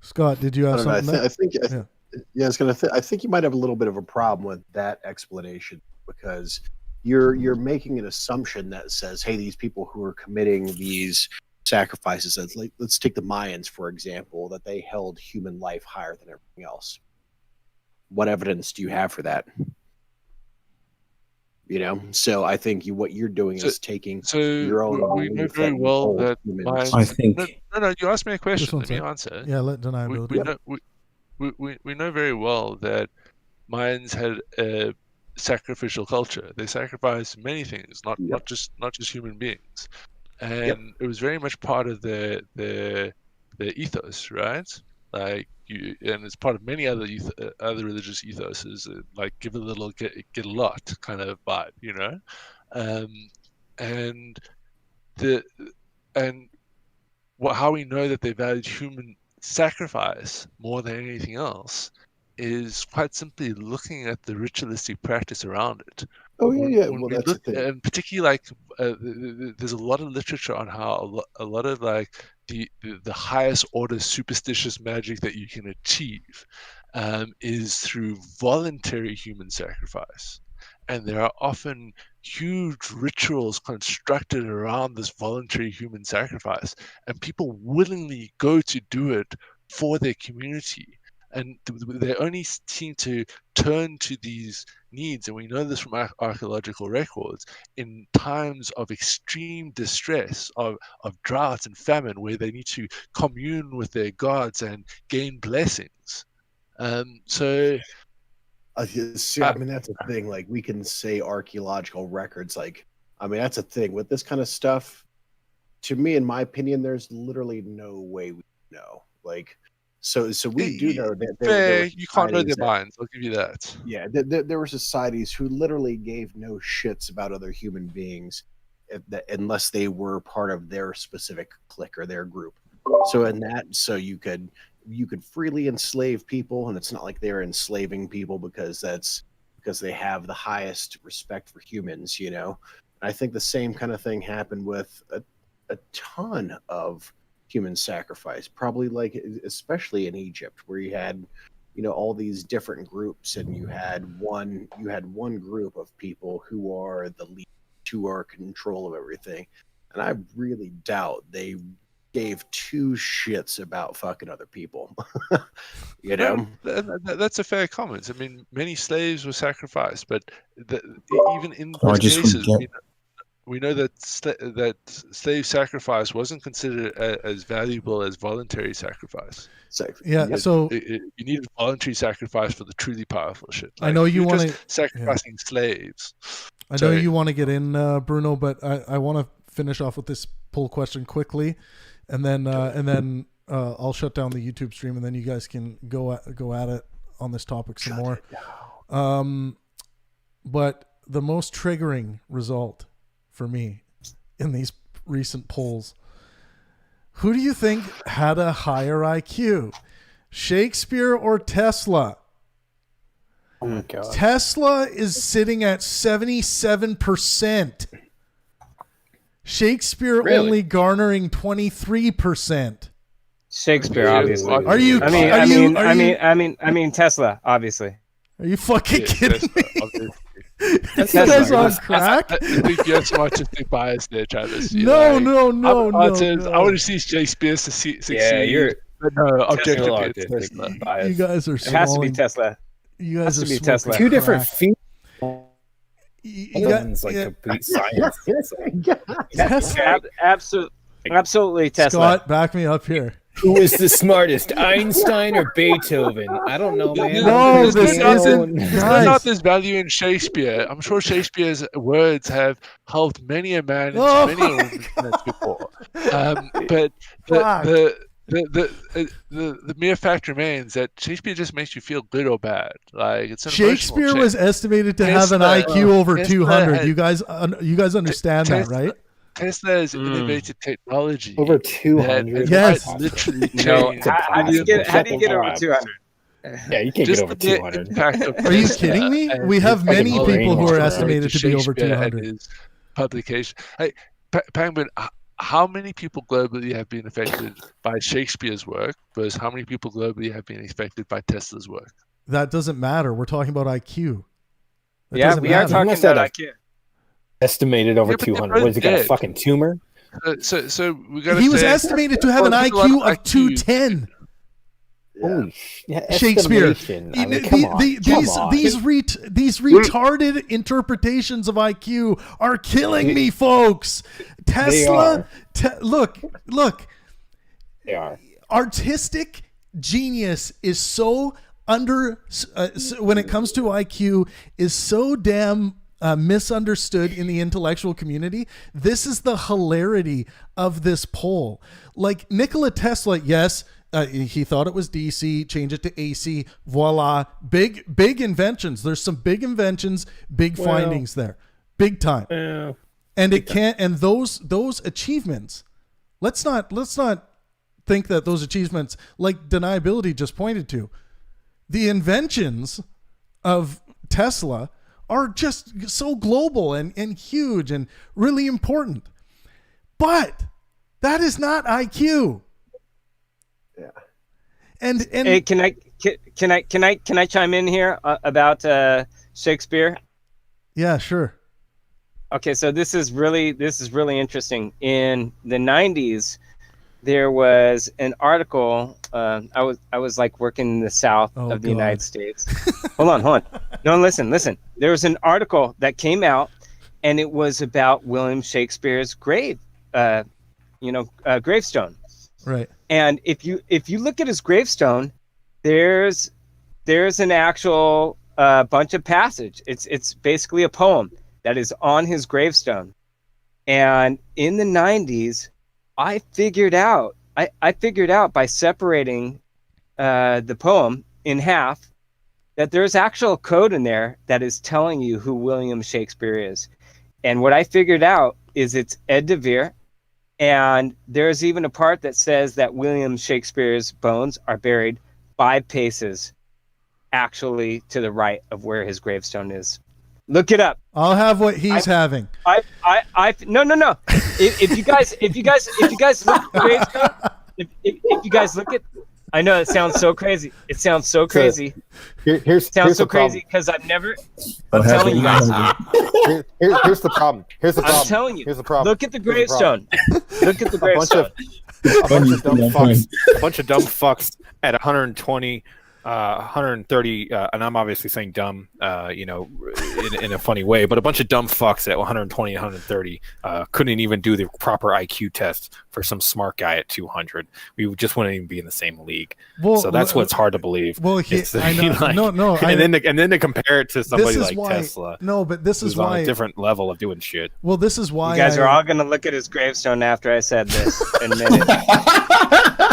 Scott, did you have something? I think you might have a little bit of a problem with that explanation, because you're making an assumption that says, hey, these people who are committing these sacrifices, let's take the Mayans, for example, that they held human life higher than everything else. What evidence do you have for that? You know, so I think what you're doing is taking your own. We know very well that Mayans. I think. No. You asked me a question. Let me answer. Yeah, let deniability. We know very well that Mayans had a sacrificial culture. They sacrificed many things, not just human beings, and it was very much part of their ethos, right? Like and it's part of many other religious ethoses, like give a little, get a lot kind of vibe, you know, how we know that they valued human sacrifice more than anything else is quite simply looking at the ritualistic practice around it. Oh yeah. when Well, we that's look, the thing. and particularly like there's a lot of literature on how a lot of like the highest order superstitious magic that you can achieve is through voluntary human sacrifice, and there are often huge rituals constructed around this voluntary human sacrifice, and people willingly go to do it for their community, and they only seem to turn to these needs, and we know this from archaeological records, in times of extreme distress, of drought and famine, where they need to commune with their gods and gain blessings. So I mean, that's a thing. Like, we can say archaeological records. Like, I mean, that's a thing with this kind of stuff. To me, in my opinion, there's literally no way we know. Like, so we do know that there you can't know their that, minds. I'll give you that. Yeah, there were societies who literally gave no shits about other human beings, unless they were part of their specific clique or their group. So in that, so you could freely enslave people, and it's not like they're enslaving people because they have the highest respect for humans, you know. And I think the same kind of thing happened with a ton of human sacrifice, probably, like, especially in Egypt, where you had, you know, all these different groups, and you had one group of people who are the lead, who are in control of everything. And I really doubt they gave two shits about fucking other people. You know, that's a fair comment. I mean, many slaves were sacrificed, but even in I those just cases, forget. we know that slave sacrifice wasn't considered as valuable as voluntary sacrifice. Yeah, so you needed voluntary sacrifice for the truly powerful shit. I know you want to sacrificing slaves. I know you want to get in, Bruno, but I want to finish off with this poll question quickly, and then I'll shut down the YouTube stream, and then you guys can go at it on this topic some more. But the most triggering result for me in these recent polls, who do you think had a higher IQ, Shakespeare or Tesla? Oh my God. Tesla is sitting at 77%. Shakespeare only garnering 23%. Shakespeare, obviously. Are you? I mean Tesla, obviously. Are you fucking kidding me? This guy's on crack. I think you have so much bias there, Travis. No. I want to see Shakespeare succeed. Yeah, you're. But no, objectively, Tesla. You guys are. It has to be Tesla. You guys has are to be Tesla. Two different feet. One's like complete science. Absolutely Tesla. Scott, back me up here. Who is the smartest, Einstein or Beethoven? I don't know, man. No, this isn't. There's not this value in Shakespeare. I'm sure Shakespeare's words have helped many a man into many a woman's before. But the mere fact remains that Shakespeare just makes you feel good or bad. Like, it's an Shakespeare was estimated to have an IQ over 200. You guys understand that, right? Tesla has innovated technology over 200. Yes, literally. How do you get over 200? Yeah, you can't get over 200. Are you kidding me? We have many people who are estimated to be over 200. Publication. Hey, Pangburn, how many people globally have been affected by Shakespeare's work versus how many people globally have been affected by Tesla's work? That doesn't matter. We're talking about IQ. We are talking about IQ. Estimated over 200. Was he got a fucking tumor? So we got. He was estimated to have an IQ of 210. Holy Shakespeare. I mean, come on. These retarded interpretations of IQ are killing me, folks. Tesla. Look. They are. Artistic genius is so when it comes to IQ, is so damn misunderstood in the intellectual community. This is the hilarity of this poll. Like, Nikola Tesla, yes, he thought it was DC, change it to AC, voila, big inventions. There's some big inventions, big findings there, big time. And it can't. And those achievements, let's not think that those achievements, like deniability just pointed to, the inventions of Tesla are just so global and huge and really important. But that is not IQ. Yeah. And hey, can I chime in here about Shakespeare? Yeah, sure. Okay, so this is really interesting. In the 90s, there was an article. I was like working in the south of the United States. Hold on. No, listen. There was an article that came out, and it was about William Shakespeare's gravestone. Right. And if you look at his gravestone, there's an actual bunch of passage. It's basically a poem that is on his gravestone. And in the 90s, I figured out by separating the poem in half that there's actual code in there that is telling you who William Shakespeare is. And what I figured out is it's Ed de Vere. And there's even a part that says that William Shakespeare's bones are buried 5 paces actually to the right of where his gravestone is. Look it up. I'll have what he's having. No. If you guys look at the gravestone, if you guys look at, I know it sounds so crazy. It sounds so crazy. Here's so the crazy because I've never. I'm telling you guys. Here's the problem. I'm telling you. Here's the problem. Look at the gravestone. Look at the gravestone. A bunch of dumb fucks at 120, 130, and I'm obviously saying dumb, in a funny way, but a bunch of dumb fucks at 120, 130 couldn't even do the proper IQ test for some smart guy at 200. We just wouldn't even be in the same league. Well, so that's what's hard to believe. Well, I know. And then to compare it to somebody like Tesla. No, but this is why on a different level of doing shit. Well, this is why you guys are all gonna look at his gravestone after I said this. Admit it.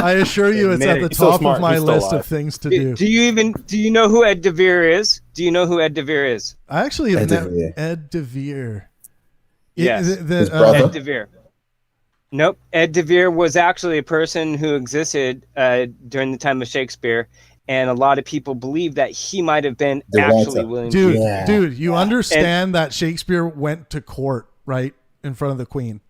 I assure you, it's at the top of my list of things to do. Do you know who Ed de Vere is? Do you know who Ed de Vere is? I actually have Ed de Vere. Yes, Ed de Vere. Nope. Ed de Vere was actually a person who existed during the time of Shakespeare, and a lot of people believe that he might have been actually William Shakespeare. Dude, you understand that Shakespeare went to court, right, in front of the Queen?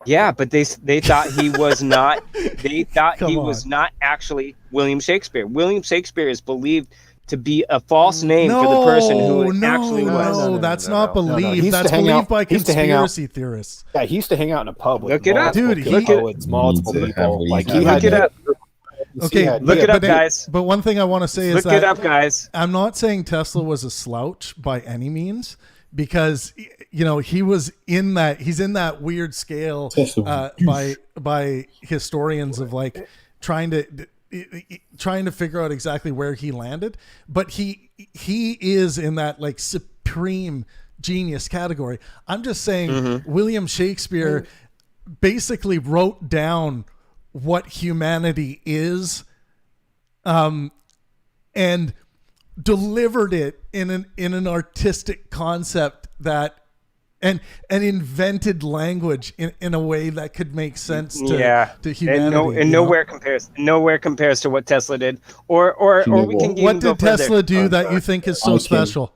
Yeah, but they thought he was not. They thought he was not actually William Shakespeare. William Shakespeare is believed to be a false name for the person who actually was. No, that's not believed. That's believed by conspiracy theorists. Yeah, he used to hang out in a pub with look it up, dude. Multiple people. Like he look it up. Okay, look it up, guys. But one thing I want to say is look that it up, guys. I'm not saying Tesla was a slouch by any means, because he was in that. He's in that weird scale by historians of like trying to figure out exactly where he landed, but he is in that like supreme genius category. I'm just saying William Shakespeare basically wrote down what humanity is, and delivered it in an artistic concept that and invented language in a way that could make sense to humanity. And nowhere compares to what Tesla did. Or we can even what go did Tesla further. do that you think is so special?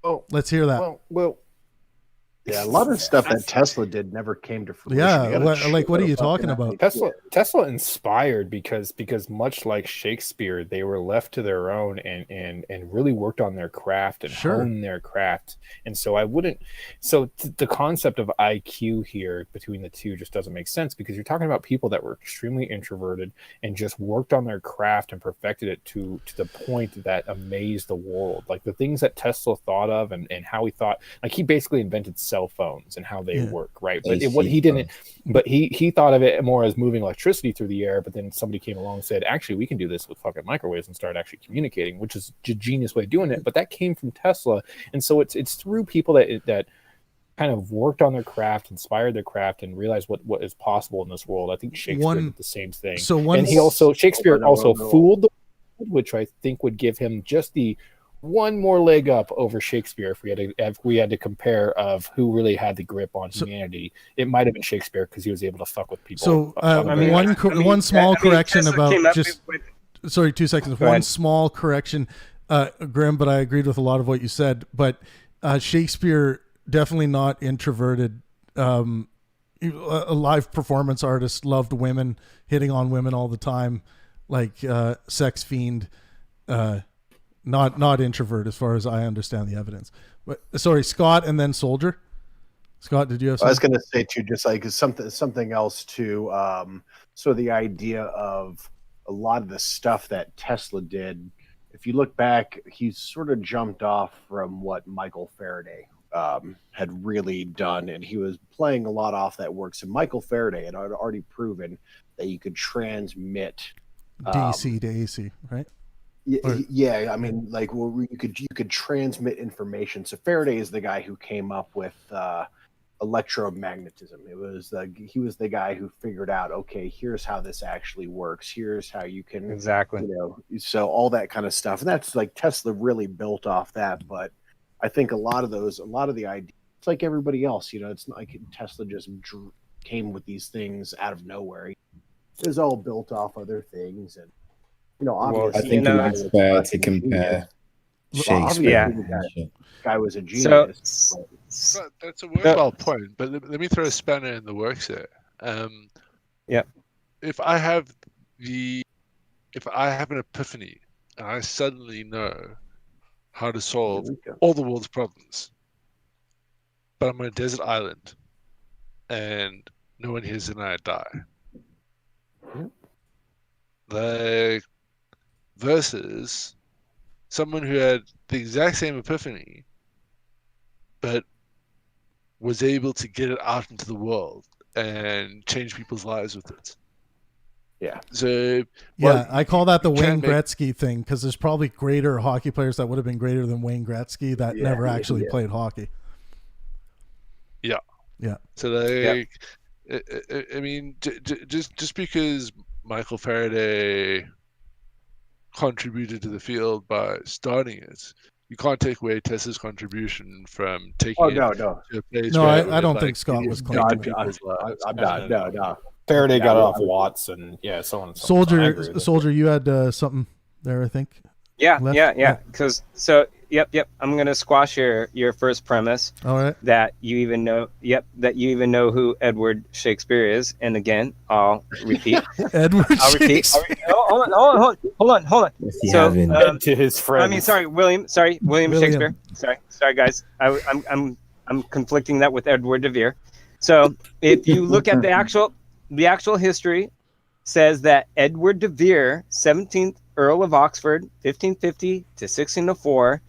Oh, let's hear that. Well, yeah, a lot of stuff that Tesla did never came to fruition. Yeah, what are you talking about? Tesla inspired because much like Shakespeare, they were left to their own and really worked on their craft and honed their craft. And so the concept of IQ here between the two just doesn't make sense, because you're talking about people that were extremely introverted and just worked on their craft and perfected it to the point that amazed the world. Like the things that Tesla thought of and how he thought, like he basically invented cell phones and how they work, right? But he thought of it more as moving electricity through the air, but then somebody came along and said, actually, we can do this with fucking microwaves and start actually communicating, which is a genius way of doing it. But that came from Tesla. And so it's through people that kind of worked on their craft, inspired their craft, and realized what is possible in this world. I think Shakespeare did the same thing. Shakespeare also fooled the world, which I think would give him just the one more leg up over Shakespeare if we had to compare of who really had the grip on humanity. It might have been Shakespeare because he was able to fuck with people. So one small correction about just sorry, 2 seconds. One small correction. Grim, but I agreed with a lot of what you said. But Shakespeare, definitely not introverted. A live performance artist, loved women, hitting on women all the time, like sex fiend. Not introvert as far as I understand the evidence. But sorry, Scott, and then Soldier. Scott, did you have something? I was going to say too, just like something else too. So the idea of a lot of the stuff that Tesla did, if you look back, he's sort of jumped off from what Michael Faraday had really done, and he was playing a lot off that work. So Michael Faraday had already proven that you could transmit DC to AC, right? Yeah, I mean, like, well, you could transmit information. So Faraday is the guy who came up with electromagnetism. He was the guy who figured out, okay, here's how this actually works. Here's how you can exactly, so all that kind of stuff. And that's like Tesla really built off that. But I think a lot of the ideas, it's like everybody else, it's not like Tesla just came with these things out of nowhere. It was all built off other things, and obviously, I think it's fair to compare Shakespeare. The guy was a genius. That's a worthwhile point, but let me throw a spanner in the works here. If I have an epiphany and I suddenly know how to solve all the world's problems, but I'm on a desert island and no one hears it and I die. Like, versus someone who had the exact same epiphany but was able to get it out into the world and change people's lives with it. Yeah. So I call that the Wayne Gretzky thing, because there's probably greater hockey players that would have been greater than Wayne Gretzky that never actually played hockey. Yeah. Yeah. So like, I mean, just because Michael Faraday contributed to the field by starting it, you can't take away Tesla's contribution from taking it to a place where I don't think Scott was claiming I'm not. No. Faraday got it off Watts and so on and so on. Soldier, you had something there, I think. Yeah. Because I'm gonna squash your first premise. All right. That you even know. That you even know who Edward Shakespeare is. And again, I'll repeat. I'll repeat. Hold on. So to his friend. I mean, William Shakespeare. Sorry, guys. I'm conflicting that with Edward de Vere. So if you look at the actual history, says that Edward de Vere, 17th Earl of Oxford, 1550 to 1604,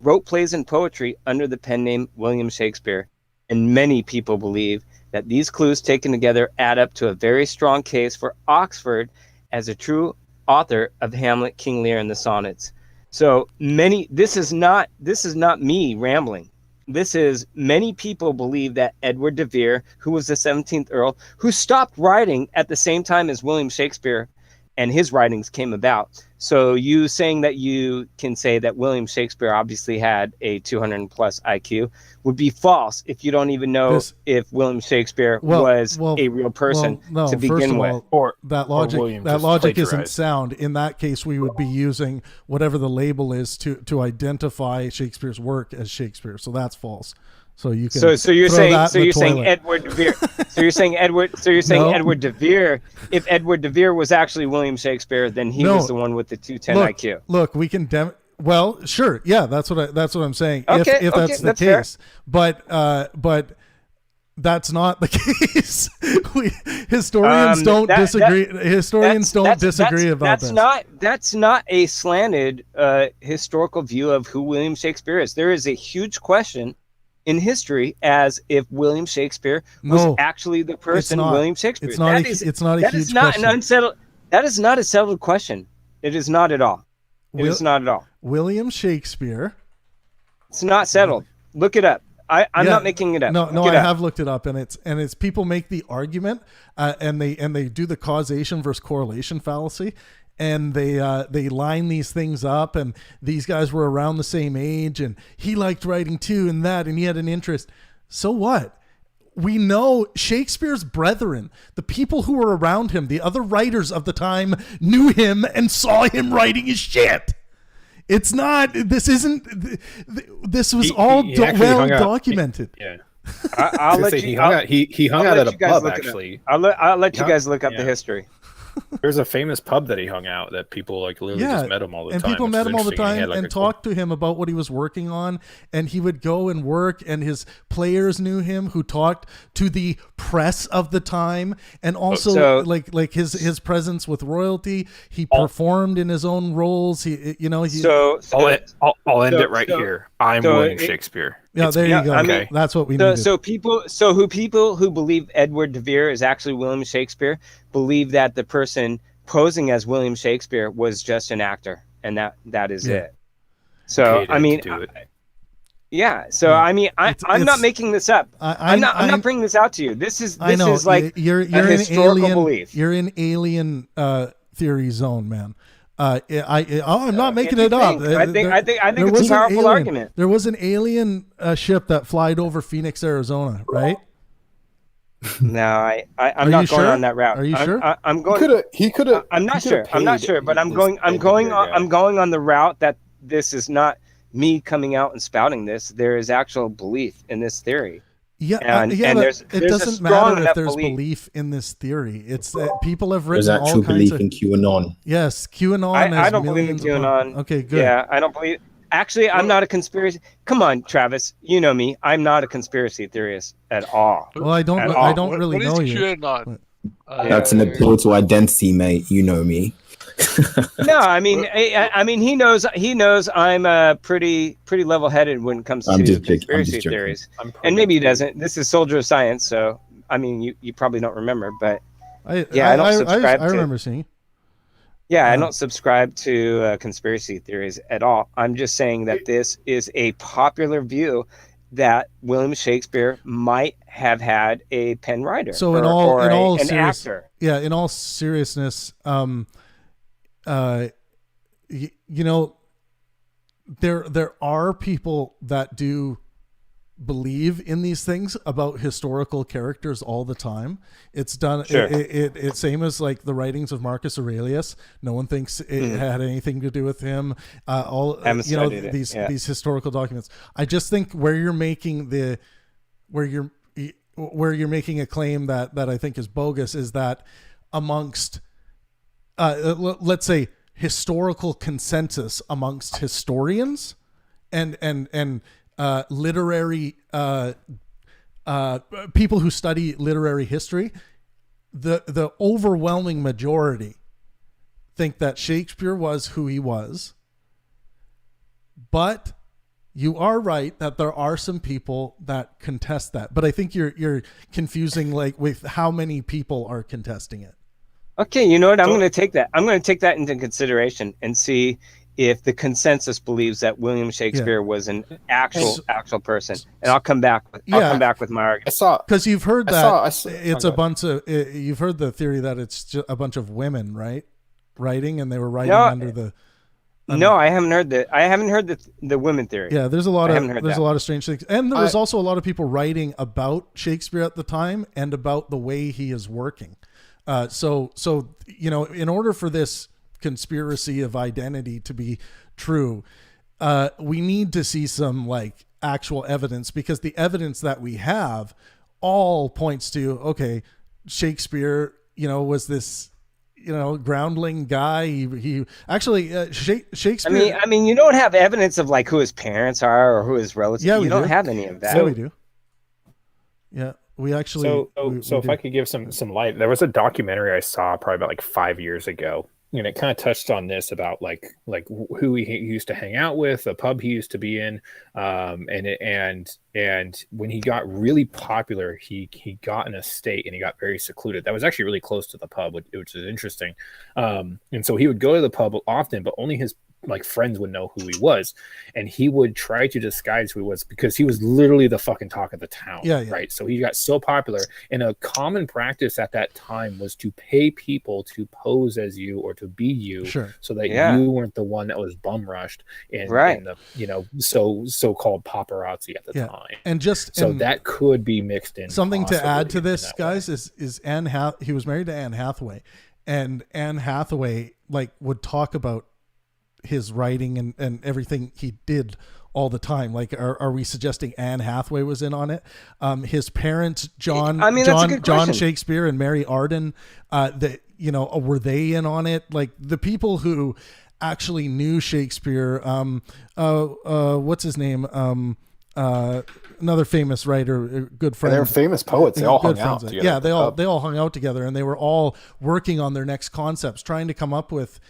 wrote plays and poetry under the pen name William Shakespeare. And many people believe that these clues taken together add up to a very strong case for Oxford as a true author of Hamlet, King Lear, and the Sonnets. So this is not me rambling. This is many people believe that Edward de Vere, who was the 17th Earl, who stopped writing at the same time as William Shakespeare and his writings came about. So you saying that you can say that William Shakespeare obviously had a 200 plus IQ would be false if you don't even know if William Shakespeare was a real person to begin with. Or that logic isn't sound. In that case, we would be using whatever the label is to identify Shakespeare's work as Shakespeare. So that's false. So you can. So you're saying Edward de Vere. Edward de Vere. If Edward de Vere was actually William Shakespeare, then he was the one with the 210 IQ. Look, we can. Well, sure, yeah, that's what I'm saying. Okay, if that's the case, fair. But that's not the case. Historians don't disagree. Historians don't disagree about this. That's not a slanted historical view of who William Shakespeare is. There is a huge question in history as if William Shakespeare was actually the person William Shakespeare. It's not a huge question. That is not a settled question. It is not at all. It is not at all. William Shakespeare. It's not settled. Look it up. I'm not making it up. No, I have looked it up, and it's people make the argument, and they do the causation versus correlation fallacy, and they line these things up, and these guys were around the same age, and he liked writing too, and he had an interest. So what? We know Shakespeare's brethren, the people who were around him, the other writers of the time, knew him and saw him writing his shit. It's not. This isn't. This was He actually well hung out- documented. Yeah. I'll let you. He hung out at a pub, actually. I'll let you guys look up the history. There's a famous pub that he hung out that people like literally just met him all the and time. people which met is him all the interesting, and he time had, like, and a talked to him about what he was working on, and he would go and work, and his players knew him who talked to the press of the time, and also So- like his presence with royalty. He performed in his own roles. I'll end it right here. I'm William Shakespeare. Yeah, there you go. I mean, that's what we so, needed. so people who believe Edward de Vere is actually William Shakespeare believe that the person posing as William Shakespeare was just an actor, and that is it. So I mean, I mean, I'm not making this up. I'm not bringing this out to you. This is like you're a in historical alien belief. You're in alien theory zone, man. I'm not making it up. I think it's a powerful argument. There was an alien ship that flied over Phoenix, Arizona, right? No, I'm not going on that route. Are you sure? I'm going. He could have. I'm not sure. I'm not sure, but I'm going on the route that this is not me coming out and spouting this. There is actual belief in this theory. Yeah, and but it there's doesn't matter if there's belief in this theory. It's that people have written There's all actual kinds belief of. in QAnon. Yes, QAnon. I has don't believe in millions upon- QAnon. Okay, good. Yeah, I don't believe. Actually, I'm not a conspiracy. Come on, Travis. You know me. I'm not a conspiracy theorist at all. Well, I don't really know you. QAnon? That's an appeal to identity, mate. You know me. No, I mean, he knows I'm pretty level-headed when it comes to conspiracy theories, and maybe he doesn't. This is Soldier of Science, so I mean, you probably don't remember, but I don't subscribe. I remember seeing. Yeah, I don't subscribe to conspiracy theories at all. I'm just saying that this is a popular view that William Shakespeare might have had a pen writer. So in all actor. Yeah, in all seriousness, you know, there are people that do believe in these things about historical characters all the time. It's done. Sure. It's same as like the writings of Marcus Aurelius. No one thinks it had anything to do with him. These historical documents. I just think where you're making a claim that I think is bogus is that amongst let's say historical consensus amongst historians and literary people who study literary history, the overwhelming majority think that Shakespeare was who he was. But you are right that there are some people that contest that. But I think you're confusing like with how many people are contesting it. Okay, you know what? I'm going to take that into consideration and see if the consensus believes that William Shakespeare was an actual person, and I'll come back with my argument. Because you've heard that it's a bunch of you've heard the theory that it's just a bunch of women, right, writing, and they were writing under the. No, I haven't heard that. I haven't heard the women theory. Yeah, there's a lot of strange things, and there was also a lot of people writing about Shakespeare at the time and about the way he is working. So you know, in order for this conspiracy of identity to be true, we need to see some like actual evidence, because the evidence that we have all points to, okay, Shakespeare, you know, was this, you know, groundling guy. He actually Shakespeare. I mean, you don't have evidence of like who his parents are or who his relatives. Yeah, you don't have any of that. Yeah, we do. Yeah, we actually. So if I could give some light, there was a documentary I saw probably about like 5 years ago, and it kind of touched on this about like who he used to hang out with, the pub he used to be in, and when he got really popular, he got an estate and he got very secluded. That was actually really close to the pub, which is interesting. And so he would go to the pub often, but only his like friends would know who he was, and he would try to disguise who he was because he was literally the fucking talk of the town. Right. So he got so popular, and a common practice at that time was to pay people to pose as you or to be you, so that you weren't the one that was bum rushed in the, you know, so-called paparazzi at the time. And that could be mixed in. Something to add to this, guys, is Anne he was married to Anne Hathaway, and Anne Hathaway like would talk about his writing and everything he did all the time? Like, are we suggesting Anne Hathaway was in on it? His parents, John Shakespeare and Mary Arden, were they in on it? Like, the people who actually knew Shakespeare, what's his name? Another famous writer, good friend. They're famous poets. They all hung out together. Yeah, they all hung out together, and they were all working on their next concepts, trying to come up with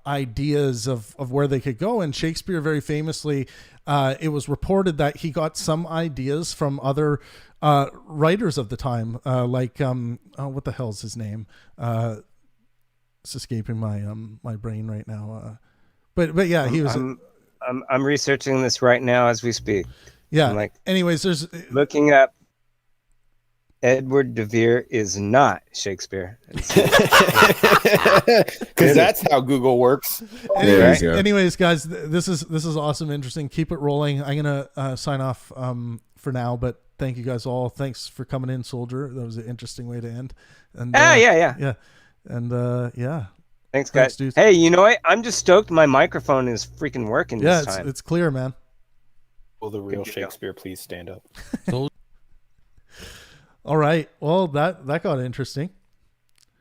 ideas of where they could go. And Shakespeare, very famously, it was reported that he got some ideas from other writers of the time, like what the hell's his name? It's escaping my brain right now. But yeah, he was. I'm researching this right now as we speak. Yeah. Anyways, there's looking up. Edward de Vere is not Shakespeare. Because that's how Google works. Anyways, guys, this is awesome, interesting. Keep it rolling. I'm gonna sign off for now, but thank you guys all. Thanks for coming in, Soldier. That was an interesting way to end. And yeah. And yeah. Thanks, guys. Dude. Hey, you know what? I'm just stoked my microphone is freaking working this time. It's clear, man. Will the real Shakespeare please stand up? All right. Well, that got interesting.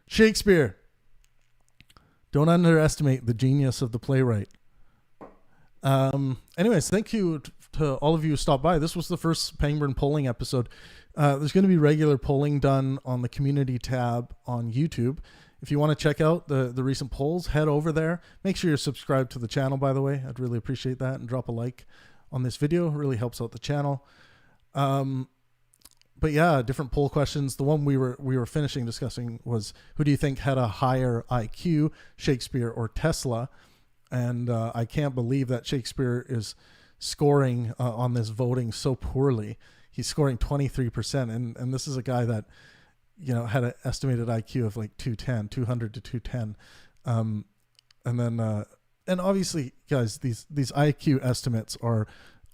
Shakespeare. Don't underestimate the genius of the playwright. Anyways, thank you to all of you who stopped by. This was the first Pangburn polling episode. There's going to be regular polling done on the community tab on YouTube. If you want to check out the recent polls, head over there. Make sure you're subscribed to the channel, by the way. I'd really appreciate that. And drop a like on this video. It really helps out the channel. But yeah, different poll questions. The one we were finishing discussing was, who do you think had a higher IQ, Shakespeare or Tesla? And I can't believe that Shakespeare is scoring on this voting so poorly. He's scoring 23%. And this is a guy that, had an estimated IQ of like 200 to 210. And obviously, guys, these IQ estimates are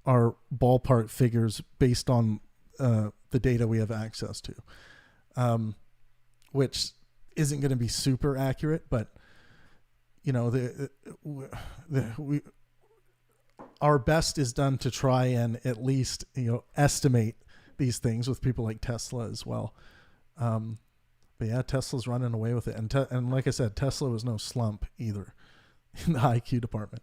ballpark figures based on the data we have access to, which isn't going to be super accurate, but our best is done to try and at least estimate these things with people like Tesla as well. But yeah, Tesla's running away with it, and like I said, Tesla was no slump either in the IQ department.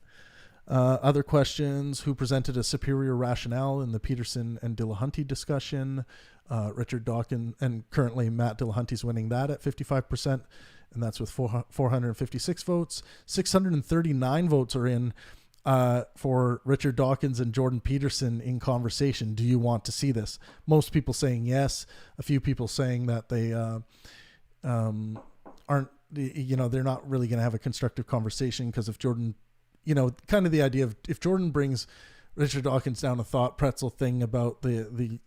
Other questions: who presented a superior rationale in the Peterson and Dillahunty discussion? Richard Dawkins, and currently Matt Dillahunty's winning that at 55%, and that's with 456 votes. 639 votes are in for Richard Dawkins and Jordan Peterson in conversation. Do you want to see this? Most people saying yes. A few people saying that they aren't. They're not really going to have a constructive conversation because if Jordan. Kind of the idea of if Jordan brings Richard Dawkins down a thought pretzel thing about the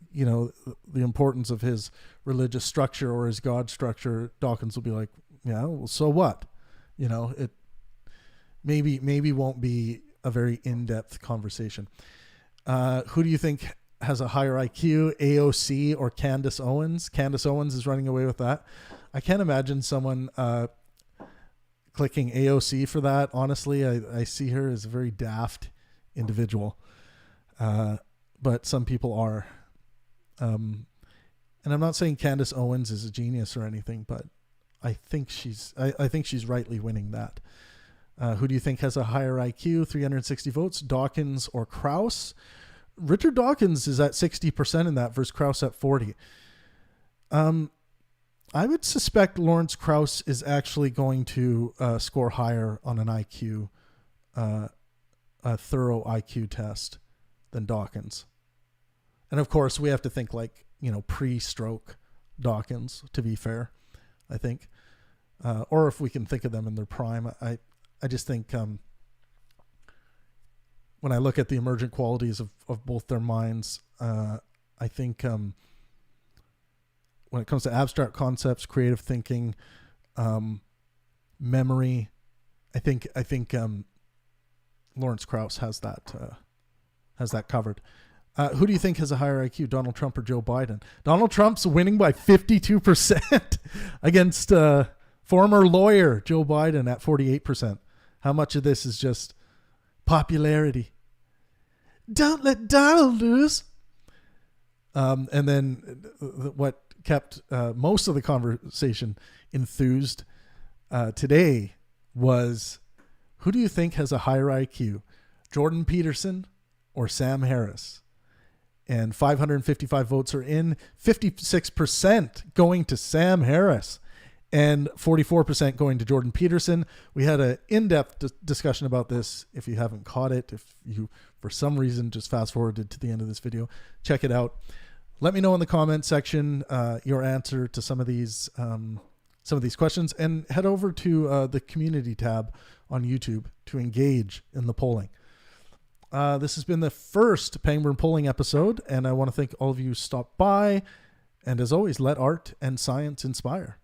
importance of his religious structure or his God structure, Dawkins will be like, yeah, well, so what? It maybe won't be a very in-depth conversation. Who do you think has a higher IQ, AOC or Candace Owens? Candace Owens is running away with that. I can't imagine someone clicking AOC for that. Honestly, I see her as a very daft individual, but some people are. And I'm not saying Candace Owens is a genius or anything, but I think she's rightly winning that. Who do you think has a higher IQ? 360 votes, Dawkins or Krauss? Richard Dawkins is at 60% in that versus Krauss at 40%. I would suspect Lawrence Krauss is actually going to score higher on an IQ, a thorough IQ test than Dawkins. And of course, we have to think like, pre-stroke Dawkins, to be fair, I think. Or if we can think of them in their prime. I just think when I look at the emergent qualities of both their minds, I think when it comes to abstract concepts, creative thinking, memory, I think Lawrence Krauss has that covered. Who do you think has a higher IQ, Donald Trump or Joe Biden? Donald Trump's winning by 52% against former lawyer Joe Biden at 48%. How much of this is just popularity? Don't let Donald lose. And then what kept most of the conversation enthused today was, who do you think has a higher IQ, Jordan Peterson or Sam Harris? And 555 votes are in, 56% going to Sam Harris and 44% going to Jordan Peterson. We had an in-depth discussion about this. If you haven't caught it, if you for some reason just fast forwarded to the end of this video, check it out. Let me know in the comment section your answer to some of these questions, and head over to the community tab on YouTube to engage in the polling. This has been the first Pangburn polling episode, and I want to thank all of you who stopped by. And as always, let art and science inspire.